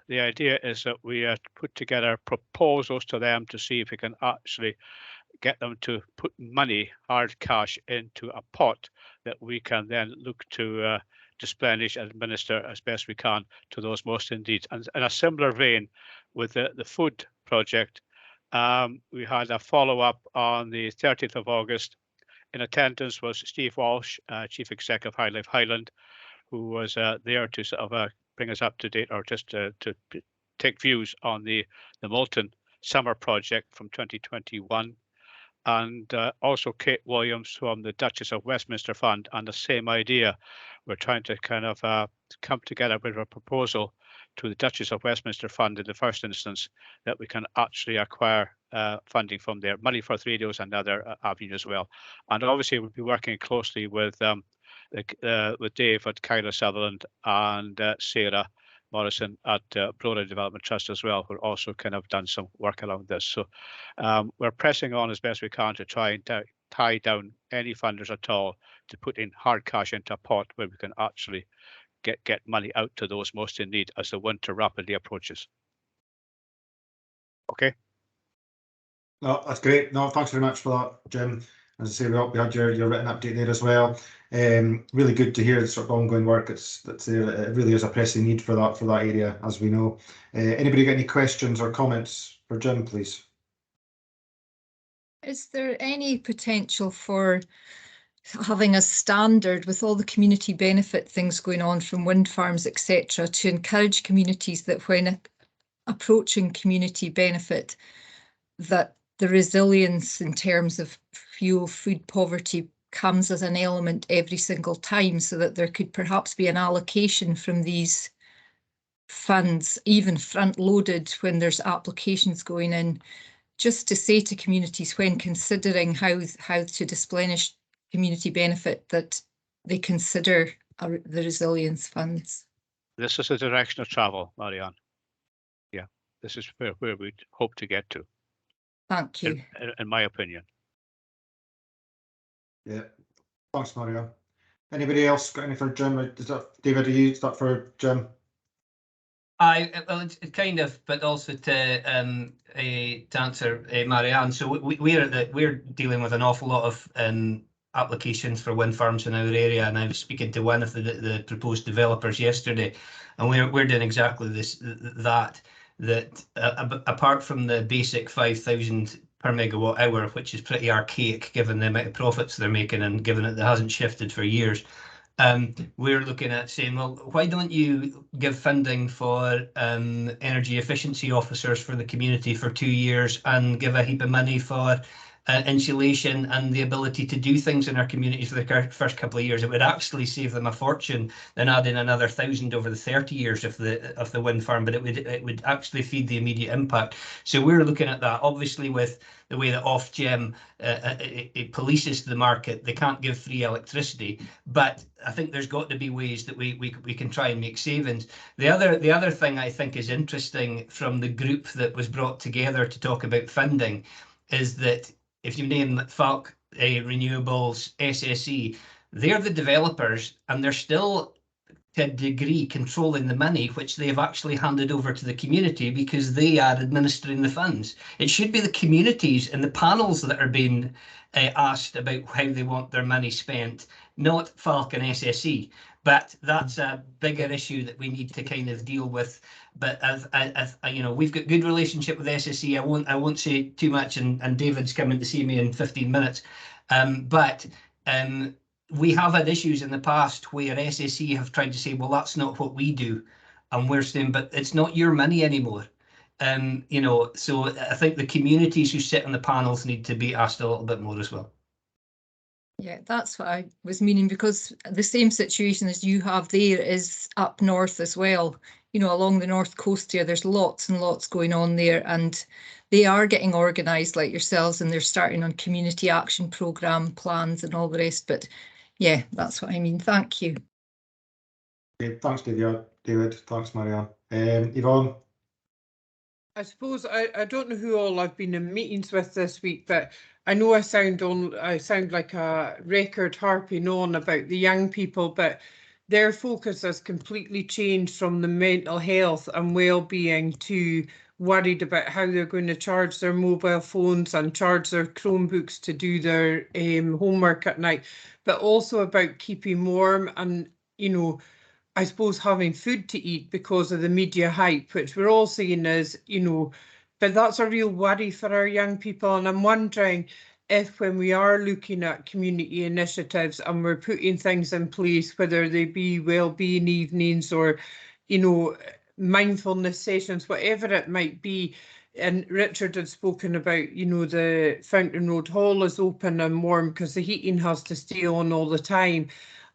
H: the idea is that we put together proposals to them to see if we can actually get them to put money, hard cash, into a pot that we can then look to splenish and administer as best we can to those most in need. And in a similar vein with the food project, we had a follow-up on the 30th of August. In attendance was Steve Walsh, Chief Executive of High Life Highland, who was there to sort of bring us up to date, or just to take views on the Moulton Summer Project from 2021. And also Kate Williams from the Duchess of Westminster Fund, and the same idea. We're trying to kind of come together with a proposal to the Duchess of Westminster Fund in the first instance, that we can actually acquire funding from there, money for radios and other avenues as well. And obviously we'll be working closely with Dave at Kyla Sutherland and Sarah Morrison at Broader Development Trust as well, who also kind of done some work around this. So we're pressing on as best we can to try and tie down any funders at all to put in hard cash into a pot where we can actually get money out to those most in need as the winter rapidly approaches. Okay.
D: No, that's great. No, thanks very much for that, Jim. As I say, we had your written update there as well. Really good to hear the sort of ongoing work that's there. It really is a pressing need for that area, as we know. Anybody got any questions or comments for Jim, please?
G: Is there any potential for having a standard with all the community benefit things going on from wind farms, etc., to encourage communities that when approaching community benefit, that the resilience in terms of fuel, food poverty comes as an element every single time, so that there could perhaps be an allocation from these funds, even front-loaded when there's applications going in, just to say to communities when considering how to displenish community benefit that they consider the resilience funds.
H: This is a direction of travel, Marianne. Yeah, this is where we'd hope to get to.
G: Thank you.
H: In my opinion.
D: Yeah, thanks, Mario. Anybody else got any for Jim? Is that, David, is that for Jim?
A: Well, it's kind of, but also to answer Marianne. So we're dealing with an awful lot of applications for wind farms in our area, and I was speaking to one of the proposed developers yesterday, and we're doing exactly that apart from the basic 5,000 per megawatt hour, which is pretty archaic given the amount of profits they're making and given that it hasn't shifted for years. We're looking at saying, well, why don't you give funding for energy efficiency officers for the community for 2 years and give a heap of money for insulation and the ability to do things in our communities for the first couple of years? It would actually save them a fortune than adding another 1,000 over the 30 years of the wind farm, but it would actually feed the immediate impact. So we're looking at that. Obviously, with the way that Ofgem it polices the market, they can't give free electricity, but I think there's got to be ways that we can try and make savings. The other thing I think is interesting from the group that was brought together to talk about funding is that if you name Falk Renewables, SSE, they're the developers and they're still to a degree controlling the money, which they've actually handed over to the community because they are administering the funds. It should be the communities and the panels that are being asked about how they want their money spent, not Falk and SSE. But that's a bigger issue that we need to kind of deal with. But as you know, we've got good relationship with SSE. I won't say too much, and David's coming to see me in 15 minutes. We have had issues in the past where SSE have tried to say, well, that's not what we do. And we're saying, but it's not your money anymore. You know, so I think the communities who sit on the panels need to be asked a little bit more as well.
G: Yeah, that's what I was meaning, because the same situation as you have there is up north as well. You know, along the north coast here, there's lots and lots going on there, and they are getting organised like yourselves, and they're starting on community action programme plans and all the rest. But yeah, that's what I mean. Thank you.
D: Okay, thanks, David. Thanks, Marianne. Yvonne?
L: I suppose I don't know who all I've been in meetings with this week, but I know I sound like a record harping on about the young people, but their focus has completely changed from the mental health and well-being to worried about how they're going to charge their mobile phones and charge their Chromebooks to do their homework at night, but also about keeping warm and, you know, I suppose having food to eat because of the media hype, which we're all seeing is, you know, but that's a real worry for our young people. And I'm wondering if when we are looking at community initiatives and we're putting things in place, whether they be well-being evenings or, you know, mindfulness sessions, whatever it might be. And Richard had spoken about, you know, the Fountain Road Hall is open and warm because the heating has to stay on all the time.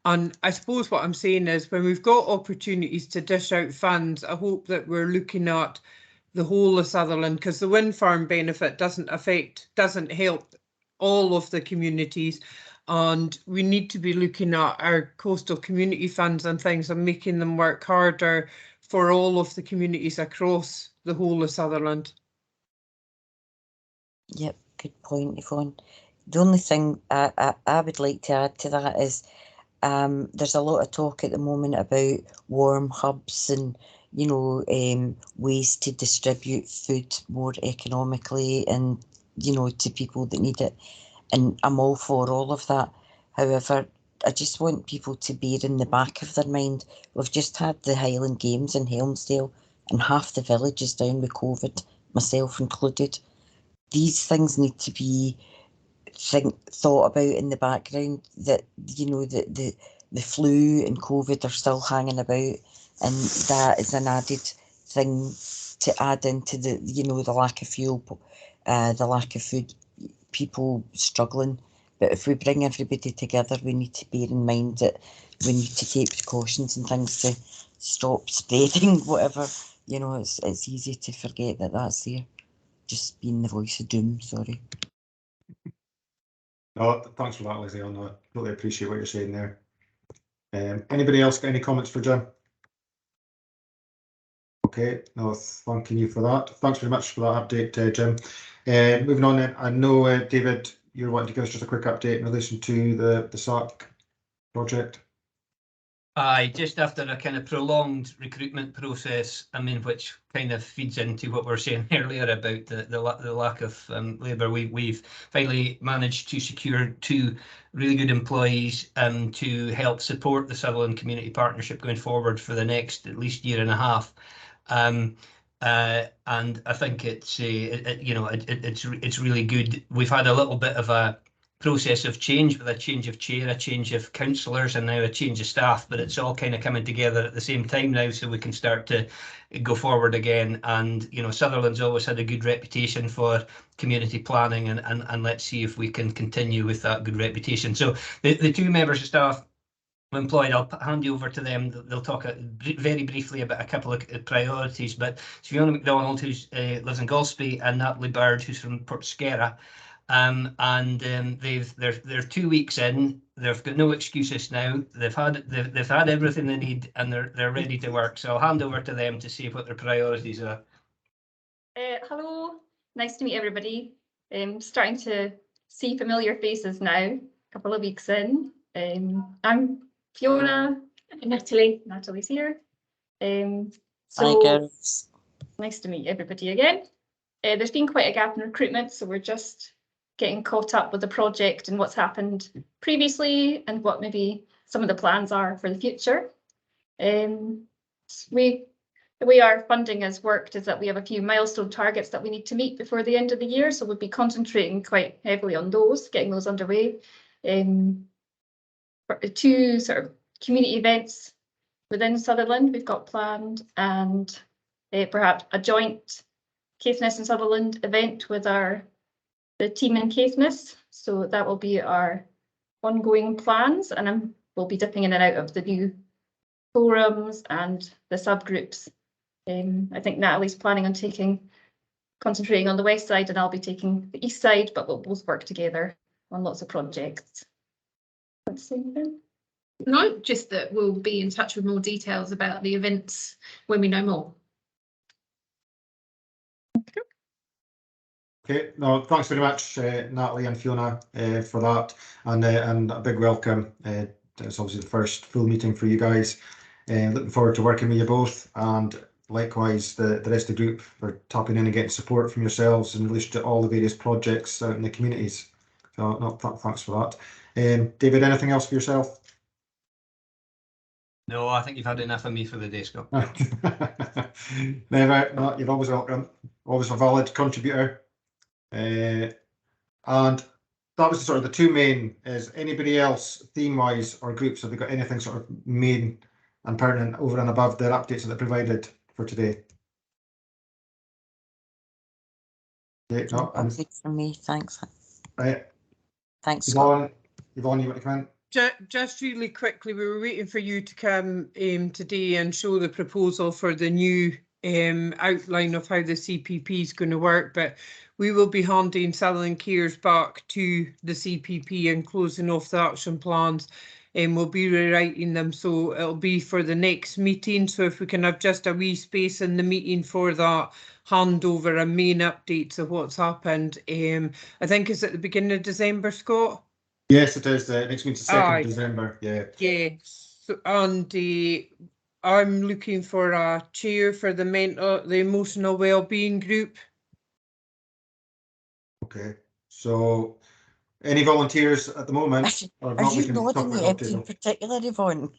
L: And I suppose what I'm saying is when we've got opportunities to dish out funds, I hope that we're looking at the whole of Sutherland, because the wind farm benefit doesn't help all of the communities. And we need to be looking at our coastal community funds and things and making them work harder for all of the communities across the whole of Sutherland.
N: Yep, good point, Yvonne. The only thing I would like to add to that is there's a lot of talk at the moment about warm hubs and, you know, ways to distribute food more economically and, you know, to people that need it. And I'm all for all of that. However, I just want people to bear in the back of their mind, we've just had the Highland Games in Helmsdale and half the village is down with COVID, myself included. These things need to be thought about in the background, that, you know, the flu and COVID are still hanging about, and that is an added thing to add into the, you know, the lack of fuel, the lack of food, people struggling. But if we bring everybody together, we need to bear in mind that we need to take precautions and things to stop spreading whatever, you know. It's easy to forget that that's there. Just being the voice of doom, sorry.
D: No, thanks for that, Lizzie. I totally appreciate what you're saying there. Anybody else got any comments for Jim? Okay, no, thanking you for that. Thanks very much for that update, Jim. Moving on then, I know, David, you're wanting to give us just a quick update in relation to the SAC project.
A: Aye, just after a kind of prolonged recruitment process, I mean, which kind of feeds into what we were saying earlier about the lack of labour, we've finally managed to secure 2 really good employees to help support the Sutherland Community Partnership going forward for the next at least year and a half. And I think it's it's really good. We've had a little bit of a process of change, with a change of chair, a change of councillors, and now a change of staff, but it's all kind of coming together at the same time now, so we can start to go forward again. And, you know, Sutherland's always had a good reputation for community planning, and let's see if we can continue with that good reputation. So the 2 members of staff employed, I'll hand you over to them. They'll talk very briefly about a couple of priorities, but Fiona MacDonald, who lives in Golspie, and Natalie Bird, who's from Portskerra. They're 2 weeks in. They've got no excuses now. They've had everything they need, and they're ready to work. So I'll hand over to them to see what their priorities are.
C: Hello, nice to meet everybody. Starting to see familiar faces now. A couple of weeks in. I'm Fiona. Natalie. Natalie's here.
N: Hi, girls.
C: Nice to meet everybody again. There's been quite a gap in recruitment, so we're just getting caught up with the project and what's happened previously and what maybe some of the plans are for the future. The way our funding has worked is that we have a few milestone targets that we need to meet before the end of the year, so we'll be concentrating quite heavily on those, getting those underway. 2 sort of community events within Sutherland we've got planned, and perhaps a joint Caithness and Sutherland event with the team in Caithness. So that will be our ongoing plans, and we'll be dipping in and out of the new forums and the subgroups. I think Natalie's planning on concentrating on the west side, and I'll be taking the east side, but we'll both work together on lots of projects.
B: No, just that we'll be in touch with more details about the events when we know more.
D: Okay, no, thanks very much, Natalie and Fiona, for that, and a big welcome. It's obviously the first full meeting for you guys. Looking forward to working with you both, and likewise the rest of the group for tapping in and getting support from yourselves in relation to all the various projects out in the communities. So no, thanks for that. David, anything else for yourself?
A: No, I think you've had enough of me for the day, Scott.
D: Never, no, you're always welcome. Always a valid contributor. And that was sort of the 2 main. Is anybody else theme-wise or groups, have they got anything sort of main and pertinent over and above their updates that they provided for today? Okay, no,
N: Good for me, thanks.
D: Right.
N: Thanks,
D: Yvonne, you want to come in?
L: Just really quickly, we were waiting for you to come today and show the proposal for the new outline of how the CPP is going to work, but we will be handing Sutherland Cares back to the CPP and closing off the action plans we'll be rewriting them, so it'll be for the next meeting. So if we can have just a wee space in the meeting for that handover and main updates of what's happened. I think it's at the beginning of December, Scott?
D: Yes, it is. Next meeting's the 2nd of December. Yeah.
L: Yeah. So, and I'm looking for a chair for the emotional wellbeing group.
D: Okay. So, any volunteers at the moment? Or
N: Are
D: not, we
N: you
D: can
N: nodding
D: talk about
N: at
D: it
N: anything
D: table.
N: particular, Yvonne?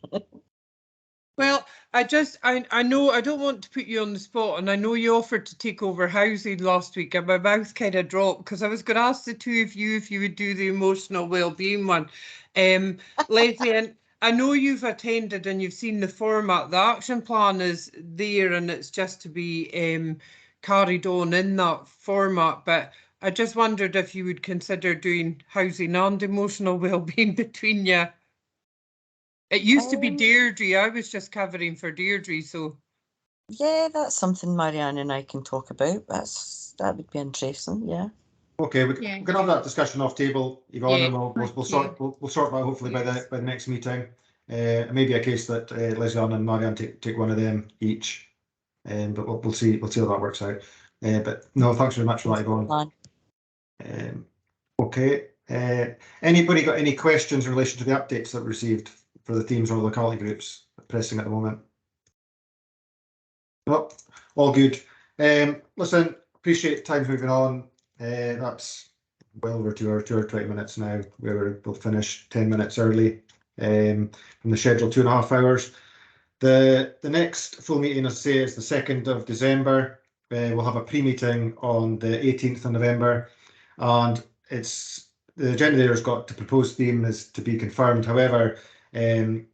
L: Well, I know I don't want to put you on the spot, and I know you offered to take over housing last week, and my mouth kind of dropped because I was going to ask the two of you if you would do the emotional well-being one. Leslie, and I know you've attended and you've seen the format. The action plan is there, and it's just to be carried on in that format. But I just wondered if you would consider doing housing and emotional well-being between you. It used to be Deirdre. I was just covering for Deirdre, so.
N: Yeah, that's something Marianne and I can talk about. That would be interesting, yeah.
D: Okay, we can have that discussion off table, Yvonne,
N: Yeah,
D: and we'll sort that hopefully by the next meeting. Maybe a case that Leslie and Marianne take one of them each, but we'll see how that works out. But no, thanks very much for that, Yvonne. Okay. Anybody got any questions in relation to the updates that we received for the teams or locality groups pressing at the moment? No, all good. Listen, appreciate time's moving on. That's well over 2 hours, 2 hours 20 minutes now. We'll finish 10 minutes early from the scheduled 2.5 hours. The next full meeting, as I say, is the 2nd of December. We'll have a pre-meeting on the 18th of November, and the agenda there has got the proposed theme is to be confirmed. However, we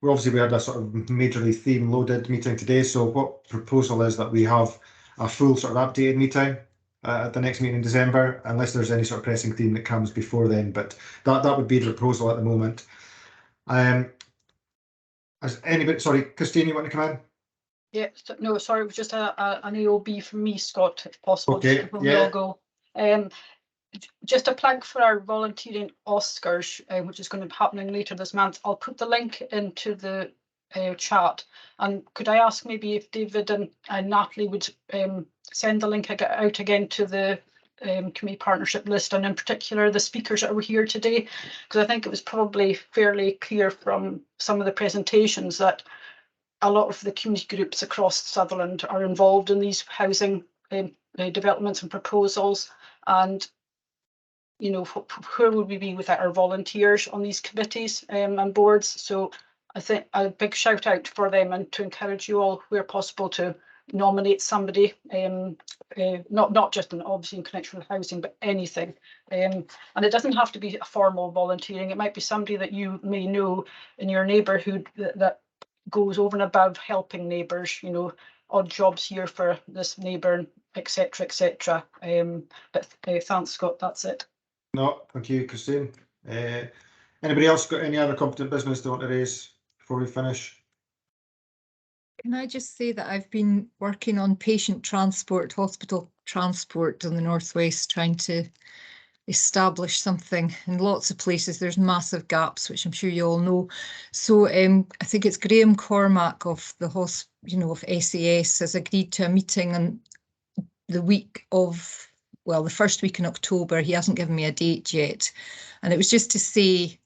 D: had a sort of majorly theme loaded meeting today. So what proposal is that we have a full sort of updated meeting at the next meeting in December, unless there's any sort of pressing theme that comes before then. But that would be the proposal at the moment. Has anybody? Sorry, Christine, you want to come in?
F: Yeah, no, sorry, it was just an AOB from me, Scott, if possible.
D: Okay,
F: before we all go. Just a plug for our volunteering Oscars, which is going to be happening later this month. I'll put the link into the chat. And could I ask maybe if David and Natalie would send the link out again to the community partnership list, and in particular the speakers that were here today, because I think it was probably fairly clear from some of the presentations that a lot of the community groups across Sutherland are involved in these housing developments and proposals. And you know, where would we be without our volunteers on these committees and boards? So I think a big shout out for them, and to encourage you all where possible to nominate somebody, not just obviously in connection with housing, but anything. And it doesn't have to be a formal volunteering. It might be somebody that you may know in your neighbourhood that goes over and above helping neighbours, you know, odd jobs here for this neighbour, etc., etc. But thanks, Scott, that's it.
D: No, thank you, Christine. Anybody else got any other competent business they want to raise before we finish?
G: Can I just say that I've been working on patient transport, hospital transport in the Northwest, trying to establish something in lots of places. There's massive gaps, which I'm sure you all know. So I think it's Graham Cormack of the of SAS has agreed to a meeting on the week of, well, the first week in October. He hasn't given me a date yet. And it was just to say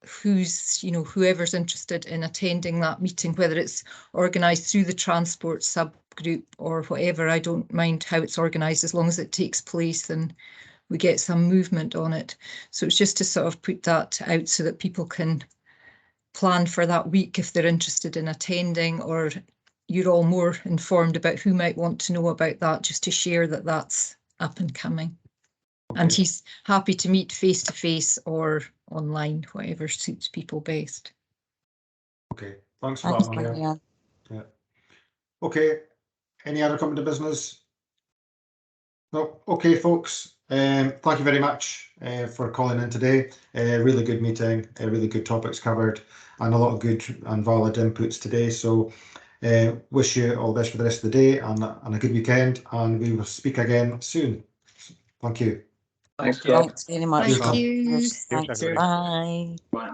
G: whoever's interested in attending that meeting, whether it's organised through the transport subgroup or whatever. I don't mind how it's organised as long as it takes place and we get some movement on it. So it's just to sort of put that out so that people can plan for that week if they're interested in attending, or you're all more informed about who might want to know about that, just to share that that's up and coming. Okay. And he's happy to meet face to face or online, whatever suits people best.
D: Okay, thanks for that, Maria. Yeah. Okay, any other coming to business? No. Okay, folks. Thank you very much for calling in today. Really good meeting, really good topics covered, and a lot of good and valid inputs today. So wish you all the best for the rest of the day and a good weekend, and we will speak again soon. Thank you.
N: Thanks very much.
G: Thank you.
N: Thanks. Bye.
G: Bye.